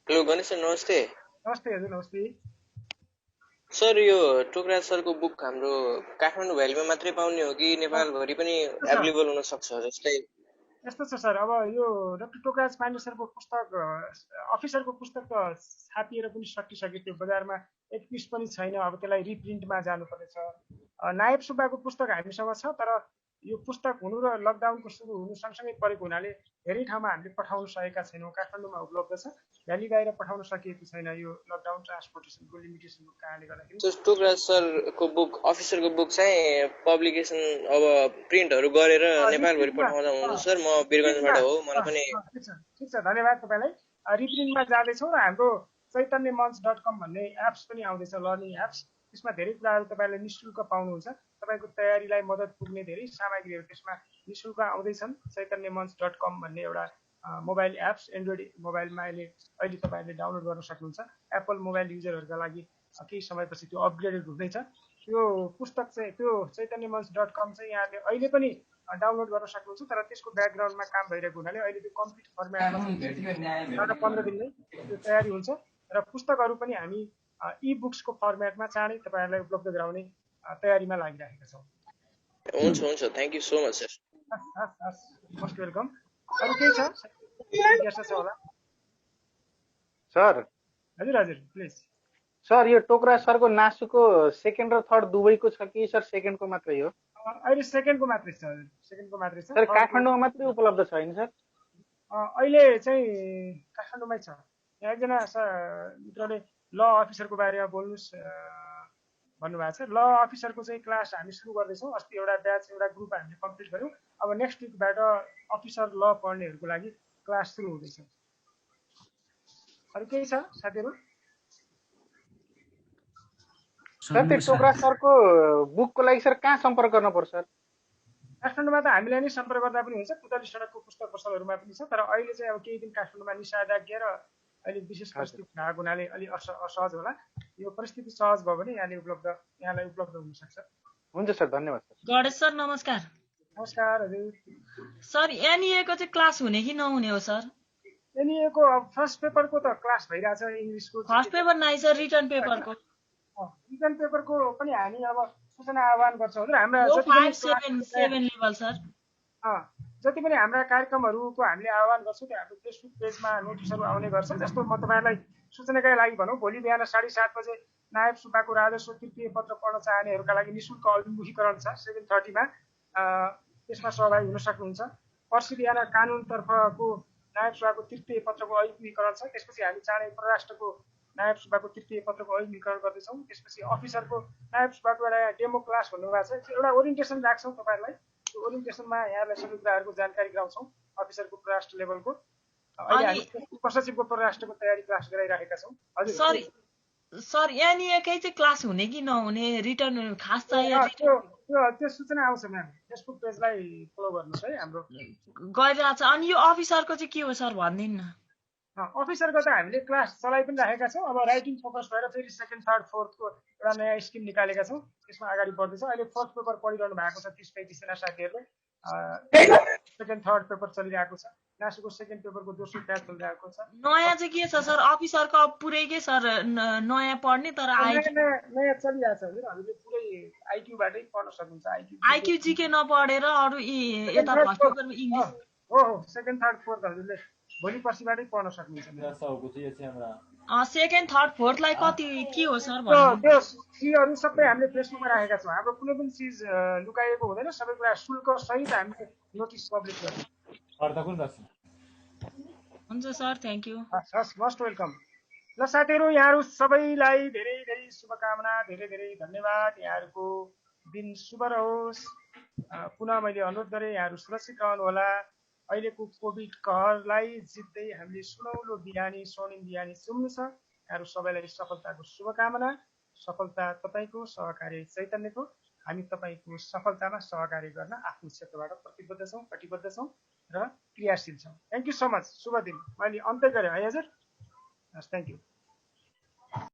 हेलो गणेश सर, नमस्ते। नमस्ते हजुर, नमस्ते सर। यो टोकराज सरको बुक हाम्रो काठमाडौँ भ्यालीमा मात्रै पाउने हो कि नेपालभरि पनि एभाइलेबल हुन सक्छ? जस्तै यस्तो छ सर, अब यो डाक्टर टोकराज पाण्डे सरको पुस्तक, अफिसरको पुस्तक त छापिएर पनि सकिसक्यो, त्यो बजारमा एक पिस पनि छैन। अब त्यसलाई रिप्रिन्टमा जानुपर्नेछ। नायब सुब्बाको पुस्तक हामीसँग छ, तर यो पुस्तक हुनु र लकडाउनको सुरु हुनु सँगसँगै परेको हुनाले धेरै ठाउँमा हामीले पठाउन सकेका छैनौँ। काठमाडौँमा उपलब्ध छ, भ्याली बाहिर पठाउन सकिएको छैन यो लकडाउन ट्रान्सपोर्टेसनको लिमिटेसनको कारणले गर्दाखेरि। टोकराज सरको बुक, अफिसरको बुक चाहिँ पब्लिकेसन अब प्रिन्टहरू गरेर नेपालभरि पठाउँदा हुन्छ सर? म वीरगञ्जबाट हो, मलाई पनि। ठिक छ, धन्यवाद तपाईँलाई। रिप्रिन्टमा जाँदैछौँ र हाम्रो चैतन्यमञ्च.com भन्ने एप्स पनि आउँदैछ, लर्निङ एप्स। त्यसमा धेरै कुराहरू तपाईँले निःशुल्क पाउनुहुन्छ। तपाईँको तयारीलाई मद्दत पुग्ने धेरै सामग्रीहरू त्यसमा निःशुल्क आउँदैछन्। चैतन्यमञ्च.com भन्ने एउटा मोबाइल एप्स एन्ड्रोइड मोबाइलमा अहिले तपाईँले डाउनलोड गर्न सक्नुहुन्छ। एप्पल मोबाइल युजरहरूका लागि केही समयपछि त्यो अपग्रेडेड हुँदैछ। त्यो पुस्तक चाहिँ, त्यो चैतन्यमञ्च.com चाहिँ यहाँले अहिले पनि डाउनलोड गर्न सक्नुहुन्छ, तर त्यसको ब्याकग्राउन्डमा काम भइरहेको हुनाले अहिले त्यो कम्प्लिट फर्मेटमा 15 दिनमै त्यो तयारी हुन्छ। र पुस्तकहरू पनि हामी ई बुक्सको फर्मेटमा चाँडै तपाईँहरूलाई उपलब्ध गराउने तयारीमा लागिरहेका छौँ। हुन्छ हुन्छ, thank you so much sir. Most welcome. अरू केही छ जिज्ञासा छ होला? सर हजुर हजुर प्लिज। सर, यो टोकराज सरको नासुको सेकेन्ड र थर्ड दुवैको छ कि सर सेकेन्डको मात्रै हो? अहिले सेकेन्डको मात्रै छ, सेकेन्डको मात्रै छ। सर काठमाडौँमा मात्रै उपलब्ध छ होइन सर? अहिले चाहिँ काठमाडौँमै छ। यहाँ एकजना मित्रले ल अफिसरको बारेमा बोल्नुहोस् भन्नुभएको छ। ल अफिसरको चाहिँ क्लास हामी सुरु गर्दैछौँ। अस्ति एउटा ब्याच, एउटा ग्रुप हामीले कम्प्लिट गऱ्यौँ। अब नेक्स्ट विकबाट अफिसर ल पढ्नेहरूको लागि क्लास सुरु हुँदैछ। अरू केही छ साथीहरू? सर त्यो टोकराज सरको बुकको लागि सर कहाँ सम्पर्क गर्नुपर्छ सर? काठमाडौँमा त हामीलाई नै सम्पर्क गर्दा पनि हुन्छ, पुतली सडकको पुस्तक पसलहरूमा पनि छ। तर अहिले चाहिँ अब केही दिन काठमाडौँमा निषेधाज्ञा र अहिले विशेष परिस्थिति भएको हुनाले अलि असहज होला। यो परिस्थिति सहज भयो भने यहाँलाई उपलब्ध हुन सक्छ। हुन्छ सर, धन्यवाद सर। गणेश सर नमस्कार। नमस्कार हजुर। सर एनईएको चाहिँ क्लास हुने कि नहुने हो सर? एनईएको फर्स्ट पेपरको त क्लास भइरहेछ, इङ्ग्लिसको। फर्स्ट पेपर नाइ सर, रिटर्न पेपरको। रिटर्न पेपरको पनि हामी अब सूचना आह्वान गर्छौँ हजुर। हाम्रा यो जति पनि 577 लेभल सर। जति पनि हाम्रा कार्यक्रमहरूको हामीले आह्वान गर्छौँ त्यो हाम्रो फेसबुक पेजमा नोटिसहरू आउने गर्छ। जस्तो म तपाईँहरूलाई सूचनाकै लागि भनौँ, भोलि बिहान 7:30 बजे नायब सुब्बाको राजस्व तृतीय पत्र पढ्न चाहनेहरूका लागि निःशुल्क अभिमुखीकरण छ 7:30 मा। त्यसमा सहभागी हुन सक्नुहुन्छ। पर्सि बिहान कानुनतर्फको नायब सुब्बाको तृतीय पत्रको अभिमुखीकरण छ। त्यसपछि हामी चाँडै परराष्ट्रको नायब सुब्बाको तृतीय पत्रको अभिमुखीकरण गर्दैछौँ। त्यसपछि अफिसरको नायब सुब्बाको एउटा डेमो क्लास भन्नुभएको छ, एउटा ओरिएन्टेसन राख्छौँ तपाईँहरूलाई। त्यो ओरिएन्टेसनमा यहाँहरूलाई सबै कुराहरूको जानकारी गराउँछौँ परराष्ट्रको परराष्ट्र लेभलको। अहिले हामी उपसचिवको परराष्ट्रको तयारी क्लास गराइरहेका छौँ। हजुर सर एनइएकै चाहिँ क्लास हुने कि नहुने, रिटर्न खास चाहियो? त्यो सूचना आउँछ म्याम, फेसबुक पेजलाई फलो गर्नुहोस् है हाम्रो गरिरहेको छ। अनि यो अफिसरको चाहिँ के हो सर भनिदिनु न। अफिसरको त हामीले क्लास चलाइ पनि राखेका छौँ। अब राइटिङ फोकस भएर फेरि 2nd, 3rd, 4thको एउटा नयाँ स्किम निकालेका छौँ। त्यसमा अगाडि बढ्दैछ। अहिले 4th पेपर पढिरहनु भएको छ 30-35 जना साथीहरूले। 2nd, 3rd पेपर चलिरहेको छ। नासुको 2nd पेपरको दोस्रो ब्याच चलिरहेको छ। नयाँ चाहिँ के छ सर अफिसरको? अब पुरै के सर नयाँ पढ्ने तर नयाँ चलिरहेको छ हजुर। हामीले पुरै आइक्यूबाटै पढ्न सक्नुहुन्छ। आइक्यू जीके नपढेर अरू यता फर्स्ट पेपरमा इङ्ग्लिस हो 2nd, 3rd, 4th हजुरले भोलि पर्सिबाटै पढ्न सक्नुहुन्छ। 2nd, 3rd, 4th लाई कति के हो सर? त्यो फीहरू सबै हामीले फेसबुकमा राखेका छौँ। हाम्रो कुनै पनि चिज लुकाइएको हुँदैन। सबै कुरा शुल्क सहित हामीले नोटिस पब्लिस गर्छौँ। हुन्छ सर, थ्याङ्क यू। हस्, मोस्ट वेलकम। ल साथीहरू, यहाँहरू सबैलाई धेरै धेरै शुभकामना, धेरै धेरै धन्यवाद। यहाँहरूको दिन शुभ रहोस्। पुनः मैले अनुरोध गरेँ यहाँहरू सुरक्षित रहनुहोला। अहिलेको कोभिड कहरलाई जित्दै हामीले सुनौलो बिहानी स्वर्णिम बिहानी सुन्नु छ। यहाँहरू सबैलाई सफलताको शुभकामना। सफलता तपाईँको, सहकार्य चैतन्यको। हामी तपाईँको सफलतामा सहकार्य गर्न आफ्नो क्षेत्रबाट प्रतिबद्ध छौँ, कटिबद्ध छौँ र क्रियाशील छौँ। Thank you so much. शुभ दिन। मैले अन्त्य गरेँ है हजुर। हस्, थ्याङ्क यू।